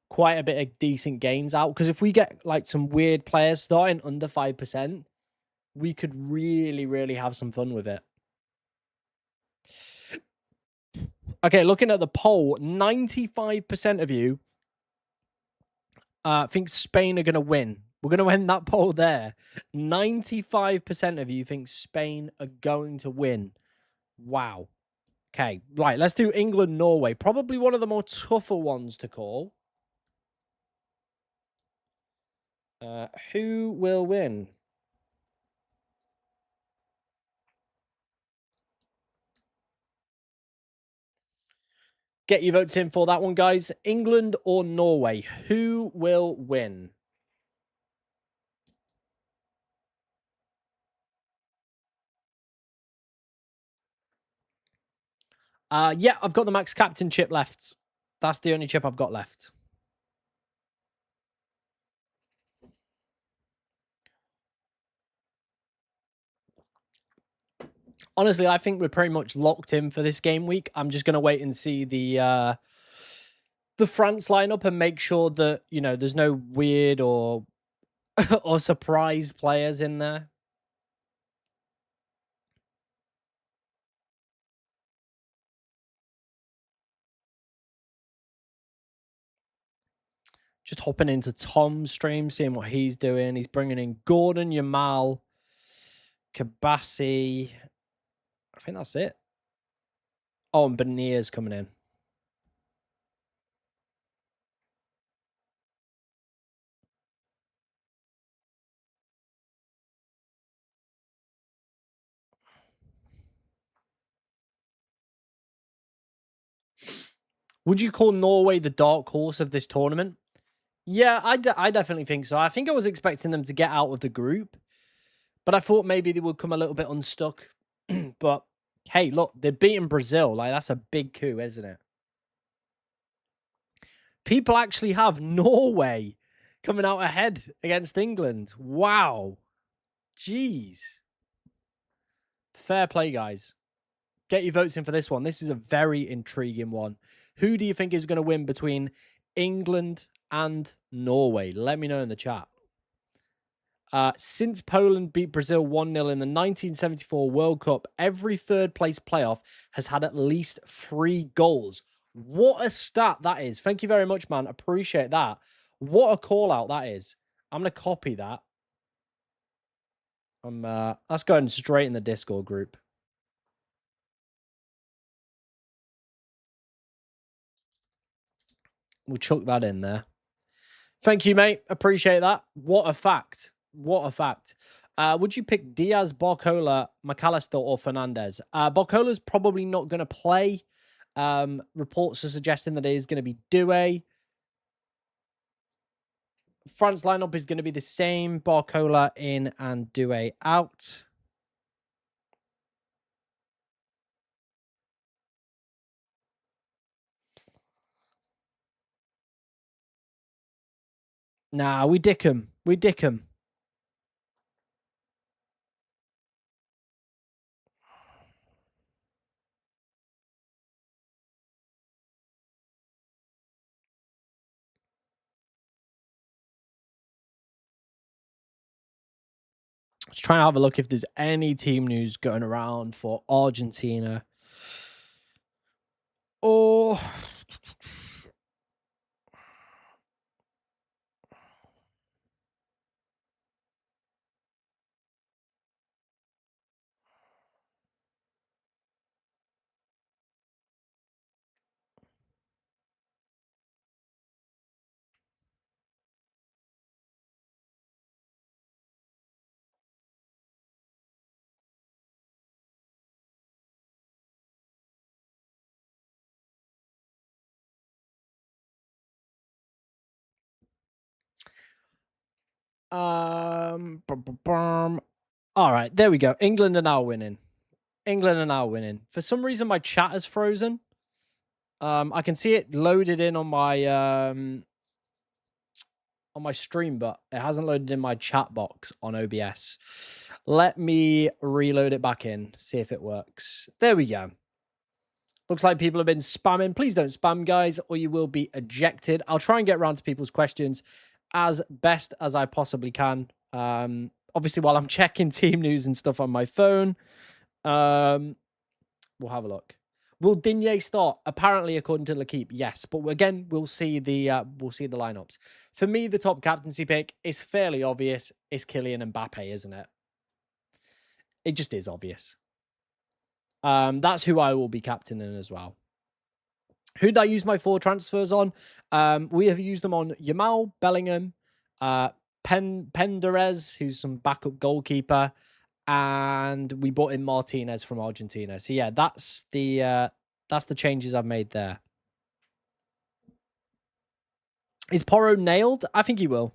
quite a bit of decent gains out. Because if we get like some weird players starting under 5%, we could really, really have some fun with it. Okay, looking at the poll, 95% of you think Spain are going to win. We're going to end that poll there. 95% of you think Spain are going to win. Wow. Okay, right, let's do England-Norway. Probably one of the more tougher ones to call. Who will win? Get your votes in for that one, guys. England or Norway? Who will win? Yeah, I've got the max captain chip left. That's the only chip I've got left. Honestly, I think we're pretty much locked in for this game week. I'm just going to wait and see the France lineup and make sure that, you know, there's no weird or or surprise players in there. Just hopping into Tom's stream, seeing what he's doing. He's bringing in Gordon, Yamal, Kabassi. I think that's it. Oh, and Benier's coming in. Would you call Norway the dark horse of this tournament? Yeah, I definitely think so. I think I was expecting them to get out of the group, but I thought maybe they would come a little bit unstuck. But hey, look, they're beating Brazil. Like, that's a big coup, isn't it? People actually have Norway coming out ahead against England. Wow. Jeez. Fair play, guys. Get your votes in for this one. This is a very intriguing one. Who do you think is going to win between England and Norway? Let me know in the chat. Since Poland beat Brazil 1-0 in the 1974 World Cup, every third place playoff has had at least 3 goals. What a stat that is. Thank you very much, man. Appreciate that. What a call out that is. I'm going to copy that. That's going straight in the Discord group. We'll chuck that in there. Thank you, mate. Appreciate that. What a fact. What a fact. Would you pick Diaz, Barcola, McAllister, or Fernandez? Barcola's probably not going to play. Reports are suggesting that it is going to be Doué. France lineup is going to be the same. Barcola in and Doué out. Nah, we dick him. We dick him. Let's try and have a look if there's any team news going around for Argentina. Or all right, there we go. England are now winning. England are now winning. For some reason, my chat has frozen. I can see it loaded in on my stream, but it hasn't loaded in my chat box on OBS. Let me reload it back in, see if it works. There we go. Looks like people have been spamming. Please don't spam, guys, or you will be ejected. I'll try and get around to people's questions as best as I possibly can. Obviously, while I'm checking team news and stuff on my phone, we'll have a look. Will Digne start? Apparently, according to L'Equipe, yes. But again, we'll see the lineups. For me, the top captaincy pick is fairly obvious. It's Kylian Mbappe, isn't it? It just is obvious. That's who I will be captaining as well. Who did I use my 4 transfers on? We have used them on Yamal, Bellingham, Penderez, who's some backup goalkeeper, and we bought in Martinez from Argentina. So yeah, that's the changes I've made there. Is Porro nailed? I think he will.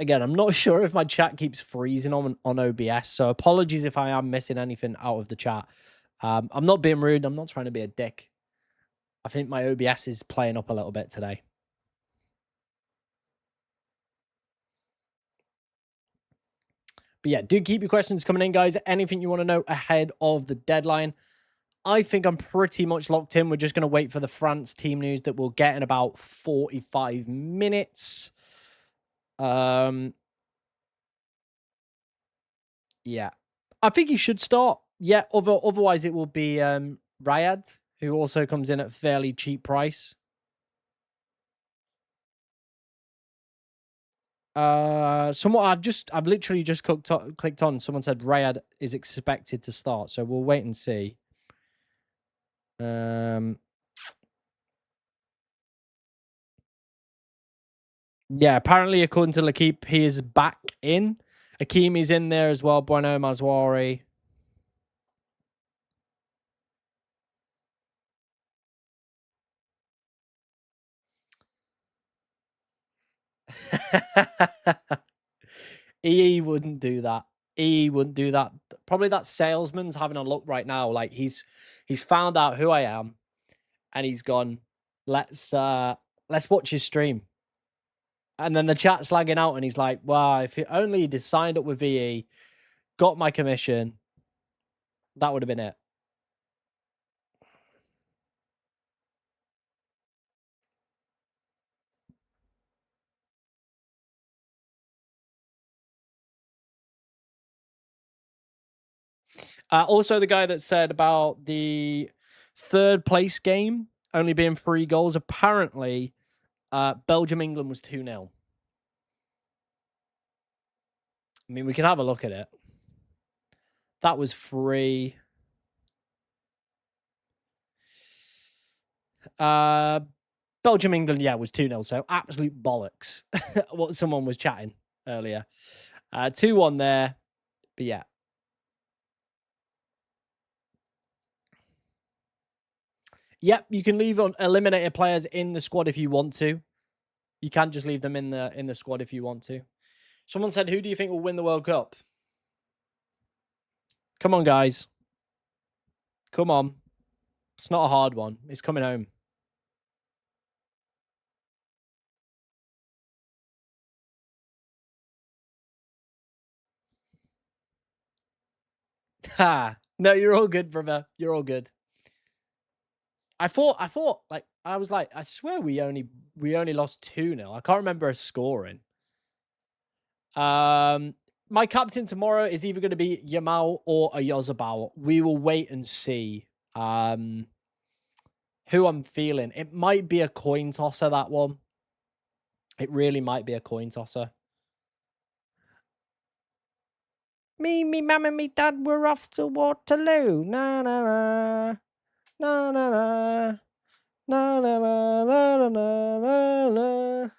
Again, I'm not sure if my chat keeps freezing on OBS, so apologies if I am missing anything out of the chat. I'm not being rude. I'm not trying to be a dick. I think my OBS is playing up a little bit today. But yeah, do keep your questions coming in, guys. Anything you want to know ahead of the deadline. I think I'm pretty much locked in. We're just going to wait for the France team news that we'll get in about 45 minutes. Yeah. I think he should start. Yeah, otherwise it will be Rayad, who also comes in at fairly cheap price. I've literally just clicked on. Someone said Rayad is expected to start, so we'll wait and see. Yeah, apparently according to L'Equipe, he is back in. Hakimi's in there as well. Bueno, Mazwari. EE wouldn't do that. EE wouldn't do that. Probably that salesman's having a look right now. Like he's found out who I am, and he's gone, let's watch his stream. And then the chat's lagging out, and he's like, wow, if only he'd signed up with VE, got my commission, that would have been it. Also, the guy that said about the 3rd place game only being 3 goals, apparently Belgium-England was 2-0. I mean, we can have a look at it. That was free. Belgium, England, yeah, was 2-0. So absolute bollocks. What someone was chatting earlier. 2-1 there. But yeah. Yep, you can leave on eliminated players in the squad if you want to. You can just leave them in the squad if you want to. Someone said, who do you think will win the World Cup? Come on, guys. Come on. It's not a hard one. It's coming home. Ha. No, you're all good, brother. You're all good. I thought, like, I was like, I swear we only lost 2-0. I can't remember us scoring. My captain tomorrow is either going to be Yamal or a Yozabal. We will wait and see who I'm feeling. It might be a coin tosser, that one. It really might be a coin tosser. Me, mum and me dad were off to Waterloo. Na, na, na. Na, na, na. Na, na, na, na, na, na, na.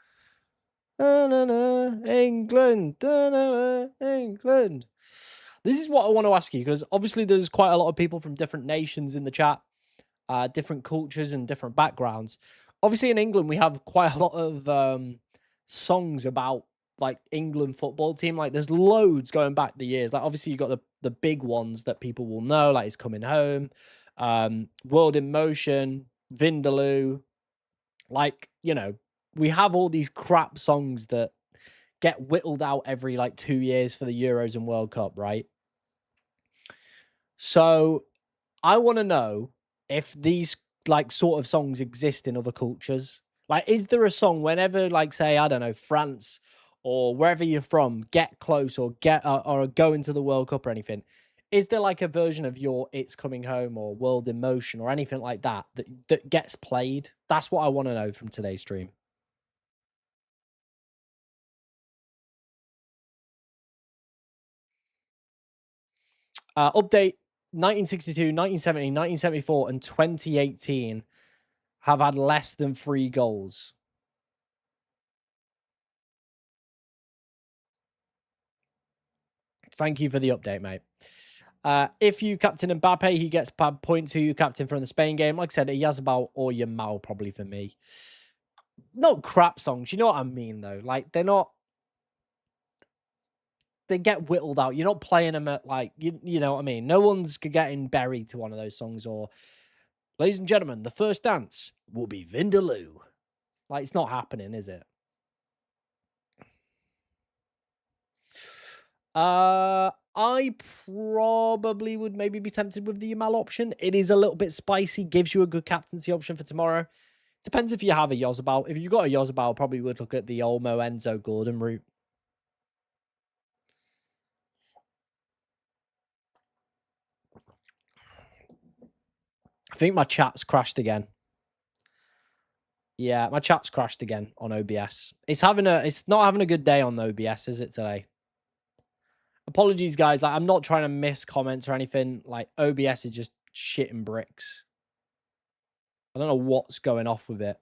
Na, na, na. England. Na, na, na. England. This is what I want to ask you, because obviously there's quite a lot of people from different nations in the chat, different cultures and different backgrounds. Obviously in England, we have quite a lot of songs about like England football team. Like there's loads going back the years. Like obviously you got the big ones that people will know, like It's Coming Home, World in Motion, Vindaloo. Like, you know, we have all these crap songs that get whittled out every like 2 years for the Euros and World Cup, right? So I want to know if these like sort of songs exist in other cultures. Like, is there a song whenever, like, say, I don't know, France or wherever you're from, get close or get or go into the World Cup or anything? Is there like a version of your It's Coming Home or World in Motion or anything like that that gets played? That's what I want to know from today's stream. Update 1962, 1970, 1974, and 2018 have had less than 3 goals. Thank you for the update, mate. If you captain Mbappe, he gets points. Who you captain from the Spain game? Like I said, Yazabal or Yamal probably for me. Not crap songs. You know what I mean, though? Like, they're not... They get whittled out. You're not playing them at, like... You know what I mean? No one's getting buried to one of those songs. Or, ladies and gentlemen, the first dance will be Vindaloo. Like, it's not happening, is it? I probably would maybe be tempted with the Yamal option. It is a little bit spicy, gives you a good captaincy option for tomorrow. Depends if you have a Yozabal. If you've got a Yozabal, probably would look at the Olmo, Enzo, Gordon route. I think my chat's crashed again. Yeah, my chat's crashed again on OBS. It's not having a good day on OBS, is it, today? Apologies, guys. Like, I'm not trying to miss comments or anything. Like, OBS is just shitting bricks. I don't know what's going off with it,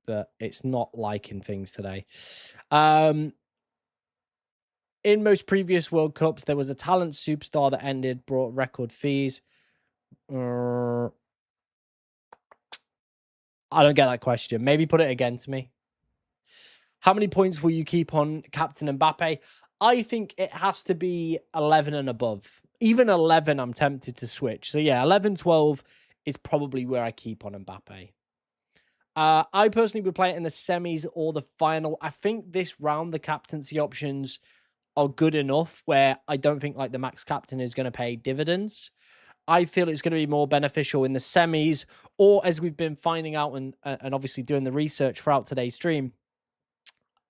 but it's not liking things today. In most previous World Cups, there was a talent superstar that ended, brought record fees. I don't get that question. Maybe put it again to me. How many points will you keep on Captain Mbappe? I think it has to be 11 and above. Even 11, I'm tempted to switch. So yeah, 11, 12 is probably where I keep on Mbappe. I personally would play it in the semis or the final. I think this round, the captaincy options are good enough where I don't think like the max captain is going to pay dividends. I feel it's going to be more beneficial in the semis, or as we've been finding out and obviously doing the research throughout today's stream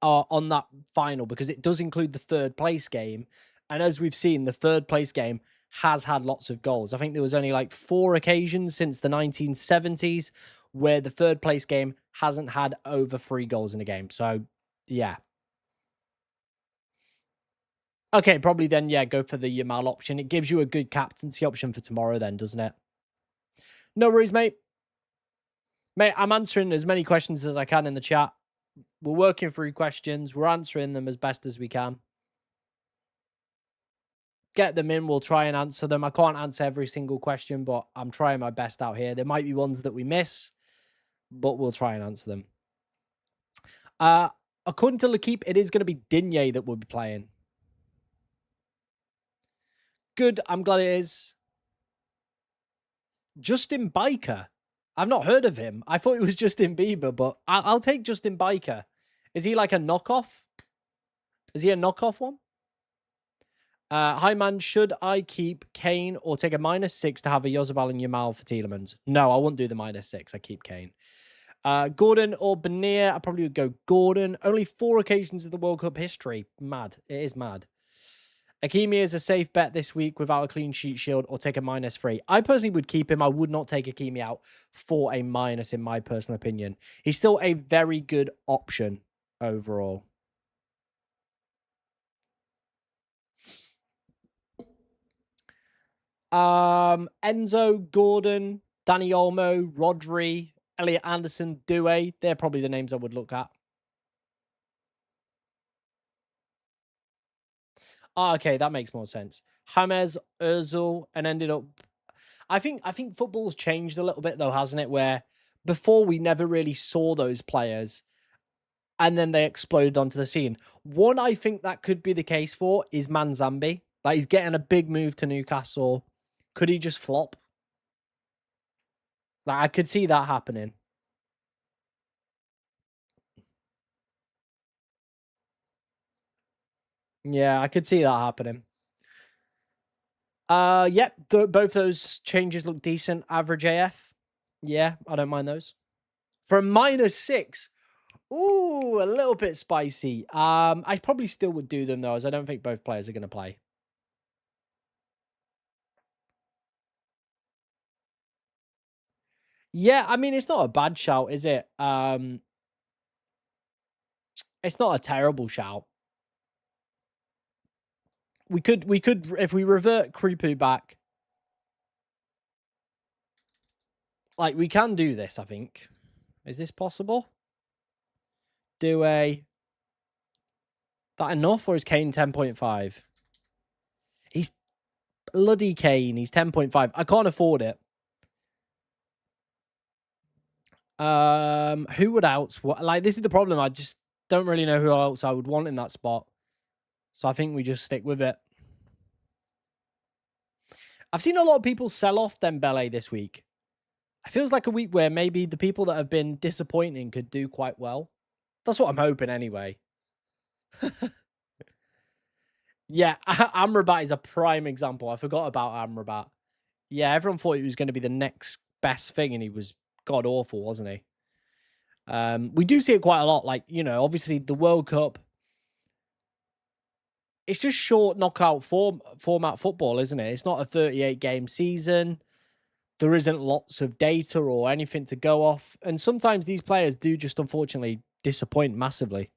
on that final, because it does include the third place game. And as we've seen, the third place game has had lots of goals. I think there was only like 4 occasions since the 1970s where the third place game hasn't had over 3 goals in a game. So, yeah. Okay, probably then, yeah, go for the Yamal option. It gives you a good captaincy option for tomorrow then, doesn't it? No worries, mate. Mate, I'm answering as many questions as I can in the chat. We're working through questions. We're answering them as best as we can. Get them in. We'll try and answer them. I can't answer every single question, but I'm trying my best out here. There might be ones that we miss, but we'll try and answer them. According to L'Equipe, it is going to be Digne that we'll be playing. Good. I'm glad it is. Justin Biker. I've not heard of him. I thought it was Justin Bieber, but I'll take Justin Biker. Is he like a knockoff? Is he a knockoff one? Hi, man. Should I keep Kane or take a -6 to have a Yozabal and Yamal for Tielemans? No, I wouldn't do the -6. I keep Kane. Gordon or Benier? I probably would go Gordon. Only 4 occasions of the World Cup history. Mad. It is mad. Hakimi is a safe bet this week without a clean sheet shield or take a -3. I personally would keep him. I would not take Hakimi out for a minus in my personal opinion. He's still a very good option overall. Enzo, Gordon, Danny Olmo, Rodri, Elliot Anderson, Doué. They're probably the names I would look at. Oh, okay, that makes more sense. James, Özil, and ended up. I think football's changed a little bit though, hasn't it? Where before we never really saw those players, and then they exploded onto the scene. One I think that could be the case for is Manzambi. Like he's getting a big move to Newcastle. Could he just flop? Like I could see that happening. Yeah, I could see that happening. Yep, both those changes look decent. Average AF. Yeah, I don't mind those. For a -6. Ooh, a little bit spicy. I probably still would do them though, as I don't think both players are going to play. Yeah, I mean it's not a bad shout, is it? It's not a terrible shout. We could if we revert Creepoo back, like we can do this. I think. Is this possible? Do a that enough, or is Kane 10.5? He's bloody Kane. He's 10.5. I can't afford it. Who would else? Like this is the problem. I just don't really know who else I would want in that spot. So I think we just stick with it. I've seen a lot of people sell off Dembele this week. It feels like a week where maybe the people that have been disappointing could do quite well. That's what I'm hoping anyway. Yeah, Amrabat is a prime example. I forgot about Amrabat. Yeah, everyone thought he was going to be the next best thing, and he was god awful, wasn't he? We do see it quite a lot. Like, you know, obviously the World Cup, it's just short knockout format football, isn't it? It's not a 38-game season. There isn't lots of data or anything to go off. And sometimes these players do just unfortunately disappoint massively.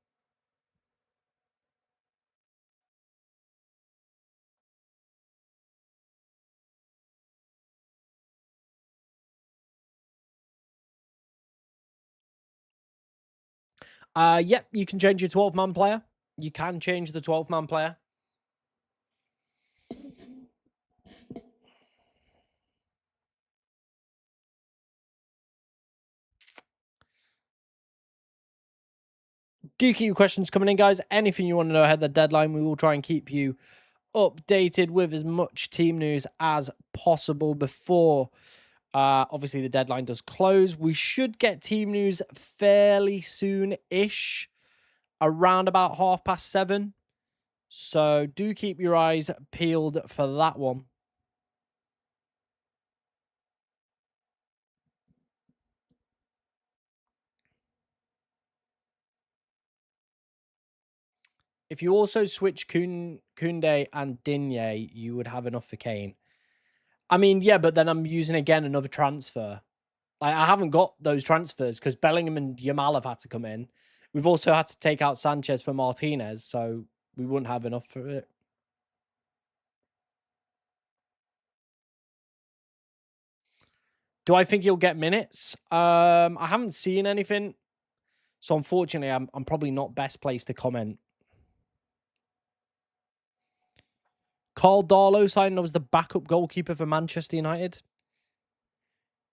Yep, you can change your 12-man player. You can change the 12-man player. Do keep your questions coming in, guys. Anything you want to know ahead of the deadline, we will try and keep you updated with as much team news as possible before obviously the deadline does close. We should get team news fairly soon-ish, around about 7:30. So do keep your eyes peeled for that one. If you also switch Koundé and Digne, you would have enough for Kane. I mean, yeah, but then I'm using again another transfer. Like I haven't got those transfers because Bellingham and Yamal have had to come in. We've also had to take out Sanchez for Martinez, so we wouldn't have enough for it. Do I think he'll get minutes? I haven't seen anything. So unfortunately, I'm probably not best placed to comment. Carl Darlow signed as the backup goalkeeper for Manchester United.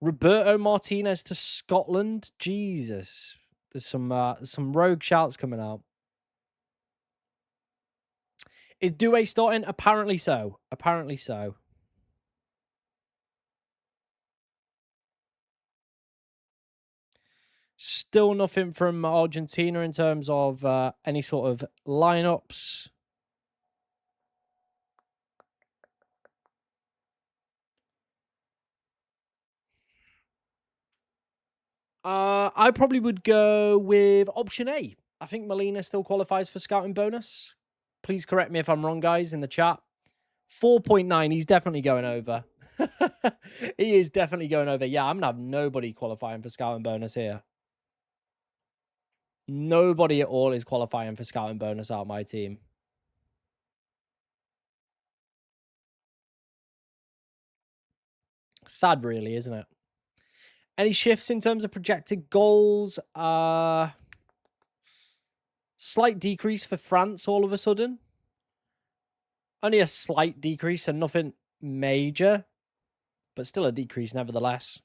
Roberto Martinez to Scotland. Jesus. There's some rogue shouts coming out. Is Doué starting? Apparently so. Apparently so. Still nothing from Argentina in terms of any sort of lineups. I probably would go with option A. I think Molina still qualifies for scouting bonus. Please correct me if I'm wrong, guys, in the chat. 4.9, he's definitely going over. He is definitely going over. Yeah, I'm going to have nobody qualifying for scouting bonus here. Nobody at all is qualifying for scouting bonus out of my team. Sad, really, isn't it? Any shifts in terms of projected goals? Slight decrease for France all of a sudden. Only a slight decrease and nothing major, but still a decrease nevertheless.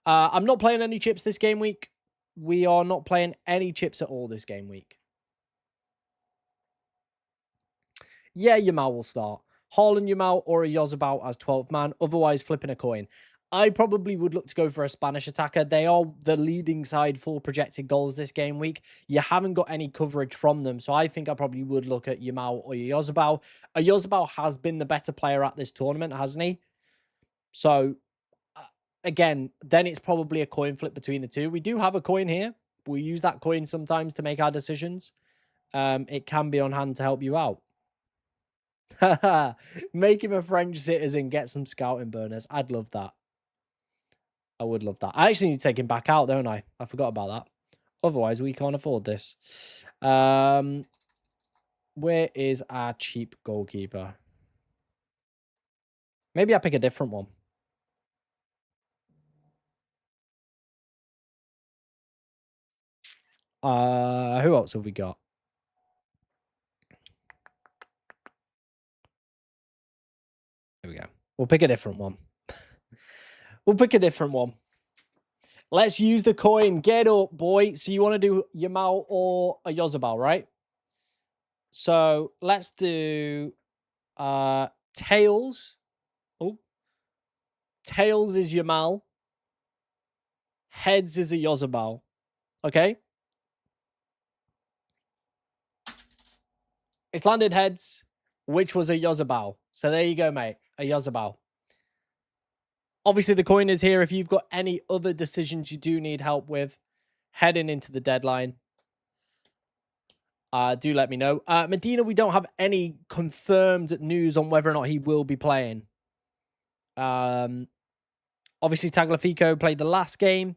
I'm not playing any chips this game week. We are not playing any chips at all this game week. Yeah, Yamal will start. Haaland, Yamal, or a Yozabal as 12th man. Otherwise, flipping a coin. I probably would look to go for a Spanish attacker. They are the leading side for projected goals this game week. You haven't got any coverage from them, so I think I probably would look at Yamal or Yozabal. Yozabal has been the better player at this tournament, hasn't he? So, again, then it's probably a coin flip between the two. We do have a coin here. We use that coin sometimes to make our decisions. It can be on hand to help you out. Make him a French citizen, get some scouting bonus. I'd love that. I would love that. I actually need to take him back out, don't I? I forgot about that. Otherwise, we can't afford this. Where is our cheap goalkeeper? Maybe I pick a different one. Who else have we got? There we go. We'll pick a different one. We'll pick a different one. Let's use the coin. Get up, boy. So you want to do Yamal or a Yozabal, right? So let's do Tails. Oh. Tails is Yamal. Heads is a Yozabal. Okay? It's landed heads, which was a Yozabal. So there you go, mate. A Yozabal. Obviously, the coin is here. If you've got any other decisions you do need help with heading into the deadline, do let me know. Medina, we don't have any confirmed news on whether or not he will be playing. Obviously, Tagliafico played the last game.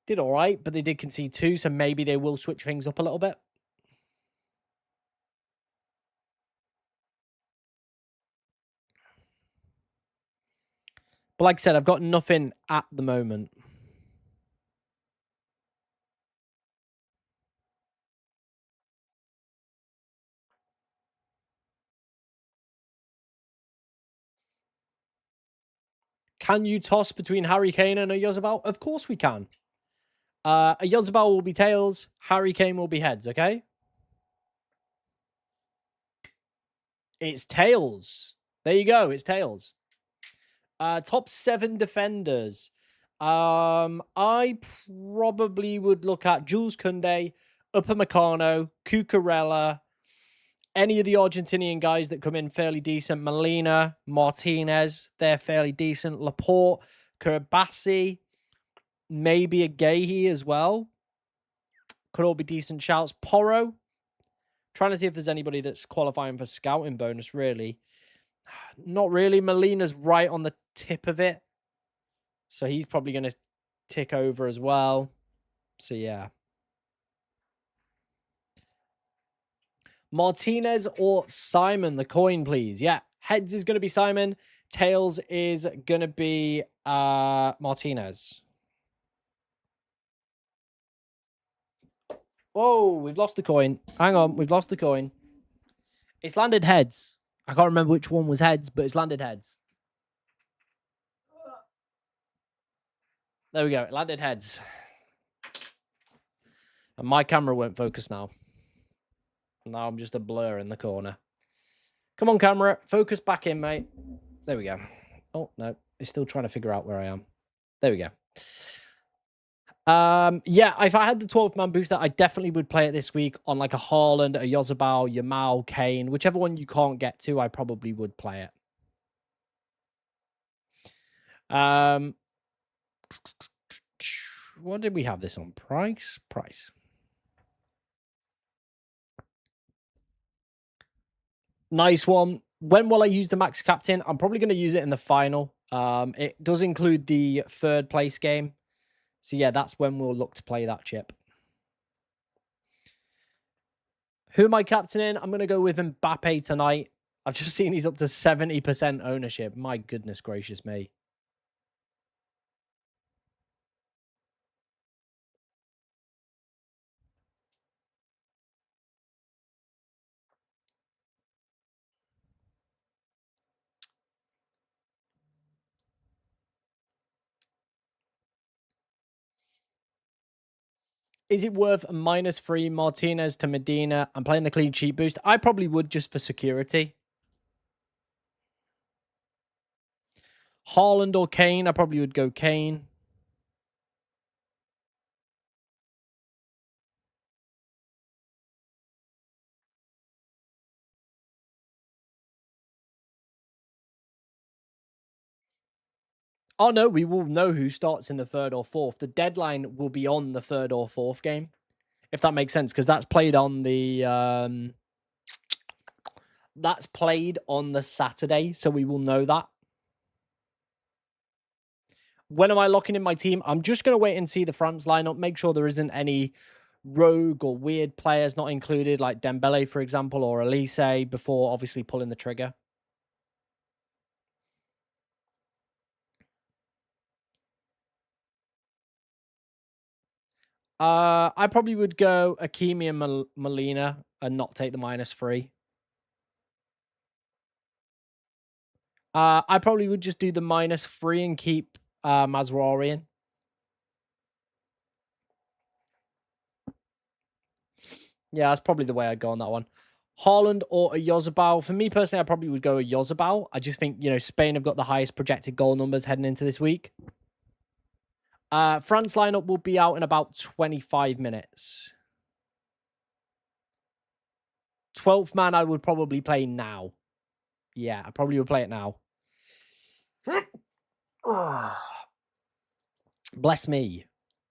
Did all right, but they did concede 2, so maybe they will switch things up a little bit. But like I said, I've got nothing at the moment. Can you toss between Harry Kane and a Yozabal? Of course we can. A Yozabal will be tails. Harry Kane will be heads, okay? It's tails. There you go. It's tails. Top 7 defenders. I probably would look at Jules Koundé, Upamecano, Cucurella, any of the Argentinian guys that come in fairly decent. Molina, Martinez, they're fairly decent. Laporte, Kurbasi, maybe a Gahey as well. Could all be decent shouts. Porro. Trying to see if there's anybody that's qualifying for scouting bonus, really. Not really. Molina's right on the tip of it. So he's probably going to tick over as well. So, yeah. Martinez or Simon, the coin, please. Yeah, heads is going to be Simon. Tails is going to be Martinez. Whoa, we've lost the coin. Hang on, we've lost the coin. It's landed heads. I can't remember which one was heads, but it's landed heads. There we go. It landed heads. And my camera won't focus now. Now I'm just a blur in the corner. Come on, camera. Focus back in, mate. There we go. Oh, no. It's still trying to figure out where I am. There we go. Yeah, if I had the 12-man booster, I definitely would play it this week on like a Haaland, a Yozabal, Yamal, Kane. Whichever one you can't get to, I probably would play it. What did we have this on? Price? Price. Nice one. When will I use the max captain? I'm probably going to use it in the final. It does include the third place game. So yeah, that's when we'll look to play that chip. Who am I captaining? I'm going to go with Mbappe tonight. I've just seen he's up to 70% ownership. My goodness gracious me. Is it worth a -3 Martinez to Medina? I'm playing the clean sheet boost. I probably would just for security. Haaland or Kane? I probably would go Kane. Oh, no, we will know who starts in the third or fourth. The deadline will be on the third or fourth game, if that makes sense, because that's played on the... that's played on the Saturday, so we will know that. When am I locking in my team? I'm just going to wait and see the France lineup, make sure there isn't any rogue or weird players not included, like Dembele, for example, or Elise, before obviously pulling the trigger. I probably would go Hakimi and Molina and not take the -3. I probably would just do the -3 and keep Mazraoui. Yeah, that's probably the way I'd go on that one. Haaland or a Yozabal. For me personally, I probably would go a Yozabal. I just think, Spain have got the highest projected goal numbers heading into this week. France lineup will be out in about 25 minutes. 12th man, I would probably play now. Yeah, I probably would play it now. Bless me.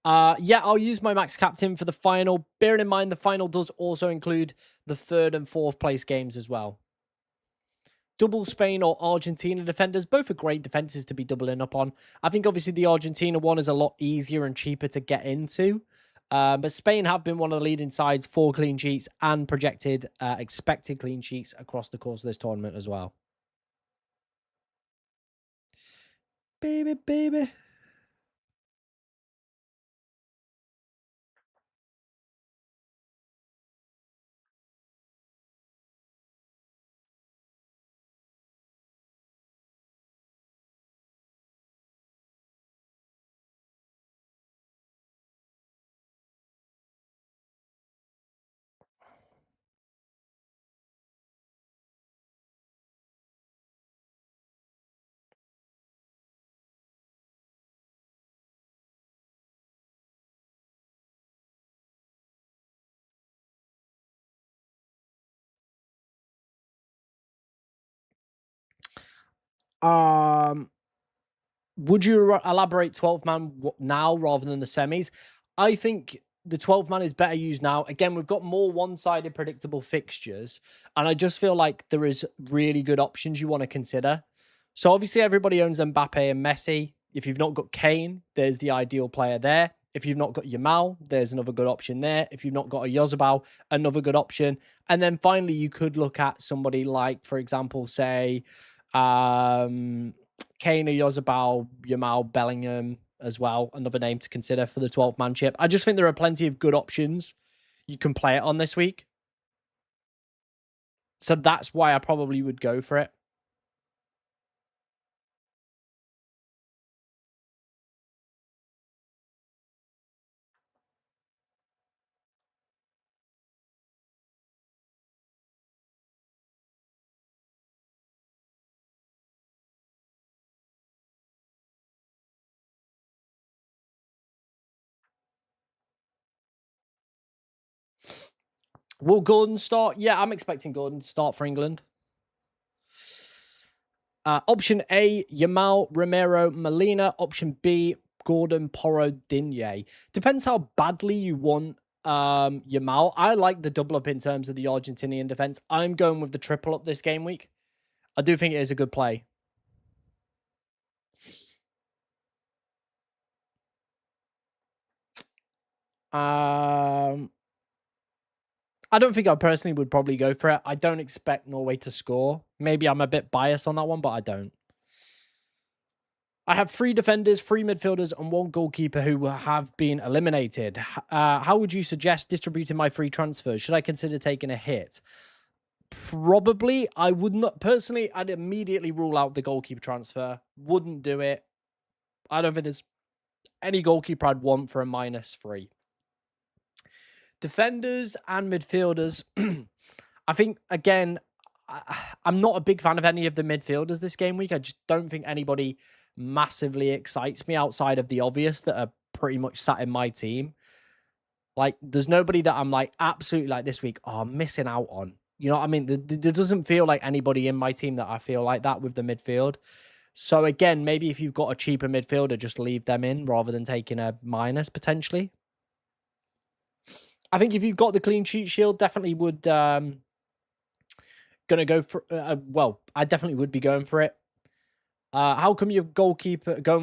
Yeah, I'll use my max captain for the final. Bearing in mind, the final does also include the third and fourth place games as well. Double Spain or Argentina defenders. Both are great defenses to be doubling up on. I think obviously the Argentina one is a lot easier and cheaper to get into. But Spain have been one of the leading sides for clean sheets and projected expected clean sheets across the course of this tournament as well. Baby, baby. Would you elaborate 12 man now rather than the semis? I think the 12 man is better used now. Again, we've got more one-sided predictable fixtures, and I just feel like there is really good options you want to consider. So obviously everybody owns Mbappe and Messi. If you've not got Kane, there's the ideal player there. If you've not got Yamal, there's another good option there. If you've not got a Yozabal, another good option. And then finally, you could look at somebody like, for example, say, Kane, Yozabal, Yamal, Bellingham as well. Another name to consider for the 12-man chip. I just think there are plenty of good options you can play it on this week. So that's why I probably would go for it. Will Gordon start? Yeah, I'm expecting Gordon to start for England. Option A, Yamal, Romero, Molina. Option B, Gordon, Porro, Digne. Depends how badly you want Yamal. I like the double up in terms of the Argentinian defense. I'm going with the triple up this game week. I do think it is a good play. I don't think I personally would probably go for it. I don't expect Norway to score. Maybe I'm a bit biased on that one, but I don't. I have 3 defenders, 3 midfielders, and 1 goalkeeper who have been eliminated. How would you suggest distributing my free transfers? Should I consider taking a hit? Probably. I would not. Personally, I'd immediately rule out the goalkeeper transfer. Wouldn't do it. I don't think there's any goalkeeper I'd want for a -3. Defenders and midfielders. I think, again, I'm not a big fan of any of the midfielders this game week. I just don't think anybody massively excites me outside of the obvious that are pretty much sat in my team. Like, there's nobody that I'm like absolutely like this week, oh, I'm missing out on. You know what I mean? There doesn't feel like anybody in my team that I feel like that with the midfield. So again, maybe if you've got a cheaper midfielder, just leave them in rather than taking a minus potentially. I think if you've got the clean sheet shield, definitely would gonna go for. Well, I definitely would be going for it. How come you're going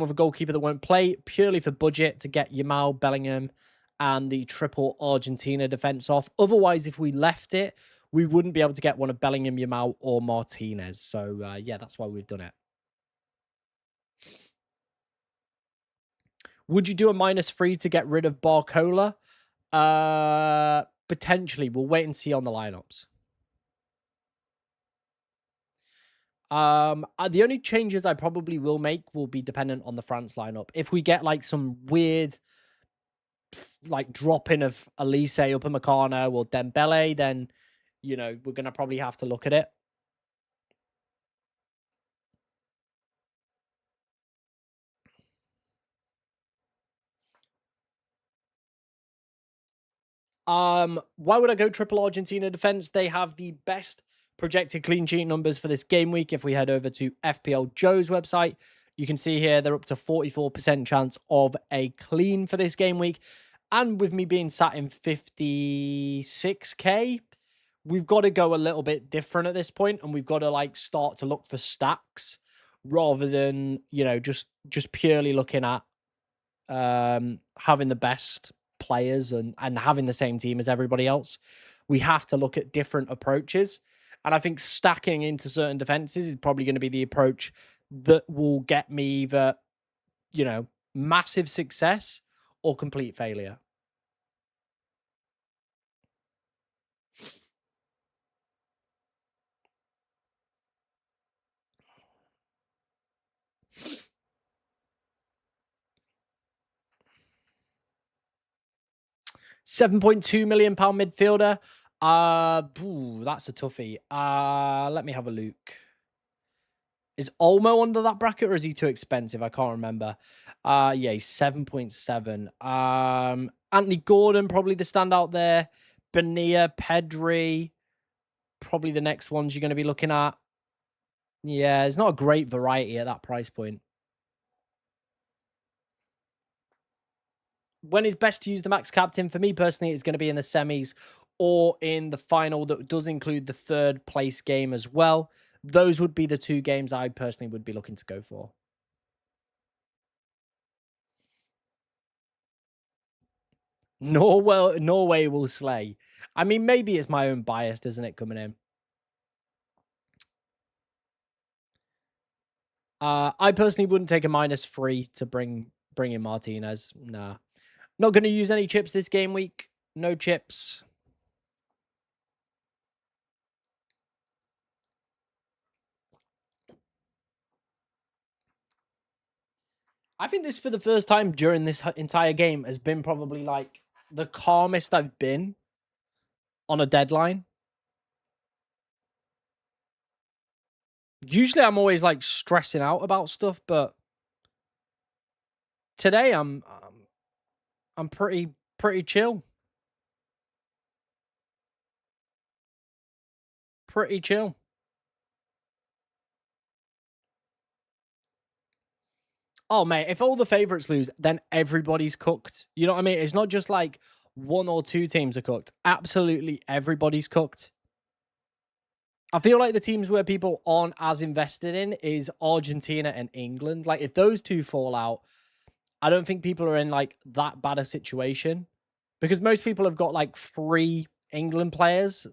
with a goalkeeper that won't play? Purely for budget to get Yamal, Bellingham, and the triple Argentina defense off. Otherwise, if we left it, we wouldn't be able to get one of Bellingham, Yamal, or Martinez. So yeah, that's why we've done it. Would you do a -3 to get rid of Barcola? Potentially. We'll wait and see on the lineups. The only changes I probably will make will be dependent on the France lineup. If we get like some weird like dropping of Elise, Upamecano, or Dembele, then you know we're gonna probably have to look at it. Why would I go triple Argentina defense? They have the best projected clean sheet numbers for this game week. If we head over to FPL Joe's website, you can see here they're up to 44% chance of a clean for this game week. And with me being sat in 56k, we've got to go a little bit different at this point, and we've got to like start to look for stacks rather than, you know, just purely looking at having the best players and having the same team as everybody else. We have to look at different approaches. And I think stacking into certain defenses is probably going to be the approach that will get me either, you know, massive success or complete failure. £7.2 million midfielder. That's a toughie. Let me have a look. Is Olmo under that bracket, or is he too expensive? I can't remember. Yeah, he's 7.7. Anthony Gordon, probably the standout there. Bonilla, Pedri, probably the next ones you're going to be looking at. Yeah, it's not a great variety at that price point. When is best to use the max captain? For me personally, it's going to be in the semis or in the final that does include the 3rd place game as well. Those would be the 2 games I personally would be looking to go for. Norway will slay. I mean, maybe it's my own bias, isn't it, coming in? I personally wouldn't take a -3 to bring in Martinez. Nah. Not going to use any chips this game week. No chips. I think this, for the first time during this entire game, has been probably like the calmest I've been on a deadline. Usually I'm always like stressing out about stuff, but today I'm pretty chill. Pretty chill. Oh, mate, if all the favorites lose, then everybody's cooked. You know what I mean? It's not just like one or two teams are cooked. Absolutely everybody's cooked. I feel like the teams where people aren't as invested in is Argentina and England. Like, if those two fall out, I don't think people are in like that bad a situation, because most people have got like 3 England players.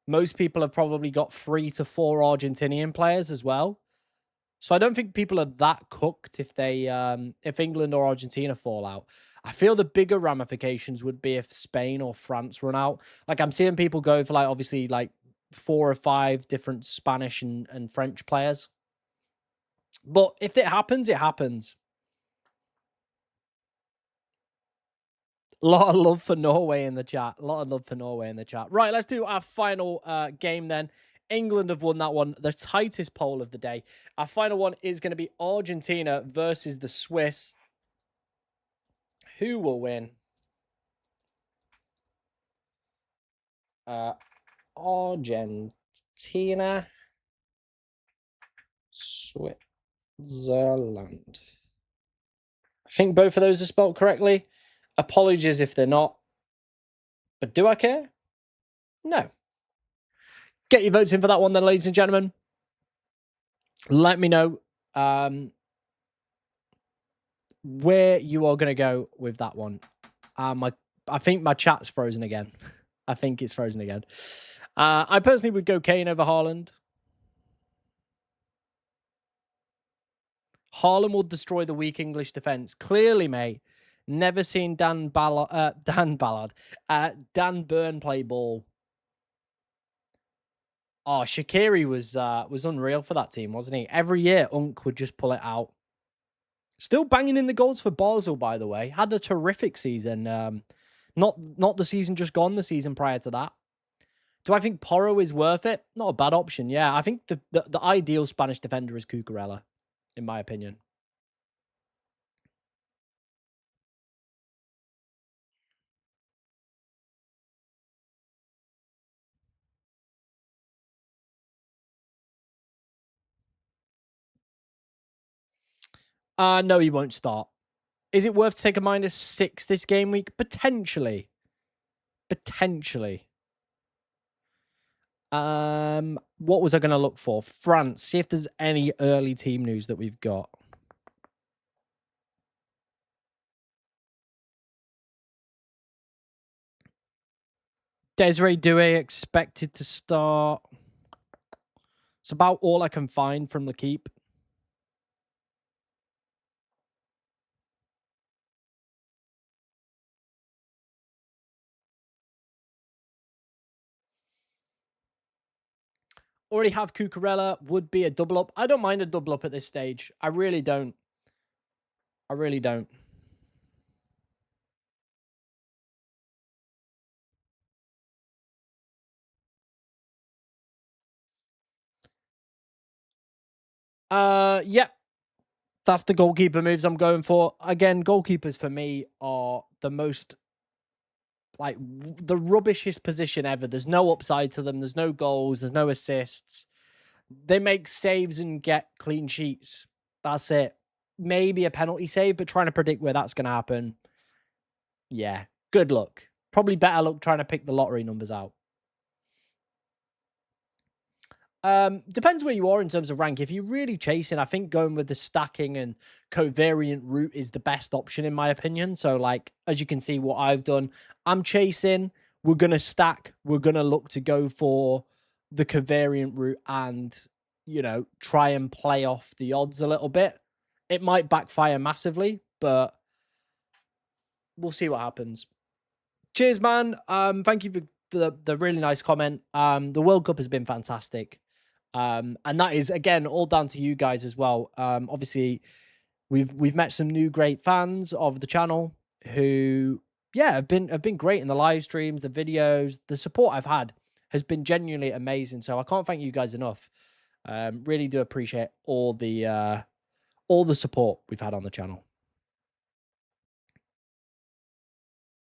Most people have probably got 3 to 4 Argentinian players as well. So I don't think people are that cooked if they if England or Argentina fall out. I feel the bigger ramifications would be if Spain or France run out. Like, I'm seeing people go for like obviously like 4 or 5 different Spanish and French players. But if it happens, it happens. A lot of love for Norway in the chat. A lot of love for Norway in the chat. Right, let's do our final game then. England have won that one, the tightest poll of the day. Our final one is going to be Argentina versus the Swiss. Who will win? Argentina, Switzerland. I think both of those are spelled correctly. Apologies if they're not. But do I care? No. Get your votes in for that one then, ladies and gentlemen. Let me know where you are going to go with that one. I think my chat's frozen again. I think it's frozen again. I personally would go Kane over Haaland. Haaland will destroy the weak English defence. Clearly, mate. Never seen Dan Burn play ball. Oh, Shaqiri was unreal for that team, wasn't he? Every year, Unk would just pull it out. Still banging in the goals for Basel, by the way. Had a terrific season. Not the season just gone, the season prior to that. Do I think Porro is worth it? Not a bad option, yeah. I think the ideal Spanish defender is Cucurella, in my opinion. No, he won't start. Is it worth to take a -6 this game week? Potentially. Potentially. What was I going to look for? France. See if there's any early team news that we've got. Desiree Doué expected to start. It's about all I can find from the keep. Already have Cucurella. Would be a double up. I don't mind a double up at this stage. I really don't. I really don't. Yep. That's the goalkeeper moves I'm going for. Again, goalkeepers for me are the most, like, the rubbishest position ever. There's no upside to them. There's no goals. There's no assists. They make saves and get clean sheets. That's it. Maybe a penalty save, but trying to predict where that's going to happen. Yeah. Good luck. Probably better luck trying to pick the lottery numbers out. Depends where you are in terms of rank. If you're really chasing, I think going with the stacking and covariant route is the best option in my opinion. So, like, as you can see what I've done, I'm chasing, we're going to stack, we're going to look to go for the covariant route and, try and play off the odds a little bit. It might backfire massively, but we'll see what happens. Cheers, man. Thank you for the really nice comment. The World Cup has been fantastic. And that is again all down to you guys as well. Obviously, we've met some new great fans of the channel who, yeah, have been great in the live streams, the videos, the support I've had has been genuinely amazing. So I can't thank you guys enough. Really do appreciate all the support we've had on the channel.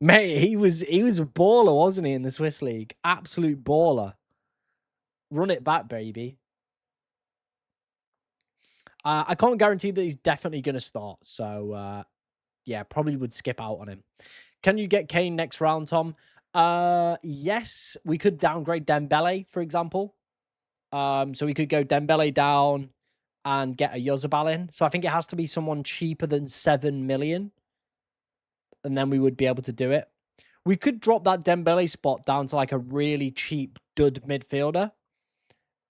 Mate, he was a baller, wasn't he, in the Swiss League? Absolute baller. Run it back, baby. I can't guarantee that he's definitely going to start. So, yeah, probably would skip out on him. Can you get Kane next round, Tom? Yes, we could downgrade Dembele, for example. So we could go Dembele down and get a Yozabal in. So I think it has to be someone cheaper than 7 million. And then we would be able to do it. We could drop that Dembele spot down to like a really cheap dud midfielder.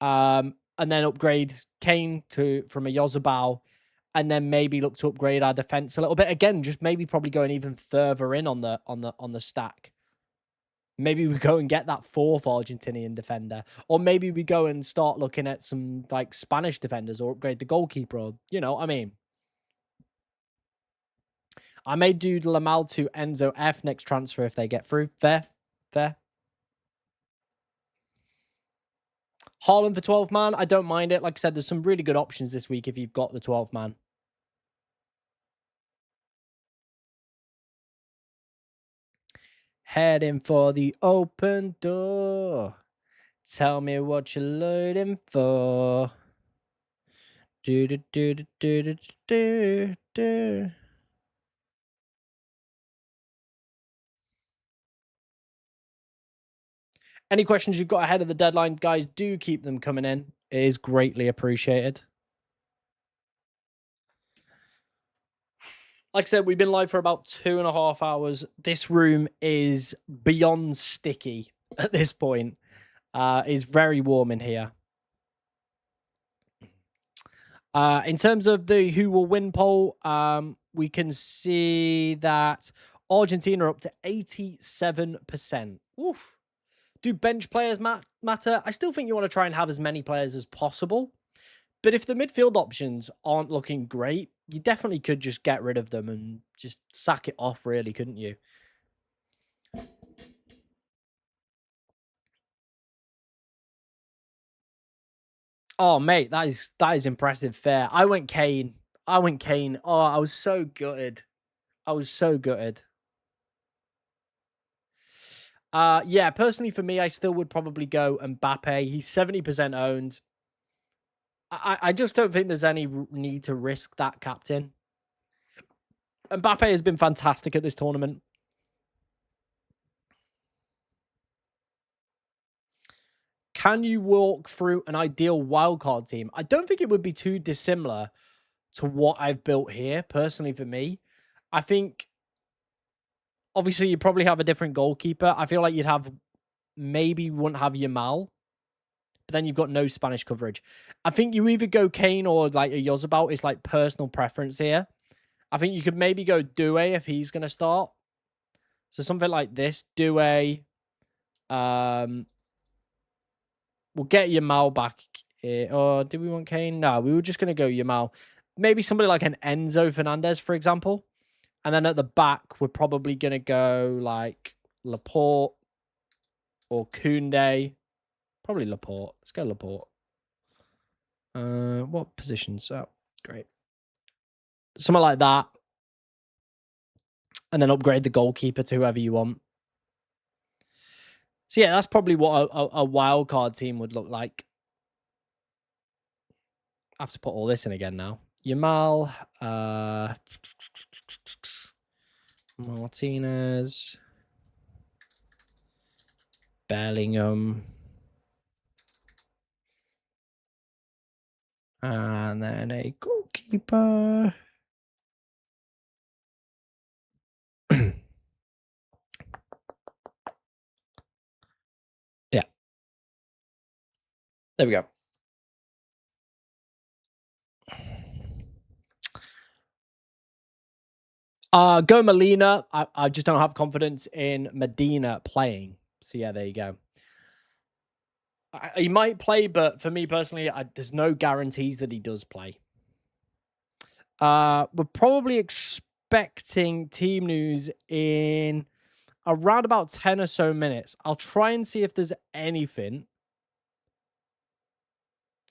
And then upgrade Kane from a Yozabal, and then maybe look to upgrade our defense a little bit. Again, just maybe probably going even further in on the stack. Maybe we go and get that fourth Argentinian defender, or maybe we go and start looking at some like Spanish defenders, or upgrade the goalkeeper. Or, you know what I mean? I may do Lamal to Enzo F next transfer if they get through. Fair. Haaland for 12 man. I don't mind it. Like I said, there's some really good options this week if you've got the 12 man. Heading for the open door. Tell me what you're loading for. Do do do do do do do. Any questions you've got ahead of the deadline, guys, do keep them coming in. It is greatly appreciated. Like I said, we've been live for about 2.5 hours. This room is beyond sticky at this point. It's very warm in here. In terms of the who will win poll, we can see that Argentina are up to 87%. Oof. Do bench players matter? I still think you want to try and have as many players as possible. But if the midfield options aren't looking great, you definitely could just get rid of them and just sack it off, really, couldn't you? Oh, mate, that is impressive. Fair. I went Kane. Oh, I was so gutted. Yeah, personally for me, I still would probably go Mbappe. He's 70% owned. I just don't think there's any need to risk that captain. Mbappe has been fantastic at this tournament. Can you walk through an ideal wildcard team? I don't think it would be too dissimilar to what I've built here, personally, for me. I think, obviously, you probably have a different goalkeeper. I feel like you'd have, maybe you wouldn't have Yamal, but then you've got no Spanish coverage. I think you either go Kane or like a Yozabal. It's like personal preference here. I think you could maybe go Due if he's going to start. So something like this, Due. We'll get Yamal back. Or do we want Kane? No, we were just going to go Yamal. Maybe somebody like an Enzo Fernandez, for example. And then at the back, we're probably going to go like Laporte or Koundé. Probably Laporte. Let's go Laporte. What positions? Oh, great. Something like that. And then upgrade the goalkeeper to whoever you want. So yeah, that's probably what a wild card team would look like. I have to put all this in again now. Yamal, Martinez, Bellingham, and then a goalkeeper. Yeah. There we go. Go Molina. I just don't have confidence in Medina playing. So yeah, there you go. He might play, but for me personally, there's no guarantees that he does play. We're probably expecting team news in around about 10 or so minutes. I'll try and see if there's anything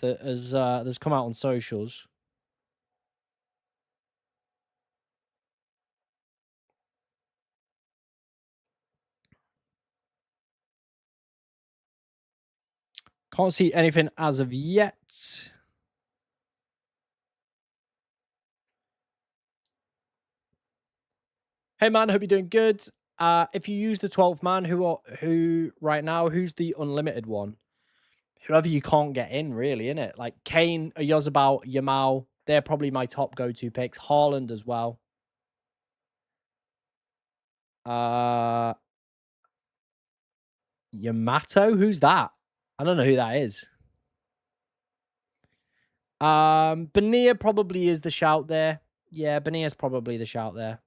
that has that's come out on socials. Can't see anything as of yet. Hey man, hope you're doing good. If you use the 12th man, who right now, who's the unlimited one? Whoever you can't get in, really, innit? Like Kane, Yozabal, Yamal, they're probably my top go-to picks. Haaland as well. Yamato, who's that? I don't know who that is. Bonilla probably is the shout there. Yeah, Bonilla's probably the shout there.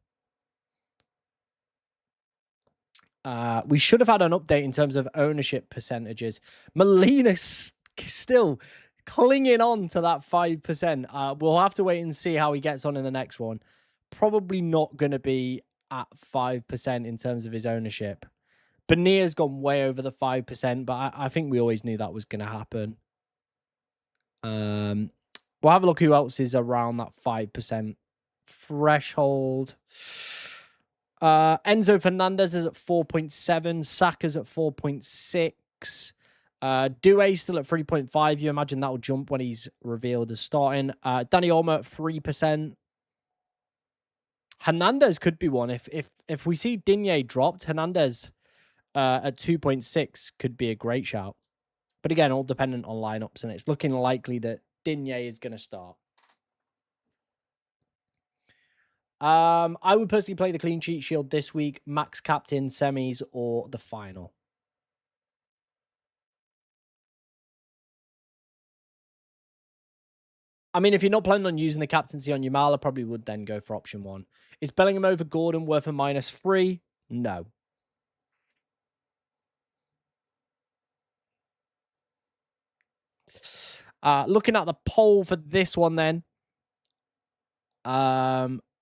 We should have had an update in terms of ownership percentages. Molina still clinging on to that 5%. We'll have to wait and see how he gets on in the next one. Probably not going to be at 5% in terms of his ownership. Bonilla's gone way over the 5%, but I think we always knew that was going to happen. We'll have a look who else is around that 5% threshold. Enzo Fernandez is at 4.7. Saka's at 4.6. Due still at 3.5. You imagine that'll jump when he's revealed as starting. Dani Olmo at 3%. Hernandez could be one. If we see Digne dropped, Hernandez at 2.6 could be a great shout. But again, all dependent on lineups, and it's looking likely that Digne is going to start. I would personally play the clean sheet shield this week, max captain, semis, or the final. I mean, if you're not planning on using the captaincy on Yamal, I probably would then go for option 1. Is Bellingham over Gordon worth a -3? No. Looking at the poll for this one then,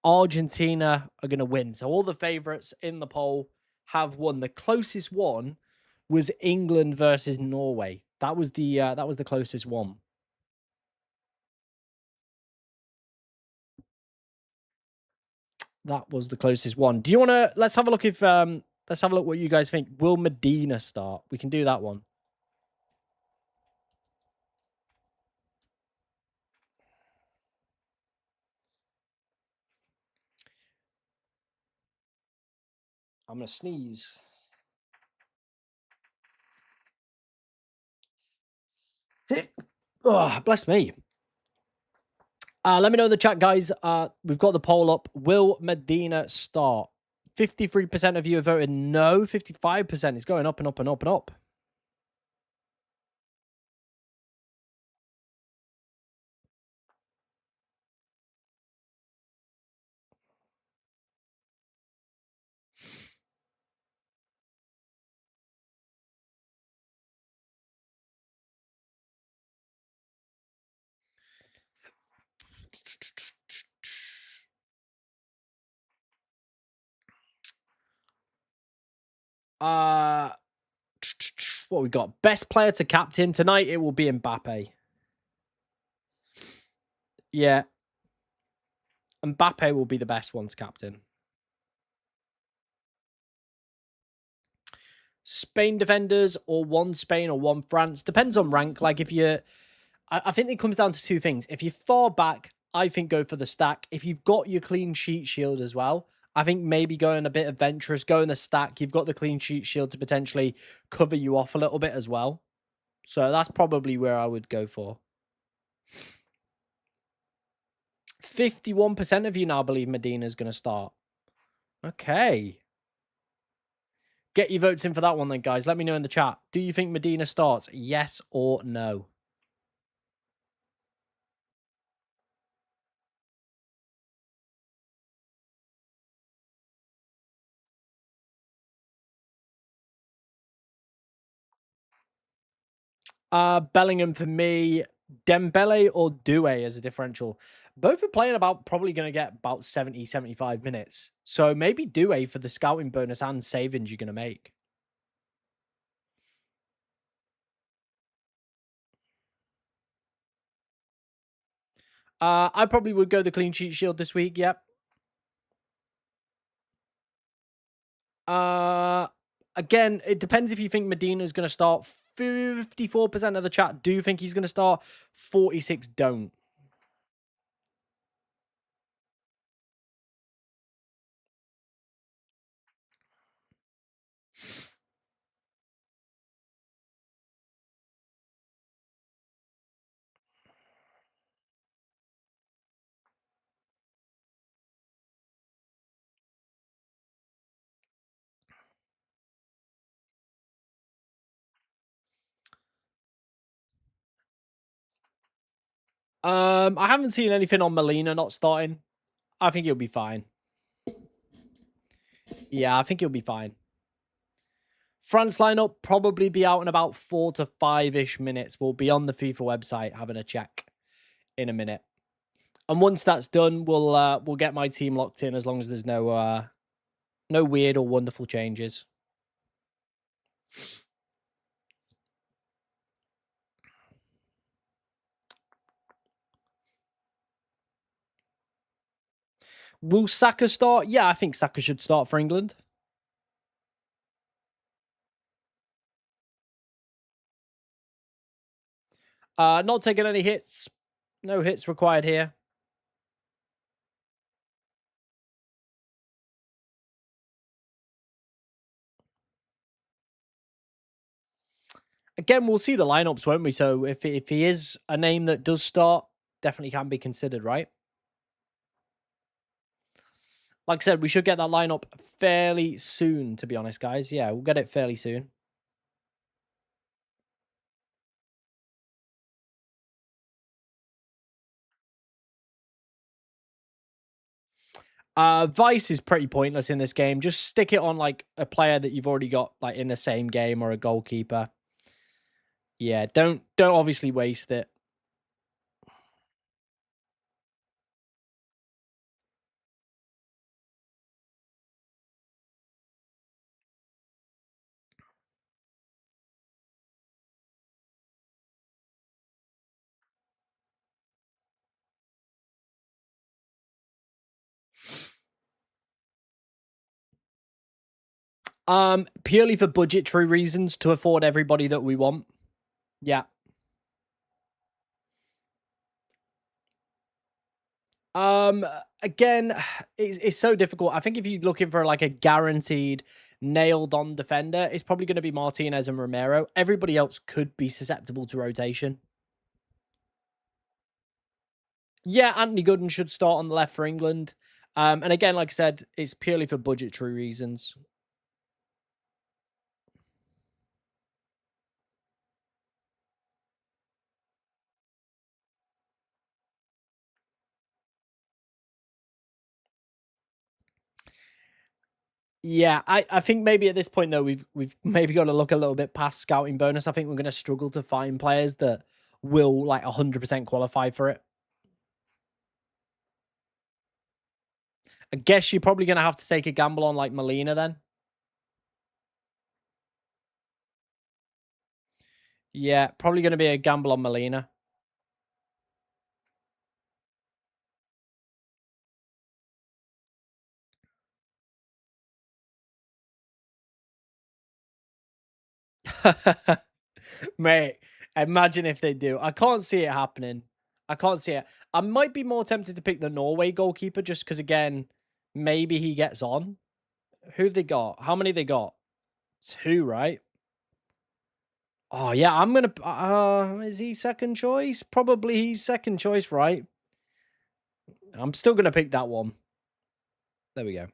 Argentina are going to win. So all the favourites in the poll have won. The closest one was England versus Norway. That was the closest one. That was the closest one. Do you want to let's have a look let's have a look what you guys think. Will Medina start? We can do that one. I'm going to sneeze. Oh, bless me. Let me know in the chat, guys. We've got the poll up. Will Medina start? 53% of you have voted no. 55% is going up and up and up and up. What we got? Best player to captain tonight. It will be Mbappe. Yeah, Mbappe will be the best one to captain. Spain defenders or one Spain or one France depends on rank. Like if you're, I think it comes down to two things. If you're far back, I think go for the stack. If you've got your clean sheet shield as well, I think maybe going a bit adventurous, go in the stack. You've got the clean sheet shield to potentially cover you off a little bit as well. So that's probably where I would go for. 51% of you now believe Medina's going to start. Okay. Get your votes in for that one then, guys. Let me know in the chat. Do you think Medina starts? Yes or no? Bellingham for me, Dembele or Doué as a differential. Both are playing about probably going to get about 70, 75 minutes. So maybe Doué for the scouting bonus and savings you're going to make. I probably would go the clean sheet shield this week. Yep. Uh, Again, it depends if you think Medina's going to start. 54% of the chat do think he's going to start. 46 don't. I haven't seen anything on Molina not starting. I think he'll be fine. Yeah, I think he'll be fine. France lineup probably be out in about 4 to 5-ish minutes. We'll be on the FIFA website having a check in a minute. And once that's done, we'll get my team locked in as long as there's no weird or wonderful changes. Will Saka start? Yeah, I think Saka should start for England. Not taking any hits. No hits required here. Again, we'll see the lineups, won't we? So if he is a name that does start, definitely can be considered, right? Like I said, we should get that lineup fairly soon, to be honest, guys. Yeah, we'll get it fairly soon. Vice is pretty pointless in this game. Just stick it on like a player that you've already got like in the same game or a goalkeeper. Yeah, don't obviously waste it. Purely for budgetary reasons to afford everybody that we want. Yeah. Again, it's so difficult. I think if you're looking for like a guaranteed nailed on defender, it's probably going to be Martinez and Romero. Everybody else could be susceptible to rotation. Yeah, Anthony Gooden should start on the left for England. And again, like I said, it's purely for budgetary reasons. Yeah, I think maybe at this point though we've maybe got to look a little bit past scouting bonus. I think we're going to struggle to find players that will like 100% qualify for it. I guess you're probably going to have to take a gamble on like Molina then. Yeah, probably going to be a gamble on Molina. Mate, imagine if they do. I can't see it happening. I can't see it. I might be more tempted to pick the Norway goalkeeper just because, again, maybe he gets on. Who've they got? How many they got? 2, right? Oh, yeah, I'm going to... is he second choice? Probably he's second choice, right? I'm still going to pick that one. There we go.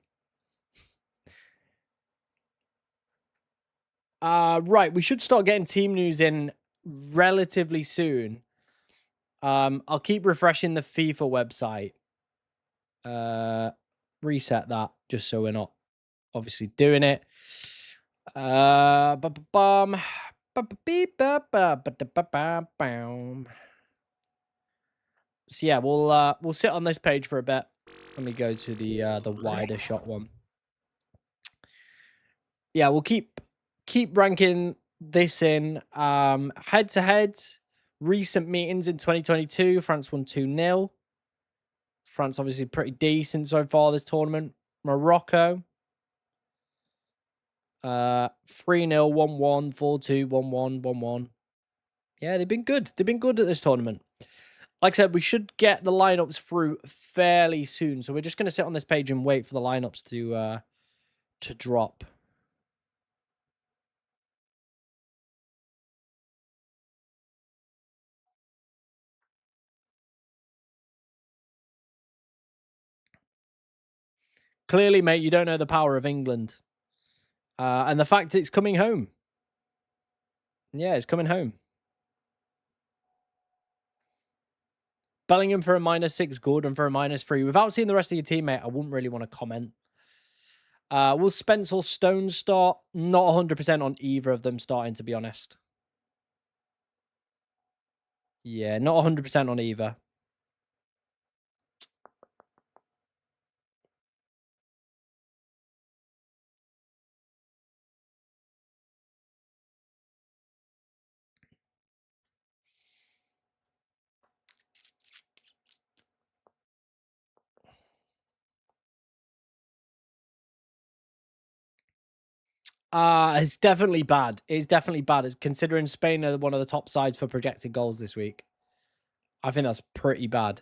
Right, we should start getting team news in relatively soon. I'll keep refreshing the FIFA website. Reset that just so we're not obviously doing it. Bum. So yeah, we'll sit on this page for a bit. Let me go to the wider shot one. Yeah, we'll keep ranking this in head to head. Recent meetings in 2022, France won 2-0. France obviously pretty decent so far this tournament. Morocco 3-0, 1-1, 4-2, 1-1, 1-1. Yeah, they've been good. They've been good at this tournament. Like I said, we should get the lineups through fairly soon. So we're just going to sit on this page and wait for the lineups to drop. Clearly, mate, you don't know the power of England. And the fact it's coming home. Yeah, it's coming home. Bellingham for a -6, Gordon for a -3. Without seeing the rest of your teammate, I wouldn't really want to comment. Will Spence or Stones start? Not 100% on either of them starting, to be honest. Yeah, not 100% on either. It's definitely bad. It's definitely bad. It's considering Spain are one of the top sides for projected goals this week. I think that's pretty bad.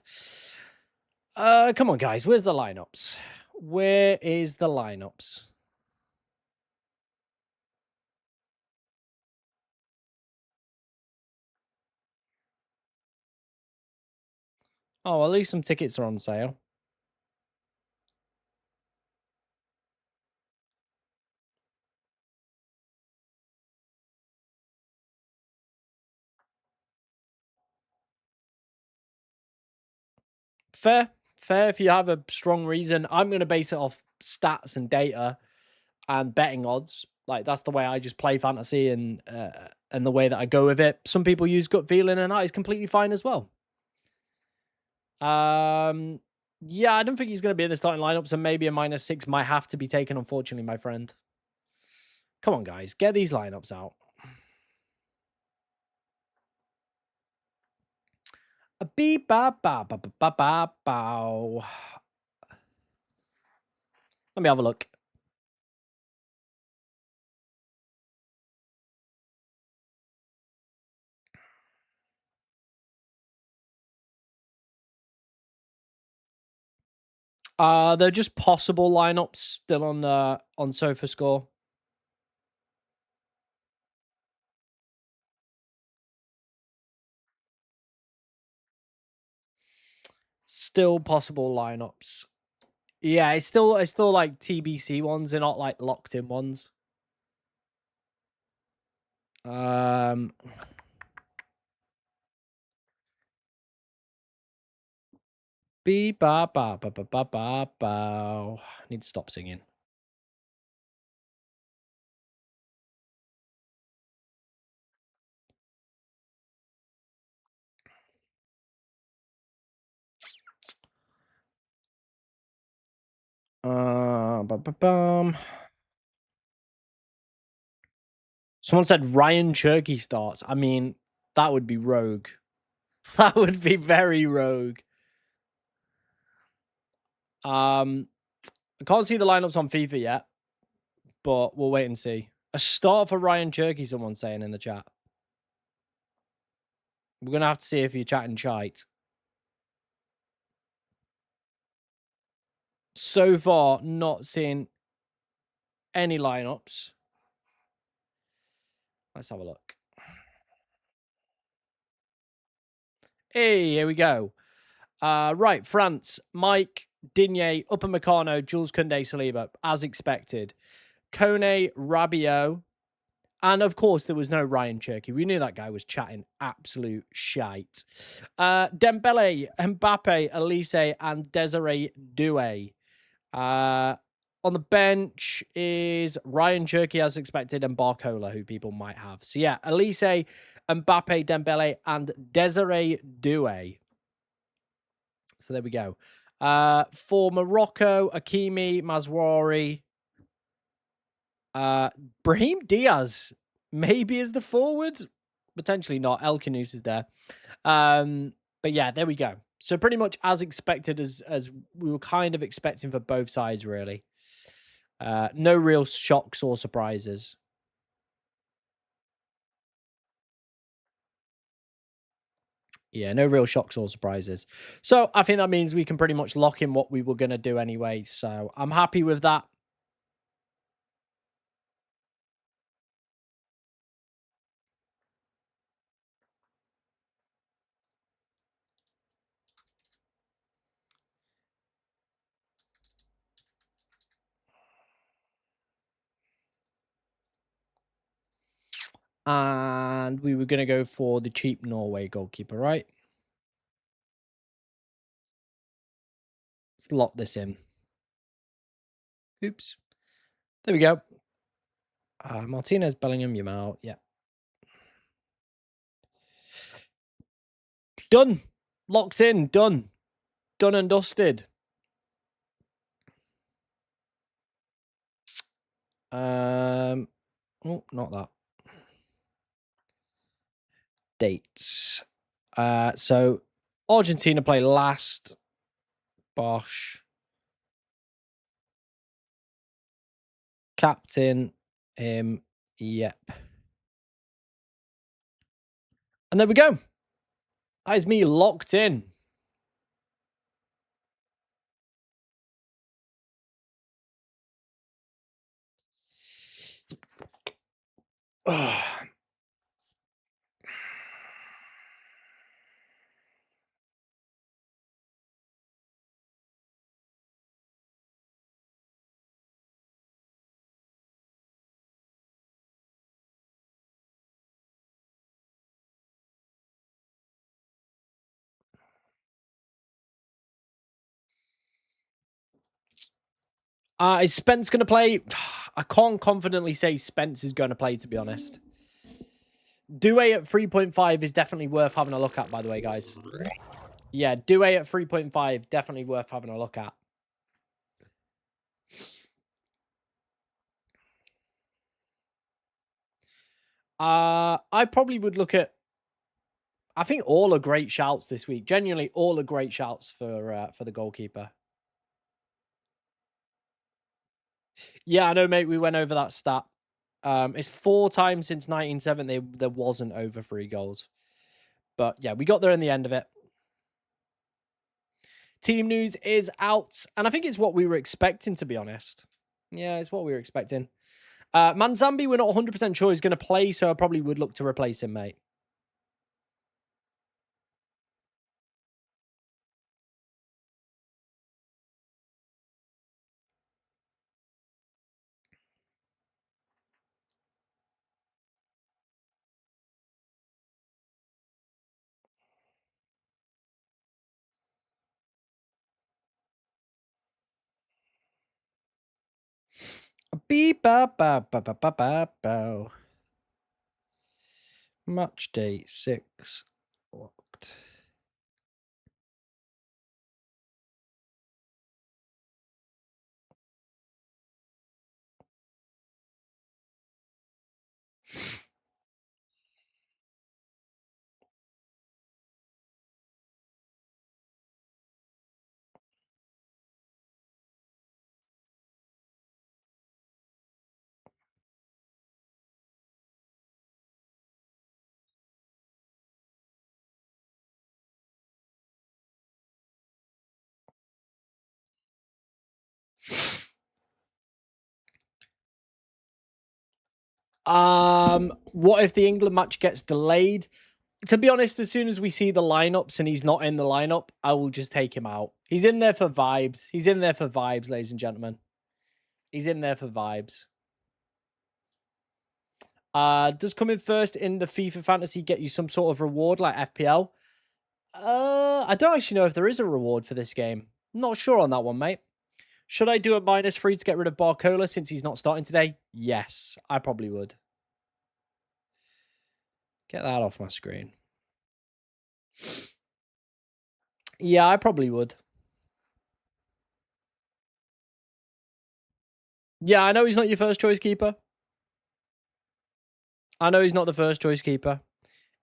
Come on, guys. Where's the lineups? Where is the lineups? Oh, well, at least some tickets are on sale. Fair. Fair if you have a strong reason. I'm going to base it off stats and data and betting odds. Like, that's the way I just play fantasy and the way that I go with it. Some people use gut feeling, and that is completely fine as well. Yeah, I don't think he's going to be in the starting lineup, so maybe a -6 might have to be taken, unfortunately, my friend. Come on, guys. Get these lineups out. A beep ba ba ba ba ba ba bow. Let me have a look. They're just possible lineups still on SofaScore. Still possible lineups. Yeah, it's still like TBC ones. They're not like locked in ones. Beep ba ba ba ba ba ba ba. Need to stop singing. Ba-ba-bum. Someone said Ryan Cherky starts. I mean, that would be rogue. That would be very rogue. I can't see the lineups on FIFA yet, but we'll wait and see. A start for Ryan Cherky, someone's saying in the chat. We're going to have to see if you're chatting shite. So far, not seeing any lineups. Let's have a look. Hey, here we go. Right, France, Mike, Digne, Upamecano, Jules Koundé, Saliba, as expected. Kone, Rabiot, and of course there was no Ryan Cherky. We knew that guy was chatting absolute shite. Dembele, Mbappe, Elise, and Desiree Doué. On the bench is Ryan Cherky, as expected, and Barcola, who people might have. So yeah, Elise, Mbappe, Dembele, and Desiree Doué. So there we go. For Morocco, Hakimi, Mazraoui, Brahim Diaz, maybe is the forward. Potentially not. El Khanous is there. But yeah, there we go. So pretty much as expected, as we were kind of expecting for both sides, really. No real shocks or surprises. Yeah, no real shocks or surprises. So I think that means we can pretty much lock in what we were going to do anyway. So I'm happy with that. And we were going to go for the cheap Norway goalkeeper, right? Let's lock this in. Oops. There we go. Martinez, Bellingham, Yamal. Yeah. Done. Locked in. Done. Done and dusted. Oh, not that. Dates. So Argentina play last. Bosch. Captain. Yep. And there we go. That is me locked in. Is Spence going to play? I can't confidently say Spence is going to play, to be honest. Doué at 3.5 is definitely worth having a look at, by the way, guys. Yeah, Doué at 3.5, definitely worth having a look at. I probably would look at... I think all are great shouts this week. Genuinely, all are great shouts for the goalkeeper. Yeah, I know, mate. We went over that stat. It's 4 times since 1970 there wasn't over 3 goals. But yeah, we got there in the end of it. Team news is out. And I think it's what we were expecting, to be honest. Yeah, it's what we were expecting. Manzambi, we're not 100% sure he's going to play, so I probably would look to replace him, mate. Beep, ba, ba, ba, ba, ba, ba, ba. Match day 6 locked. What if the England match gets delayed? To be honest, as soon as we see the lineups and he's not in the lineup, I will just take him out. He's in there for vibes. He's in there for vibes, ladies and gentlemen. He's in there for vibes. Does coming first in the FIFA fantasy get you some sort of reward like FPL? I don't actually know if there is a reward for this game. Not sure on that one, mate. Should I do a -3 to get rid of Barcola since he's not starting today? Yes, I probably would. Get that off my screen. Yeah, I probably would. Yeah, I know he's not your first choice keeper. I know he's not the first choice keeper.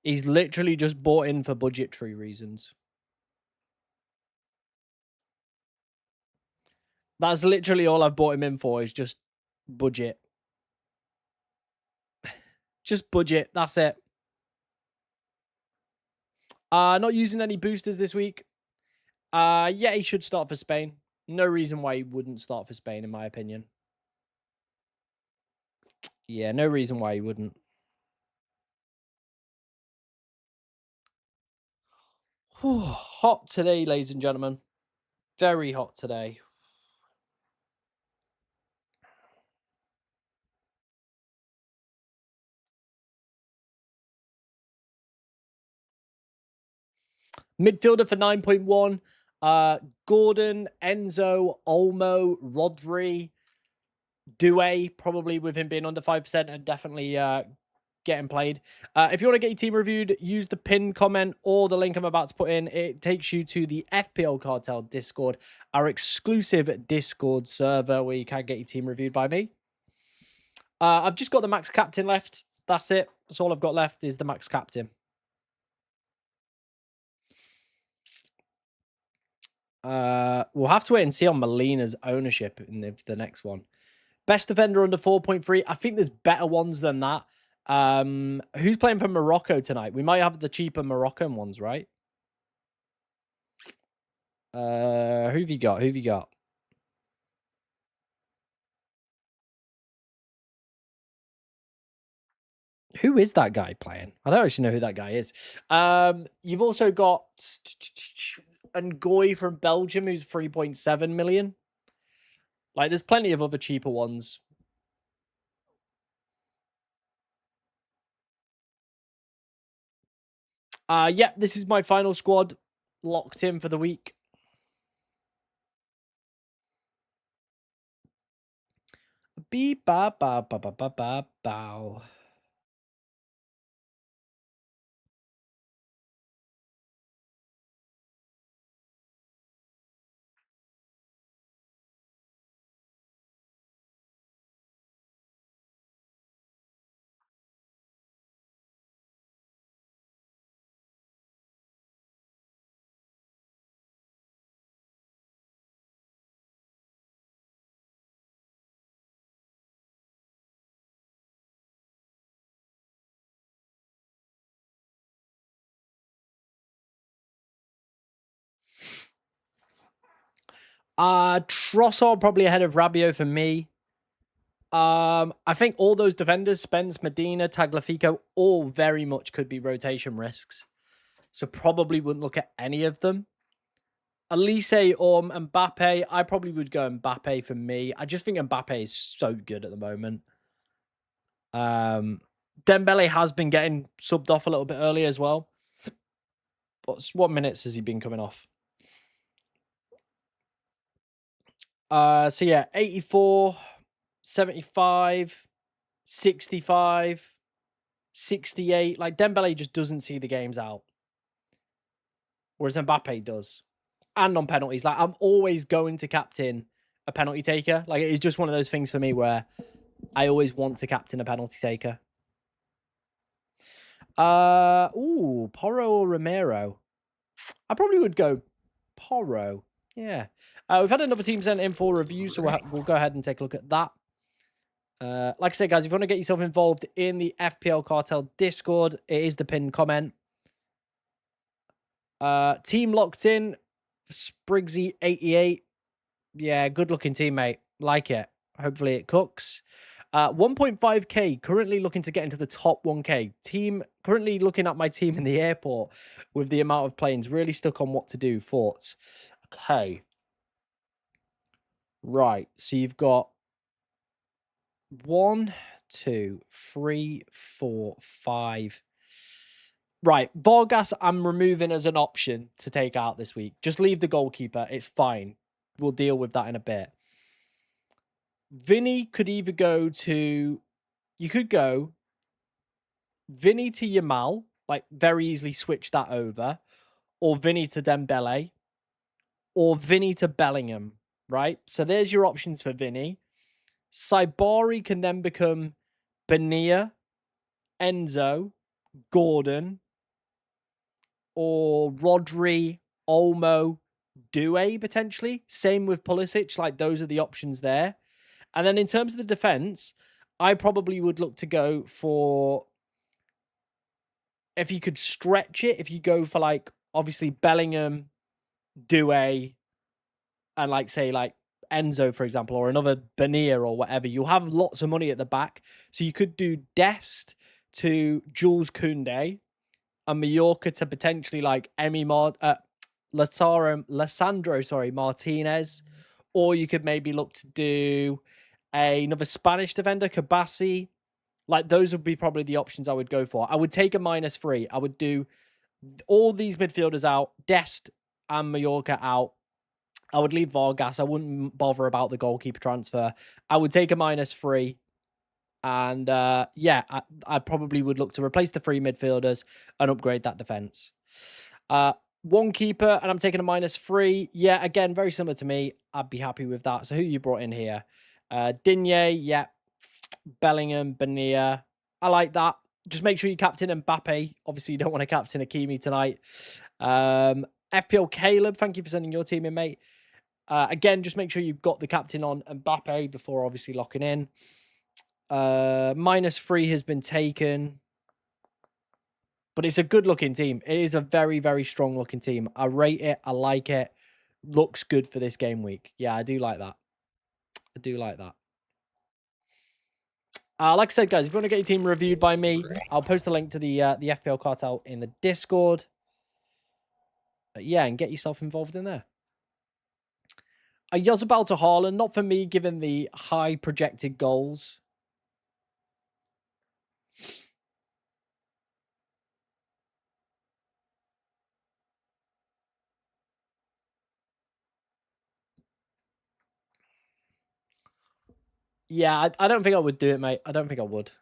He's literally just bought in for budgetary reasons. That's literally all I've bought him in for, is just budget. Just budget. That's it. Not using any boosters this week. Yeah, he should start for Spain. No reason why he wouldn't start for Spain, in my opinion. Yeah, no reason why he wouldn't. Hot today, ladies and gentlemen. Very hot today. Midfielder for 9.1. Gordon, Enzo, Olmo, Rodri, Doué, probably with him being under 5% and definitely getting played. If you want to get your team reviewed, use the pinned comment or the link I'm about to put in. It takes you to the FPL Cartel Discord, our exclusive Discord server where you can get your team reviewed by me. I've just got the max captain left. That's it. That's all I've got left is the max captain. We'll have to wait and see on Molina's ownership in the next one. Best defender under 4.3. I think there's better ones than that. Who's playing for Morocco tonight? We might have the cheaper Moroccan ones, right? Who've you got? Who've you got? Who is that guy playing? I don't actually know who that guy is. You've also got Ngoy from Belgium, who's 3.7 million. Like, there's plenty of other cheaper ones. Yeah, this is my final squad locked in for the week. Beep ba ba ba ba ba ba bow. Trossard probably ahead of Rabiot for me. I think all those defenders, Spence, Medina, Tagliafico, all very much could be rotation risks. So probably wouldn't look at any of them. Elise or Mbappe, I probably would go Mbappe for me. I just think Mbappe is so good at the moment. Dembele has been getting subbed off a little bit early as well. What minutes has he been coming off? So yeah, 84, 75, 65, 68. Like, Dembele just doesn't see the games out. Whereas Mbappe does. And on penalties. Like, I'm always going to captain a penalty taker. Like, it is just one of those things for me where I always want to captain a penalty taker. Porro or Romero? I probably would go Porro. Yeah. We've had another team sent in for review, so we'll go ahead and take a look at that. Like I said, guys, if you want to get yourself involved in the FPL Cartel Discord, it is the pinned comment. Team locked in, Spriggsy88. Yeah, good looking teammate. Like it. Hopefully it cooks. 1.5k, currently looking to get into the top 1k. Team, currently looking at my team in the airport with the amount of planes. Really stuck on what to do. Thoughts? Okay. Right. So you've got 1, 2, 3, 4, 5. Right. Vargas, I'm removing as an option to take out this week. Just leave the goalkeeper. It's fine. We'll deal with that in a bit. Vinny could either go to, you could go Vinny to Yamal, like very easily switch that over, or Vinny to Dembele, or Vinny to Bellingham, right? So there's your options for Vinny. Saibari can then become Benia, Enzo, Gordon, or Rodri, Olmo, Due potentially. Same with Pulisic. Like those are the options there. And then in terms of the defense, I probably would look to go for, if you could stretch it, if you go for like obviously Bellingham, Due, and like say like Enzo, for example, or another Benia or whatever, you'll have lots of money at the back. So you could do Dest to Jules Koundé and Mallorca to potentially like Lissandro Martinez. Or you could maybe look to do another Spanish defender, Kabassi. Like those would be probably the options I would go for. I would take a -3. I would do all these midfielders out, Dest and Mallorca out. I would leave Vargas. I wouldn't bother about the goalkeeper transfer. I would take a -3. And yeah, I probably would look to replace the 3 midfielders and upgrade that defense. One keeper, and I'm taking a -3. Yeah, again, very similar to me. I'd be happy with that. So who you brought in here? Digne, yeah. Bellingham, Benia. I like that. Just make sure you captain Mbappe. Obviously, you don't want to captain Hakimi tonight. FPL Caleb, thank you for sending your team in, mate. Again, just make sure you've got the captain on Mbappe before obviously locking in. -3 has been taken. But it's a good looking team. It is a very, very strong looking team. I rate it. I like it. Looks good for this game week. Yeah, I do like that. I do like that. Like I said, guys, if you want to get your team reviewed by me, I'll post a link to the FPL cartel in the Discord. Yeah, and get yourself involved in there. Josabal to Haaland, not for me, given the high projected goals. Yeah, I don't think I would do it, mate. I don't think I would.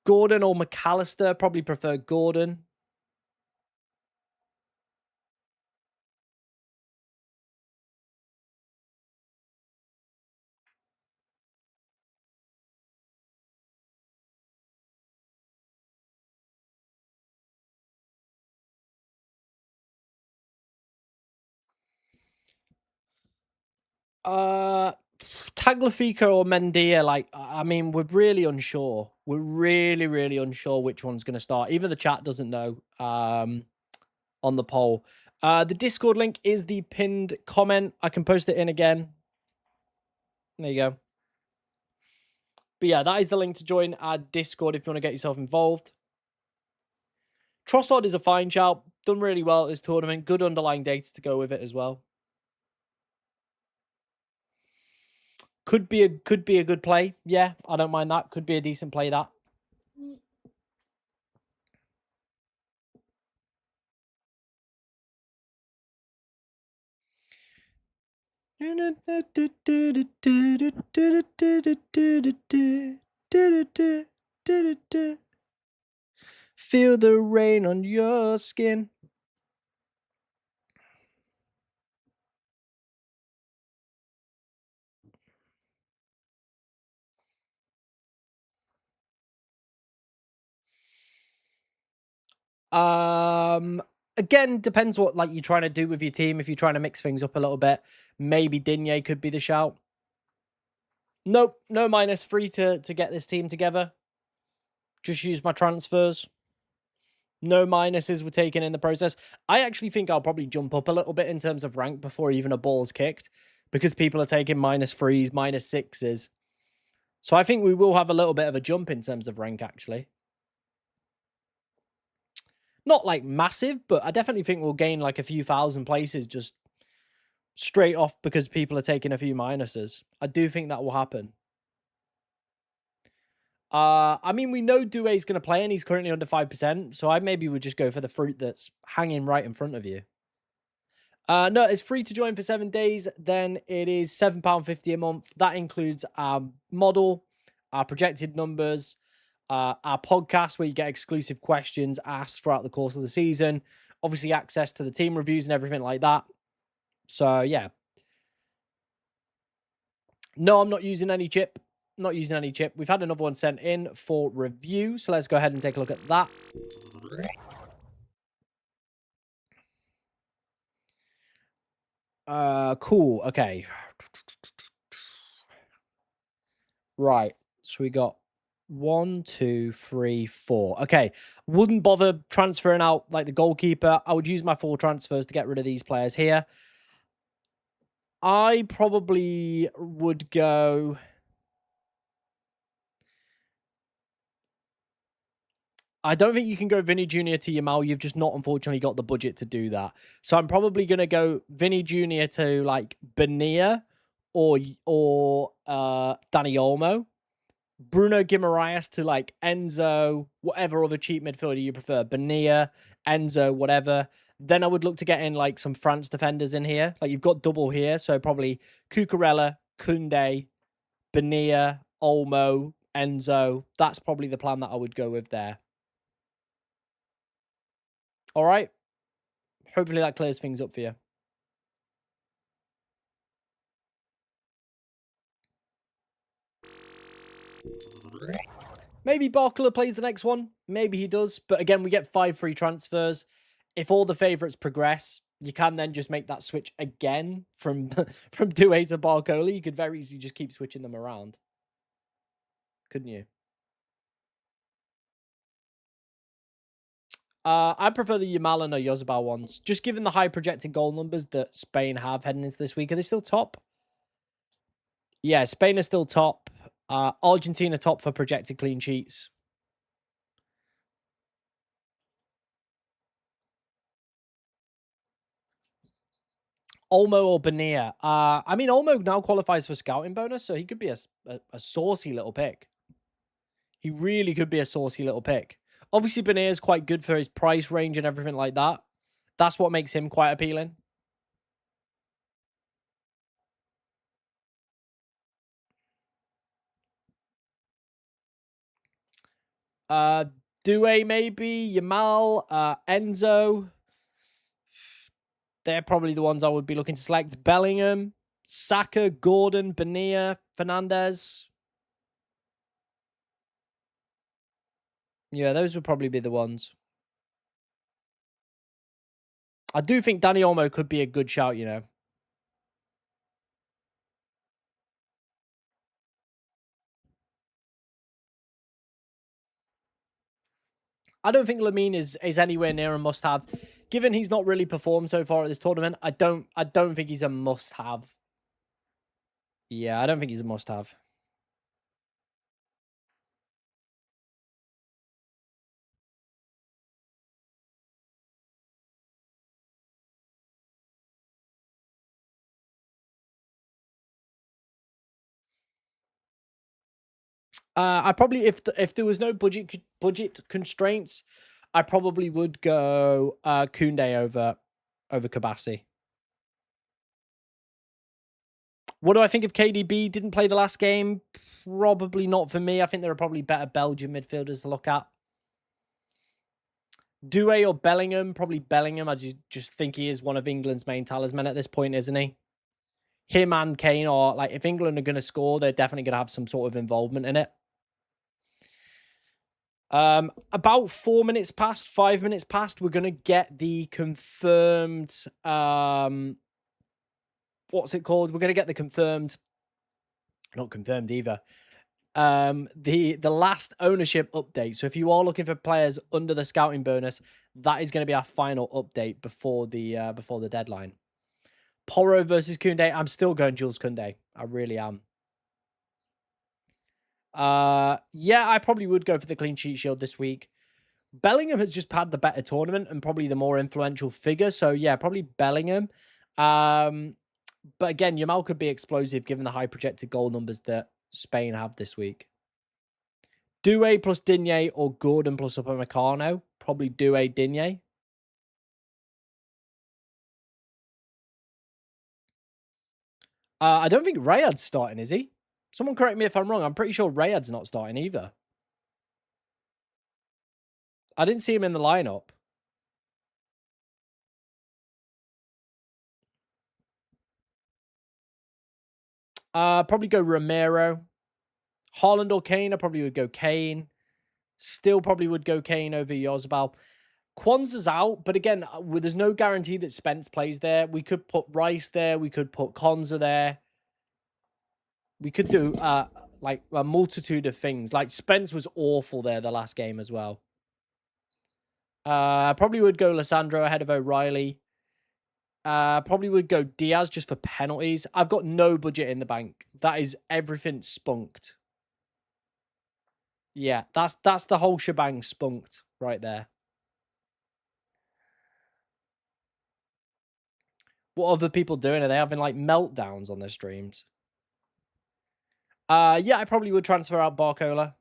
Gordon or McAllister, probably prefer Gordon. Tagliafico or Mendia, like, I mean, we're really unsure. We're really, really unsure which one's going to start. Even the chat doesn't know on the poll. The Discord link is the pinned comment. I can post it in again. There you go. But yeah, that is the link to join our Discord if you want to get yourself involved. Trossard is a fine shout. Done really well at this tournament. Good underlying data to go with it as well. Could be a good play. Yeah, I don't mind that. Could be a decent play, that. Feel the rain on your skin. Again, depends what like you're trying to do with your team. If you're trying to mix things up a little bit, maybe Digne could be the shout. Nope, no -3 to get this team together. Just use my transfers. No minuses were taken in the process. I actually think I'll probably jump up a little bit in terms of rank before even a ball's kicked, because people are taking -3s, -6s. So I think we will have a little bit of a jump in terms of rank, actually. Not like massive, but I definitely think we'll gain like a few thousand places just straight off because people are taking a few minuses. I do think that will happen. I mean, we know Doué's going to play and he's currently under 5%. So I maybe would just go for the fruit that's hanging right in front of you. No, it's free to join for 7 days. Then it is £7.50 a month. That includes our model, our projected numbers, our podcast where you get exclusive questions asked throughout the course of the season. Obviously, access to the team reviews and everything like that. So, yeah. No, I'm not using any chip. Not using any chip. We've had another one sent in for review. So let's go ahead and take a look at that. Cool. Okay. Right. So we got 1, 2, 3, 4. Okay. Wouldn't bother transferring out like the goalkeeper. I would use my 4 transfers to get rid of these players here. I probably would go. I don't think you can go Vinny Jr. to Yamal. You've just not unfortunately got the budget to do that. So I'm probably gonna go Vinny Jr. to like Benia or Danny Olmo. Bruno Guimaraes to like Enzo, whatever other cheap midfielder you prefer. Benia, Enzo, whatever. Then I would look to get in like some France defenders in here. Like you've got double here. So probably Cucurella, Koundé, Benia, Olmo, Enzo. That's probably the plan that I would go with there. All right. Hopefully that clears things up for you. Maybe Barkler plays the next one. Maybe he does. But again, we get 5 free transfers. If all the favourites progress, you can then just make that switch again from Doué to Barcola. You could very easily just keep switching them around. Couldn't you? I prefer the Yamal and Oyarzabal ones. Just given the high projected goal numbers that Spain have heading into this week. Are they still top? Yeah, Spain are still top. Argentina top for projected clean sheets. Olmo or Benia. I mean, Olmo now qualifies for scouting bonus, so he could be a saucy little pick. He really could be a saucy little pick. Obviously, Benia is quite good for his price range and everything like that. That's what makes him quite appealing. Uh, Doué maybe, Yamal, Enzo. They're probably the ones I would be looking to select. Bellingham, Saka, Gordon, Benia, Fernandez. Yeah, those would probably be the ones. I do think Danny Olmo could be a good shout, you know. I don't think Lamine is anywhere near a must-have. Given he's not really performed so far at this tournament, I don't think he's a must-have. Yeah, I don't think he's a must-have. I probably if there was no budget constraints, I probably would go Koundé over Kabassi. What do I think of KDB? Didn't play the last game. Probably not for me. I think there are probably better Belgian midfielders to look at. Doué or Bellingham? Probably Bellingham. I just think he is one of England's main talisman at this point, isn't he? Him and Kane are like, if England are going to score, they're definitely going to have some sort of involvement in it. About 4 minutes past, 5 minutes past, we're going to get the confirmed, what's it called? We're going to get the confirmed, not confirmed either. The last ownership update. So if you are looking for players under the scouting bonus, that is going to be our final update before the deadline. Porro versus Koundé. I'm still going Jules Koundé. I really am. Yeah, I probably would go for the clean sheet shield this week. Bellingham has just had the better tournament and probably the more influential figure. So yeah, probably Bellingham. But again, Yamal could be explosive given the high projected goal numbers that Spain have this week. Doué plus Digne or Gordon plus Upamecano. Probably Doué Digne. I don't think Rayad's starting, is he? Someone correct me if I'm wrong. I'm pretty sure Rayad's not starting either. I didn't see him in the lineup. Probably go Romero. Haaland or Kane, I probably would go Kane. Still probably would go Kane over Yozbal. Kwanzaa's out, but again, there's no guarantee that Spence plays there. We could put Rice there. We could put Konza there. We could do like a multitude of things. Like Spence was awful there the last game as well. I probably would go Lissandro ahead of O'Reilly. Probably would go Diaz just for penalties. I've got no budget in the bank. That is everything spunked. Yeah, that's the whole shebang spunked right there. What are other people doing? Are they having like meltdowns on their streams? Yeah, I probably would transfer out Barcola.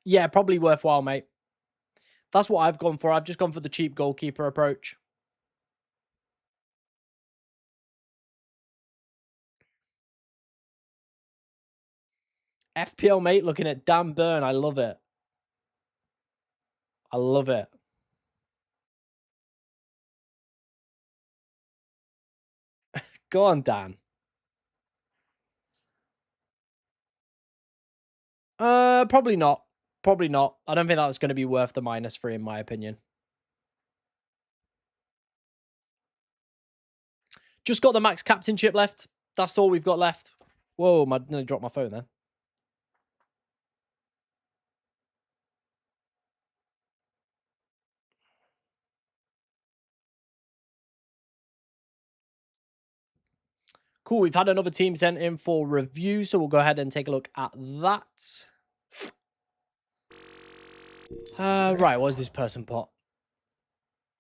Yeah, probably worthwhile, mate. That's what I've gone for. I've just gone for the cheap goalkeeper approach. FPL, mate, looking at Dan Burn. I love it. I love it. Go on, Dan. Probably not. Probably not. I don't think that's going to be worth the -3 in my opinion. Just got the max captainship left. That's all we've got left. Whoa, I nearly dropped my phone there. Cool. We've had another team sent in for review, so we'll go ahead and take a look at that. Right, what is this person pot?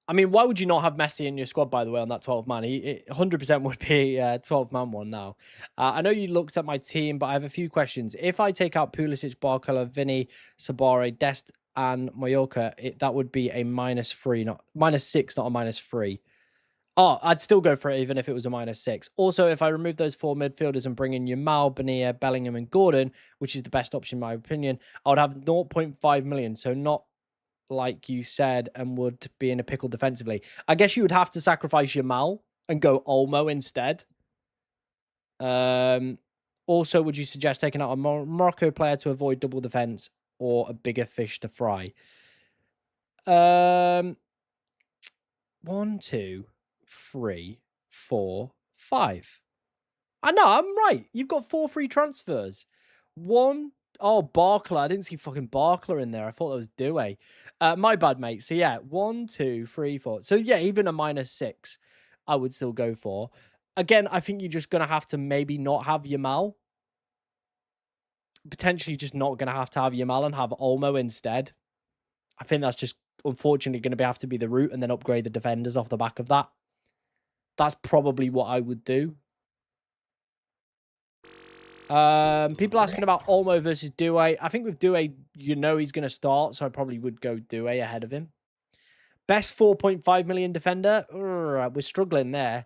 I mean, why would you not have Messi in your squad, by the way, on that 12-man? He 100% would be a 12-man one now. I know you looked at my team, but I have a few questions. If I take out Pulisic, Barcola, Vinny, Sabare, Dest, and Mallorca, that would be a -3, not -6, not a -3. Oh, I'd still go for it even if it was a -6. Also, if I remove those four midfielders and bring in Yamal, Bonilla, Bellingham, and Gordon, which is the best option in my opinion, I would have 0.5 million. So not like you said, and would be in a pickle defensively. I guess you would have to sacrifice Yamal and go Olmo instead. Um, Also, would you suggest taking out a Morocco player to avoid double defense or a bigger fish to fry? Um, 1, 2, 3, 4, 5. I know, I'm right. You've got 4 free transfers. One, oh, Barkler. I didn't see fucking Barkler in there. I thought that was Douay. My bad, mate. So yeah, 1, 2, 3, 4. So yeah, even a -6, I would still go for. Again, I think you're just gonna have to maybe not have Yamal. Potentially just not gonna have to have Yamal and have Olmo instead. I think that's just unfortunately gonna have to be the route and then upgrade the defenders off the back of that. That's probably what I would do. People asking about Olmo versus Douay. I think with Douay, you know he's going to start, so I probably would go Douay ahead of him. Best 4.5 million defender. We're struggling there.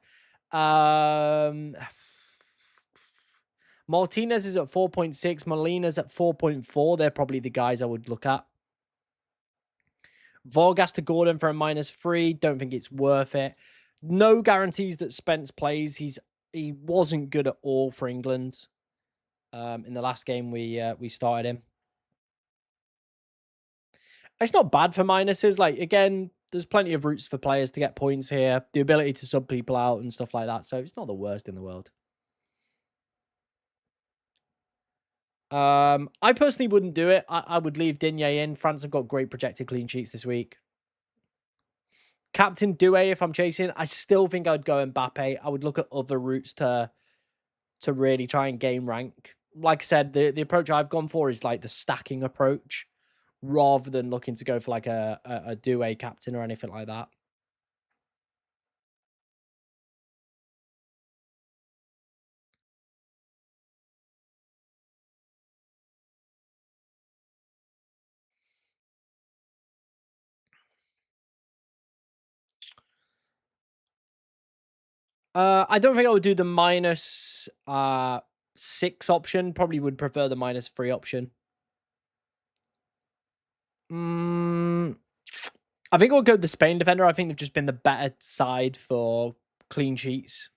Martinez is at 4.6. Molina's at 4.4. They're probably the guys I would look at. Vargas to Gordon for a -3. Don't think it's worth it. No guarantees that Spence plays. He wasn't good at all for England. In the last game we started him. It's not bad for minuses. Like, again, there's plenty of routes for players to get points here. The ability to sub people out and stuff like that. So it's not the worst in the world. I personally wouldn't do it. I would leave Digne in. France have got great projected clean sheets this week. Captain Douay, if I'm chasing, I still think I'd go Mbappe. I would look at other routes to really try and gain rank. Like I said, the approach I've gone for is like the stacking approach rather than looking to go for like a Douay captain or anything like that. I don't think I would do the minus 6 option. Probably would prefer the minus 3 option. I think I'll go with the Spain defender. I think they've just been the better side for clean sheets.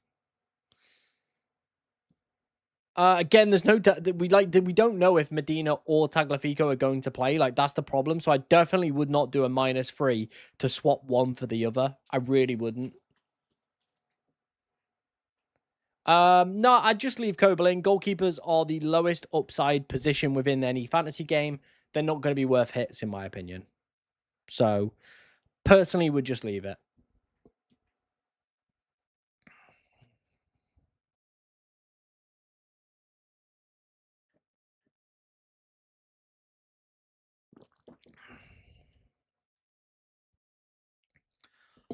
Again, there's no we don't know if Medina or Tagliafico are going to play. Like, that's the problem. So I definitely would not do a minus 3 to swap one for the other. I really wouldn't. No, I'd just leave Kobel in. Goalkeepers are the lowest upside position within any fantasy game. They're not going to be worth hits, in my opinion. So, personally, would just leave it.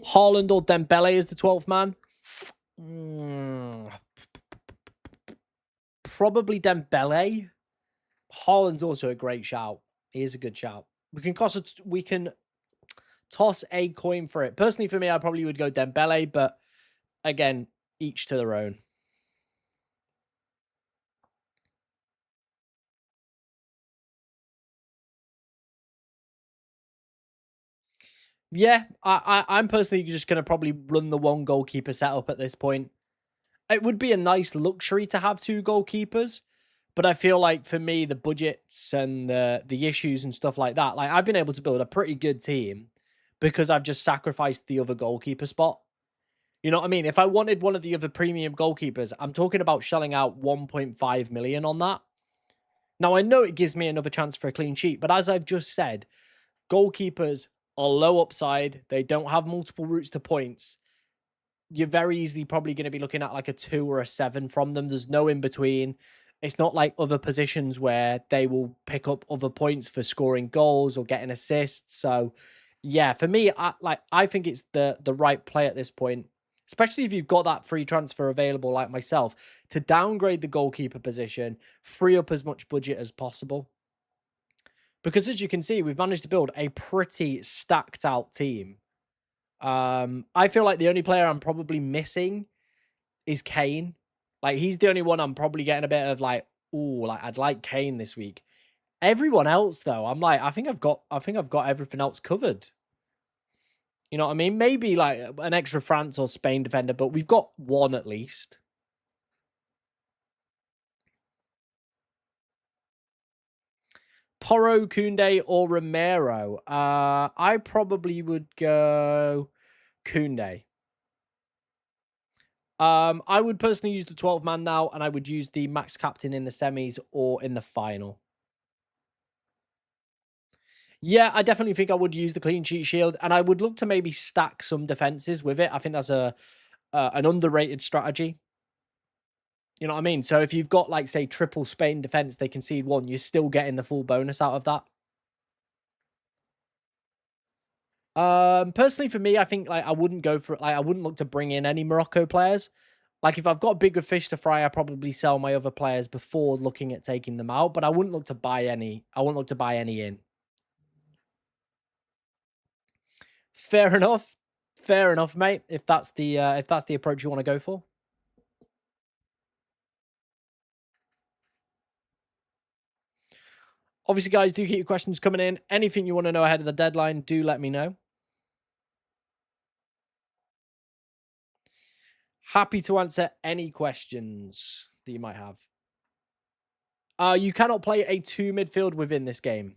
Haaland or Dembele is the 12th man. Probably Dembele. Haaland's also a great shout. He is a good shout. We can toss a coin for it. Personally, for me, I probably would go Dembele, but again, each to their own. Yeah, I'm personally just going to probably run the one goalkeeper setup at this point. It would be a nice luxury to have two goalkeepers, but I feel like for me, the budgets and the issues and stuff like that, like I've been able to build a pretty good team because I've just sacrificed the other goalkeeper spot. You know what I mean? If I wanted one of the other premium goalkeepers, I'm talking about shelling out 1.5 million on that. Now, I know it gives me another chance for a clean sheet, but as I've just said, goalkeepers are low upside. They don't have multiple routes to points. You're very easily probably going to be looking at like a 2 or a 7 from them. There's no in between. It's not like other positions where they will pick up other points for scoring goals or getting assists. So, yeah, for me, I think it's the right play at this point, especially if you've got that free transfer available like myself, to downgrade the goalkeeper position, free up as much budget as possible. Because as you can see, we've managed to build a pretty stacked out team. I feel like the only player I'm probably missing is Kane. Like, he's the only one I'm probably getting a bit of like, ooh, like I'd like Kane this week. Everyone else though, I'm like, I think I've got everything else covered. You know what I mean? Maybe like an extra France or Spain defender, but we've got one at least. Porro, Koundé, or Romero. I probably would go Koundé. I would personally use the 12 man now, and I would use the max captain in the semis or in the final. Yeah, I definitely think I would use the clean sheet shield, and I would look to maybe stack some defenses with it. I think that's an underrated strategy. You know what I mean? So if you've got like say triple Spain defense, they concede one, you're still getting the full bonus out of that. Personally for me, I think like I wouldn't go for like I wouldn't look to bring in any Morocco players. Like if I've got bigger fish to fry, I probably sell my other players before looking at taking them out. But I wouldn't look to buy any. I wouldn't look to buy any in. Fair enough. Fair enough, mate. If that's the approach you want to go for. Obviously, guys, do keep your questions coming in. Anything you want to know ahead of the deadline, do let me know. Happy to answer any questions that you might have. You cannot play a 2 midfield within this game.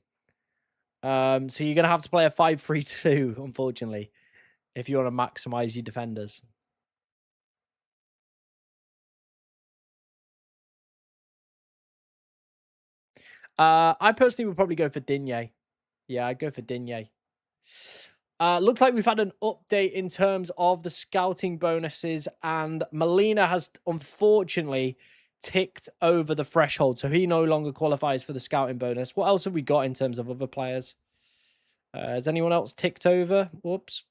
So you're going to have to play a 5-3-2, unfortunately, if you want to maximize your defenders. I personally would probably go for Digne. Yeah, I'd go for Digne. Looks like we've had an update in terms of the scouting bonuses, and Molina has unfortunately ticked over the threshold, so he no longer qualifies for the scouting bonus. What else have we got in terms of other players? Has anyone else ticked over? Whoops.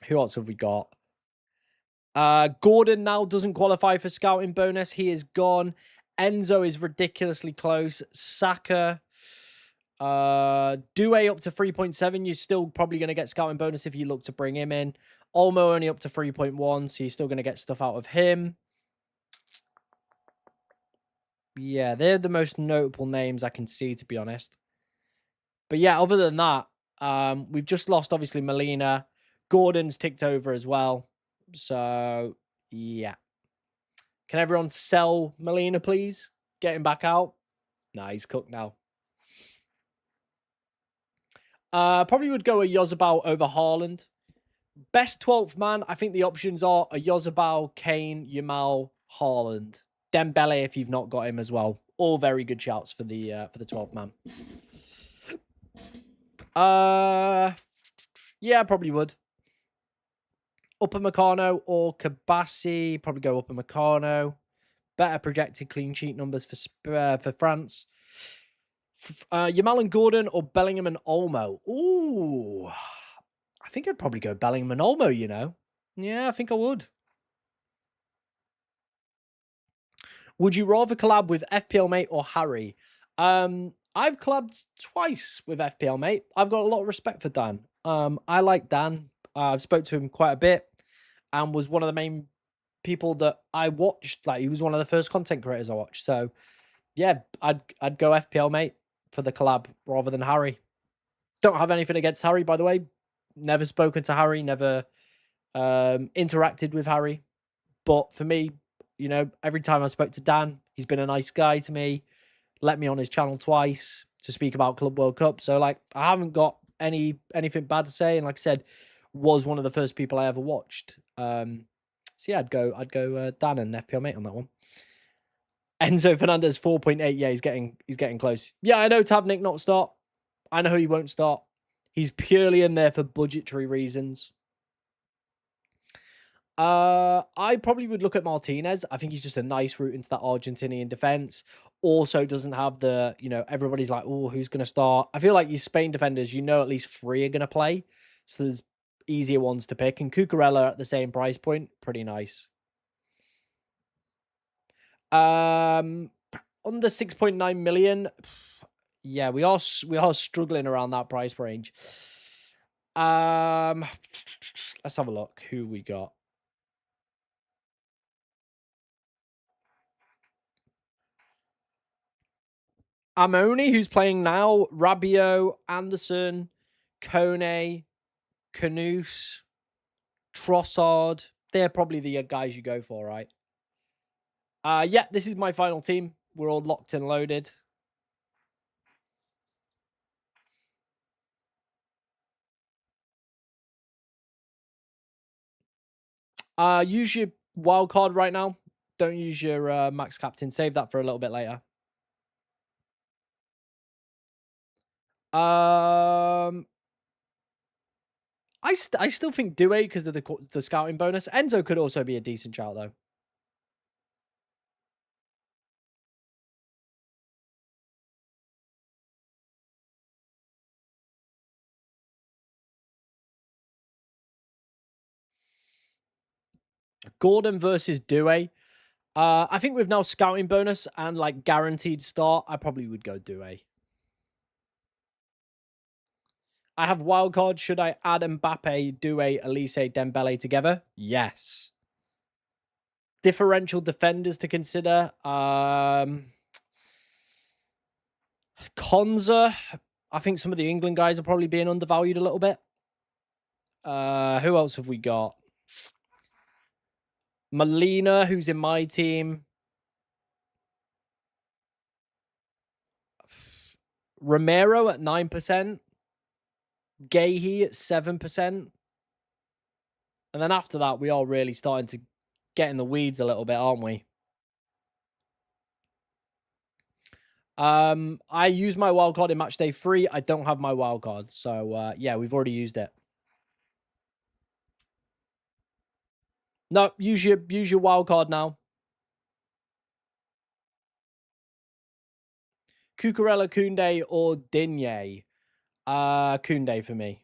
Who else have we got? Gordon now doesn't qualify for scouting bonus. He is gone. Enzo is ridiculously close. Saka. Due up to 3.7. You're still probably going to get scouting bonus if you look to bring him in. Olmo only up to 3.1, so you're still going to get stuff out of him. Yeah, they're the most notable names I can see, to be honest. But yeah, other than that, we've just lost, obviously, Molina. Gordon's ticked over as well. So, yeah. Can everyone sell Molina, please? Get him back out. Nah, he's cooked now. Probably would go a Yozabal over Haaland. Best 12th man, I think the options are a Yozabal, Kane, Yamal, Haaland. Dembele if you've not got him as well. All very good shouts for the 12th man. Yeah, probably would. Upamecano or Kabassi. Probably go Upamecano. Better projected clean sheet numbers for France. Yamal and Gordon or Bellingham and Olmo. Ooh. I think I'd probably go Bellingham and Olmo, you know. Yeah, I think I would. Would you rather collab with FPL Mate or Harry? I've collabed twice with FPL Mate. I've got a lot of respect for Dan. I like Dan. I've spoke to him quite a bit and was one of the main people that I watched. Like, he was one of the first content creators I watched. So, yeah, I'd go FPL Mate for the collab rather than Harry. Don't have anything against Harry, by the way. Never spoken to Harry, never interacted with Harry. But for me, you know, every time I spoke to Dan, he's been a nice guy to me. Let me on his channel twice to speak about Club World Cup. So, like, I haven't got anything bad to say. And like I said, was one of the first people I ever watched. So yeah, I'd go Dan and FPL Mate on that one. Enzo Fernandez 4.8. Yeah, he's getting close. Yeah, I know Tabnik not start. I know he won't start. He's purely in there for budgetary reasons. I probably would look at Martinez. I think he's just a nice route into that Argentinian defense. Also doesn't have the, you know, everybody's like, oh, who's going to start? I feel like these Spain defenders, you know, at least 3 are going to play. So there's easier ones to pick. And Cucurella at the same price point, pretty nice. Under 6.9 million. Yeah, we are struggling around that price range. Let's have a look who we got. Amoni, who's playing now, Rabiot, Anderson, Kone, Canoose, Trossard. They're probably the guys you go for, right? Yeah, this is my final team. We're all locked and loaded. Use your wild card right now. Don't use your max captain. Save that for a little bit later. I still think Due because of the scouting bonus. Enzo could also be a decent shout though. Gordon versus Due. I think with now scouting bonus and like guaranteed start, I probably would go Due. I have wildcard. Should I add Mbappe, Due, Elise, Dembele together? Yes. Differential defenders to consider. Konza. I think some of the England guys are probably being undervalued a little bit. Who else have we got? Molina, who's in my team. Romero at 9%. Gahey at 7%. And then after that, we are really starting to get in the weeds a little bit, aren't we? I use my wildcard in Matchday 3. I don't have my wildcard. So, yeah, we've already used it. No, use your wildcard now. Cucurella, Koundé, or Digne? Koundé for me.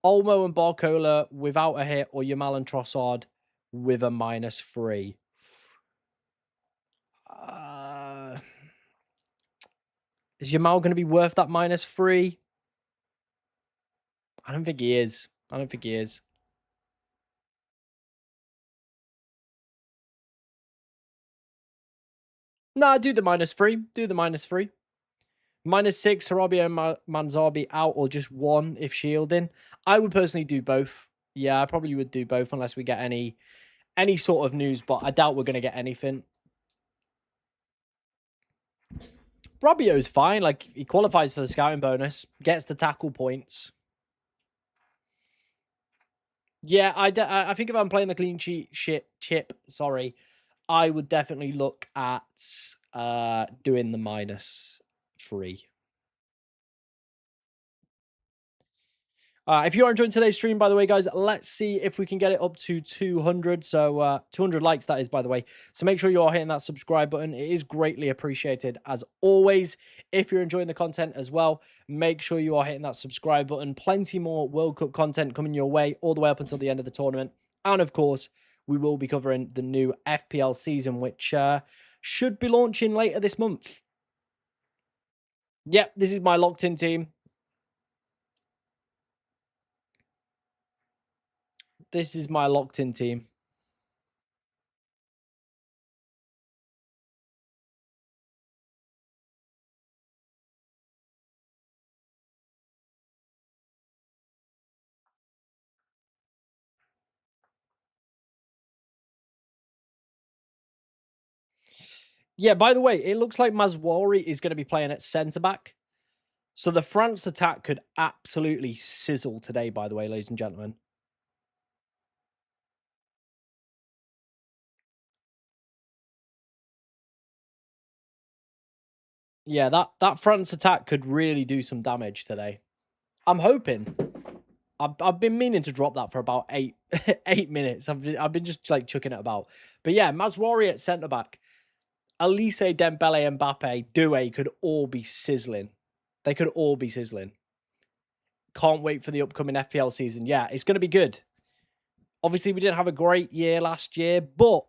Olmo and Barcola without a hit, or Yamal and Trossard with a -3. Is Yamal going to be worth that -3? I don't think he is. I don't think he is. Nah, do the -3. Do the -3. -6, Sarabia and Manzarbi out, or just one if shielding. I would personally do both. Yeah, I probably would do both unless we get any sort of news, but I doubt we're going to get anything. Robio's fine. Like, he qualifies for the scouting bonus, gets the tackle points. Yeah, I think if I'm playing the clean sheet chip, sorry, I would definitely look at doing the -3. If you are enjoying today's stream, by the way, guys, let's see if we can get it up to 200. So 200 likes, that is, by the way. So make sure you are hitting that subscribe button. It is greatly appreciated, as always. If you're enjoying the content as well, make sure you are hitting that subscribe button. Plenty more World Cup content coming your way all the way up until the end of the tournament. And, of course, we will be covering the new FPL season, which should be launching later this month. Yep, this is my locked-in team. This is my locked-in team. Yeah, by the way, it looks like Mazwari is going to be playing at centre-back. So the France attack could absolutely sizzle today, by the way, ladies and gentlemen. Yeah, that France attack could really do some damage today. I'm hoping. I've been meaning to drop that for about 8 minutes. I've been just like chucking it about. But yeah, Mazwari at centre back, Elise, Dembele, Mbappe, Doué could all be sizzling. They could all be sizzling. Can't wait for the upcoming FPL season. Yeah, it's going to be good. Obviously, we didn't have a great year last year, but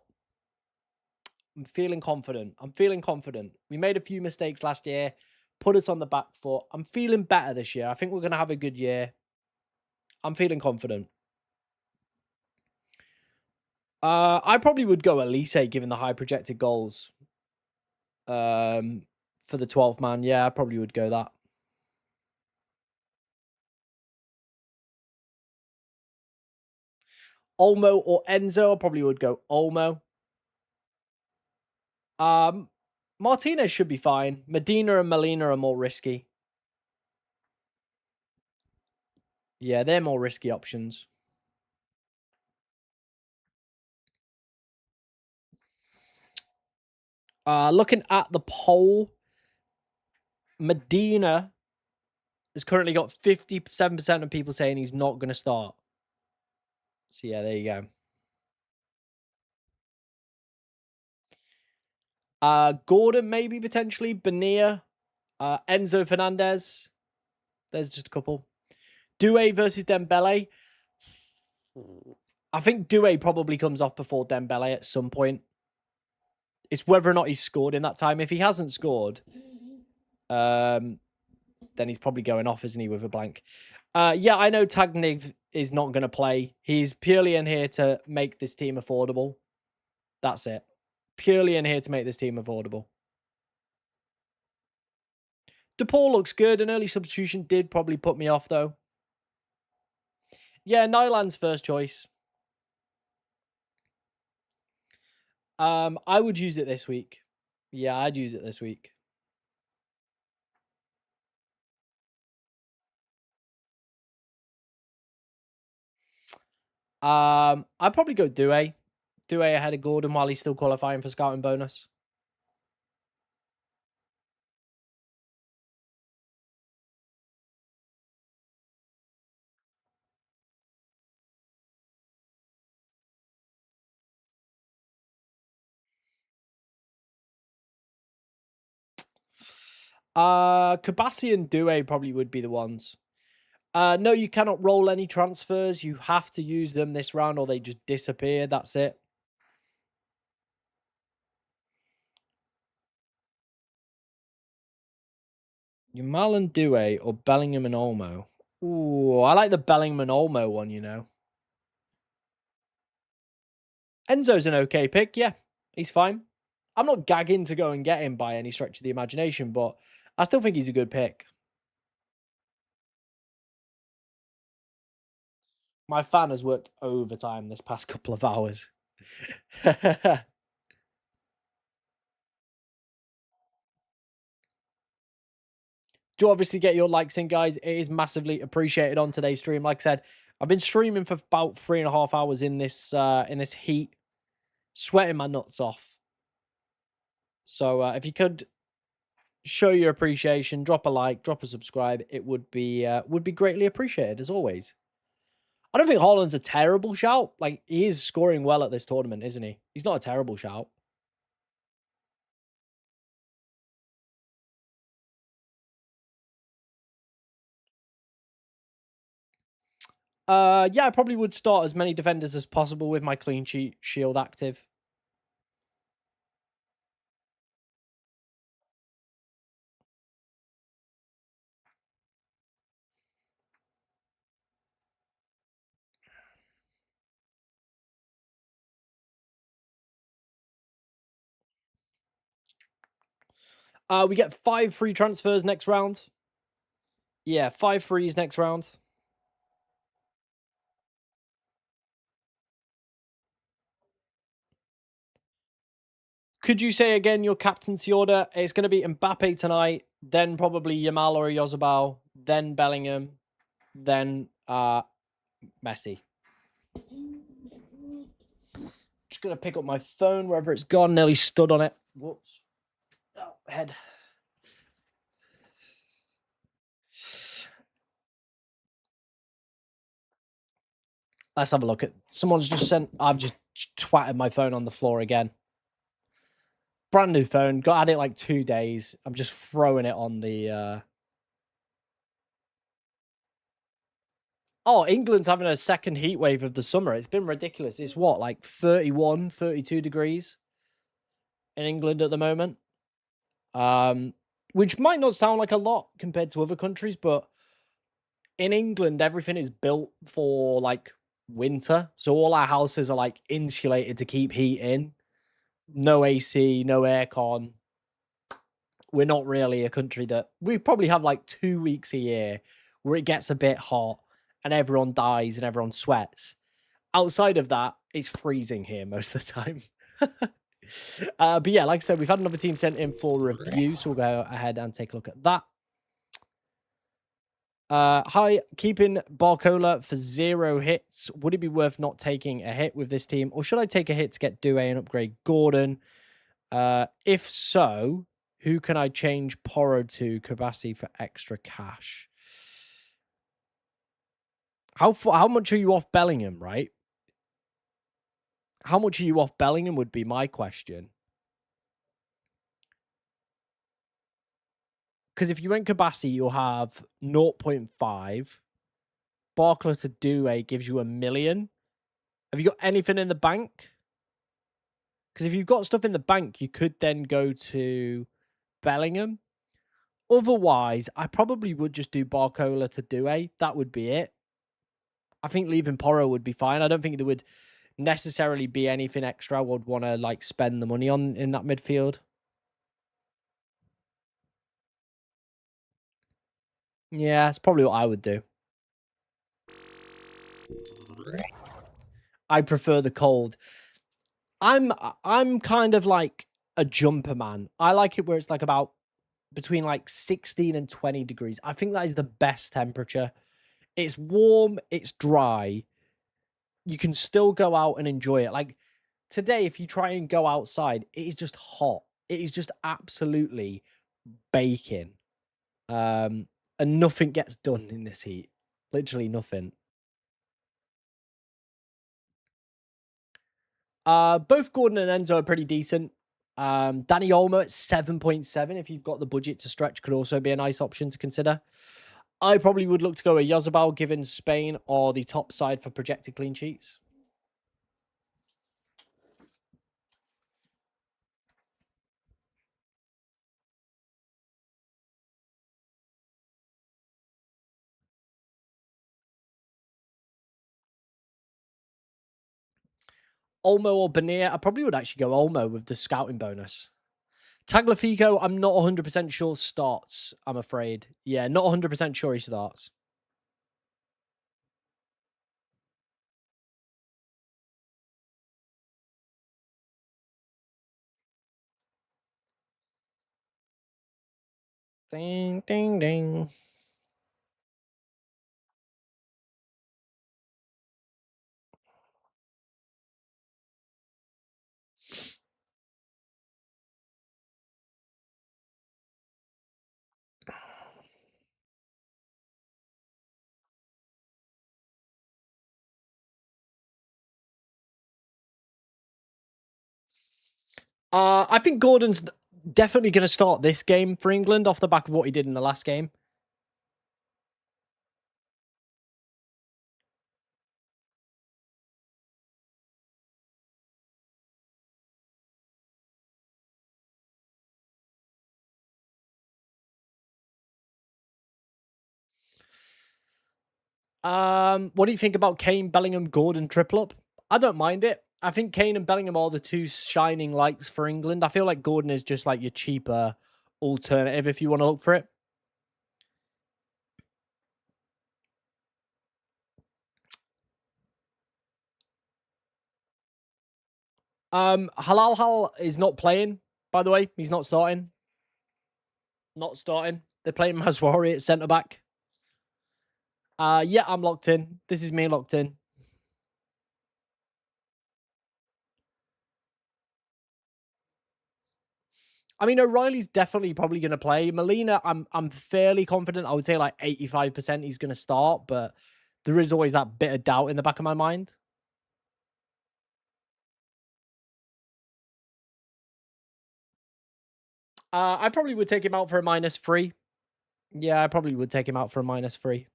I'm feeling confident. I'm feeling confident. We made a few mistakes last year, put us on the back foot. I'm feeling better this year. I think we're going to have a good year. I'm feeling confident. I probably would go Elise, given the high projected goals. For the 12th man. Yeah, I probably would go that. Olmo or Enzo, I probably would go Olmo. Martinez should be fine. Medina and Molina are more risky. Yeah, they're more risky options. Looking at the poll, Medina has currently got 57% of people saying he's not going to start. So, yeah, there you go. Gordon, maybe, potentially. Bonilla. Enzo Fernandez. There's just a couple. Doué versus Dembele. I think Doué probably comes off before Dembele at some point. It's whether or not he's scored in that time. If he hasn't scored, then he's probably going off, isn't he, with a blank? Yeah, I know Tagniv is not going to play. He's purely in here to make this team affordable. That's it. Purely in here to make this team affordable. DePaul looks good. An early substitution did probably put me off, though. Yeah, Nyland's first choice. I would use it this week. Yeah, I'd use it this week. I'd probably go Doué. Doué ahead of Gordon while he's still qualifying for scouting bonus. Kabassi and Doué probably would be the ones. No, you cannot roll any transfers. You have to use them this round or they just disappear. That's it. Yamal and Doué or Bellingham and Olmo? Ooh, I like the Bellingham and Olmo one, you know. Enzo's an okay pick, yeah. He's fine. I'm not gagging to go and get him by any stretch of the imagination, but I still think he's a good pick. My fan has worked overtime this past couple of hours. Do obviously get your likes in, guys. It is massively appreciated on today's stream. Like I said, I've been streaming for about 3.5 hours in this heat, sweating my nuts off. So if you could show your appreciation, drop a like, drop a subscribe, it would be greatly appreciated as always. I don't think Haaland's a terrible shout. Like, he is scoring well at this tournament, isn't he? He's not a terrible shout. Yeah, I probably would start as many defenders as possible with my clean sheet shield active. We get 5 free transfers next round. Yeah, 5 frees next round. Could you say again your captaincy order? It's going to be Mbappe tonight, then probably Yamal or Yozabal, then Bellingham, then Messi. Just going to pick up my phone wherever it's gone. Nearly stood on it. Whoops. Oh, head. Let's have a look at. Someone's just sent. I've just twatted my phone on the floor again. Brand new phone. Got had it like 2 days. I'm just throwing it on the. Oh, England's having a second heat wave of the summer. It's been ridiculous. It's what, like 31, 32 degrees in England at the moment. Which might not sound like a lot compared to other countries, but in England, everything is built for like winter. So all our houses are like insulated to keep heat in. No AC, no aircon. We're not really a country that we probably have like 2 weeks a year where it gets a bit hot and everyone dies and everyone sweats. Outside of that, it's freezing here most of the time. But yeah, like I said, we've had another team sent in for review, so we'll go ahead and take a look at that. Hi, keeping Barcola for 0 hits. Would it be worth not taking a hit with this team, or should I take a hit to get Doué and upgrade Gordon? If so, who can I change Porro to Kabasi for extra cash? How much are you off Bellingham, right? How much are you off Bellingham would be my question. Because if you went Kabasi, you'll have 0.5. Barcola to Doué gives you 1 million. Have you got anything in the bank? Because if you've got stuff in the bank, you could then go to Bellingham. Otherwise, I probably would just do Barcola to Doué. That would be it. I think leaving Porro would be fine. I don't think there would necessarily be anything extra I would want to like spend the money on in that midfield. Yeah, that's probably what I would do. I prefer the cold. I'm kind of like a jumper man. I like it where it's like about between like 16 and 20 degrees. I think that is the best temperature. It's warm, it's dry. You can still go out and enjoy it. Like today, if you try and go outside, it is just hot. It is just absolutely baking. And nothing gets done in this heat. Literally nothing. Both Gordon and Enzo are pretty decent. Danny Olmo at 7.7, if you've got the budget to stretch, could also be a nice option to consider. I probably would look to go a Yazabal given Spain or the top side for projected clean sheets. Olmo or Bonilla? I probably would actually go Olmo with the scouting bonus. Tagliafico, I'm not 100% sure starts, I'm afraid. Yeah, not 100% sure he starts. Ding, ding, ding. I think Gordon's definitely going to start this game for England off the back of what he did in the last game. What do you think about Kane, Bellingham, Gordon triple up? I don't mind it. I think Kane and Bellingham are the two shining lights for England. I feel like Gordon is just like your cheaper alternative if you want to look for it. Halal Hal is not playing, by the way. He's not starting. Not starting. They're playing Maswari at centre back. Yeah, I'm locked in. This is me locked in. I mean, O'Reilly's definitely probably going to play. Molina, I'm fairly confident. I would say like 85% he's going to start, but there is always that bit of doubt in the back of my mind. I probably would take him out for a -3. Yeah, I probably would take him out for a -3.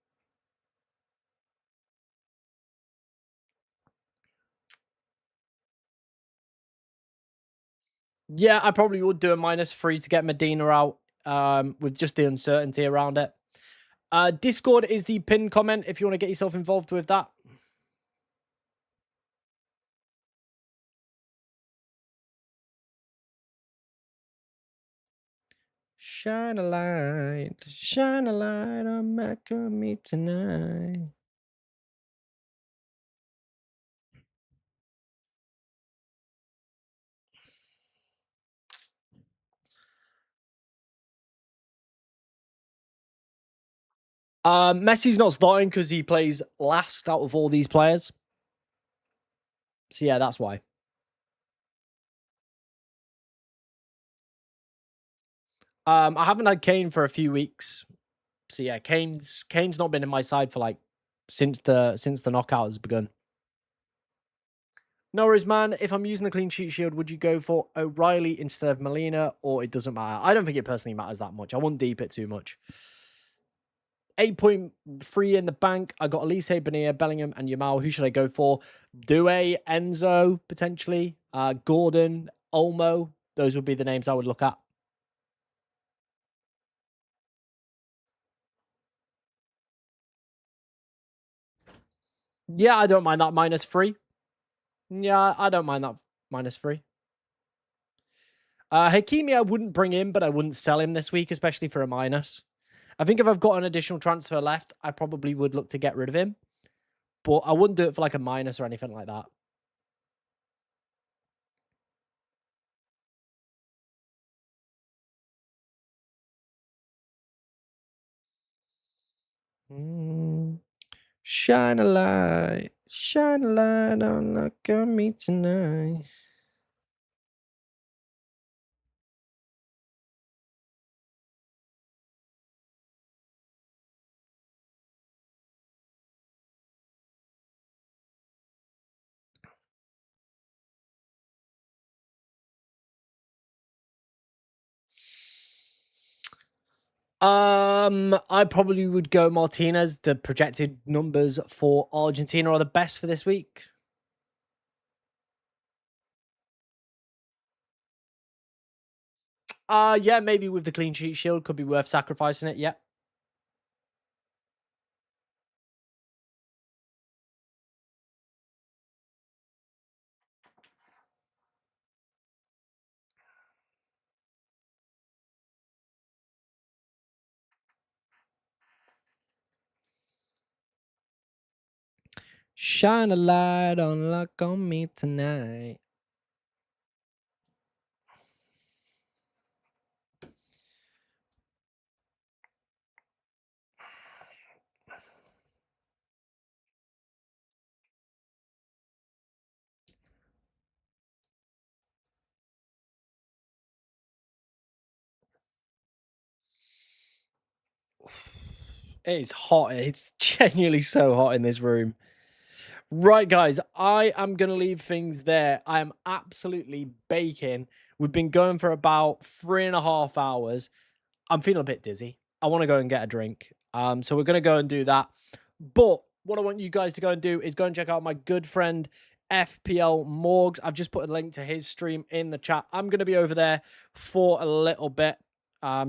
Yeah, I probably would do a -3 to get Medina out with just the uncertainty around it. Discord is the pinned comment if you want to get yourself involved with that. Shine a light on back on me tonight. Messi's not starting because he plays last out of all these players. So yeah, that's why. I haven't had Kane for a few weeks. So yeah, Kane's not been in my side for like since the knockout has begun. No worries, man. If I'm using the clean sheet shield, would you go for O'Reilly instead of Molina, or it doesn't matter? I don't think it personally matters that much. I wouldn't deep it too much. 8.3 in the bank. I got Elise, Bonilla, Bellingham, and Yamal. Who should I go for? Due, Enzo, potentially. Gordon, Olmo. Those would be the names I would look at. Yeah, I don't mind that -3. Yeah, I don't mind that -3. Hakimi, I wouldn't bring in, but I wouldn't sell him this week, especially for a minus. I think if I've got an additional transfer left, I probably would look to get rid of him, but I wouldn't do it for like a minus or anything like that. Shine a light on look on me tonight. I probably would go Martinez. The projected numbers for Argentina are the best for this week. Yeah, maybe with the clean sheet shield could be worth sacrificing it. Yeah. Shine a light on luck on me tonight. It's hot. It's genuinely so hot in this room. Right, guys, I am going to leave things there. I am absolutely baking. We've been going for about 3.5 hours. I'm feeling a bit dizzy. I want to go and get a drink. So we're going to go and do that. But what I want you guys to go and do is go and check out my good friend FPL Morgs. I've just put a link to his stream in the chat. I'm going to be over there for a little bit,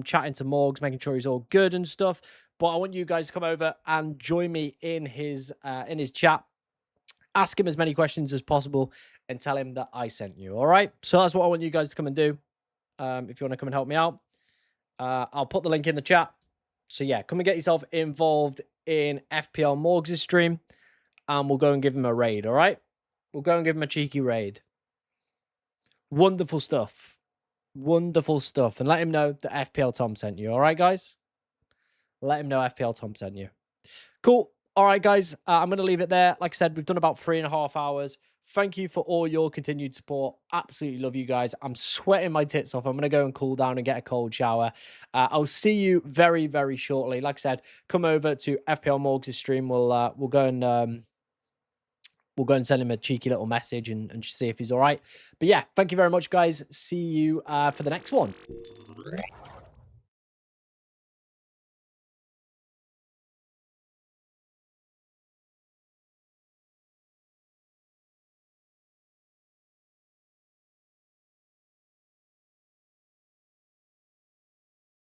chatting to Morgs, making sure he's all good and stuff. But I want you guys to come over and join me in his chat. Ask him as many questions as possible and tell him that I sent you. All right. So that's what I want you guys to come and do. If you want to come and help me out, I'll put the link in the chat. So yeah, come and get yourself involved in FPL Morgs' stream, and we'll go and give him a raid. All right. We'll go and give him a cheeky raid. Wonderful stuff. Wonderful stuff. And let him know that FPL Tom sent you. All right, guys? Let him know FPL Tom sent you. Cool. All right, guys. I'm going to leave it there. Like I said, we've done about 3.5 hours. Thank you for all your continued support. Absolutely love you guys. I'm sweating my tits off. I'm going to go and cool down and get a cold shower. I'll see you very, very shortly. Like I said, come over to FPL Morgs' stream. We'll go and send him a cheeky little message and see if he's all right. But yeah, thank you very much, guys. See you for the next one.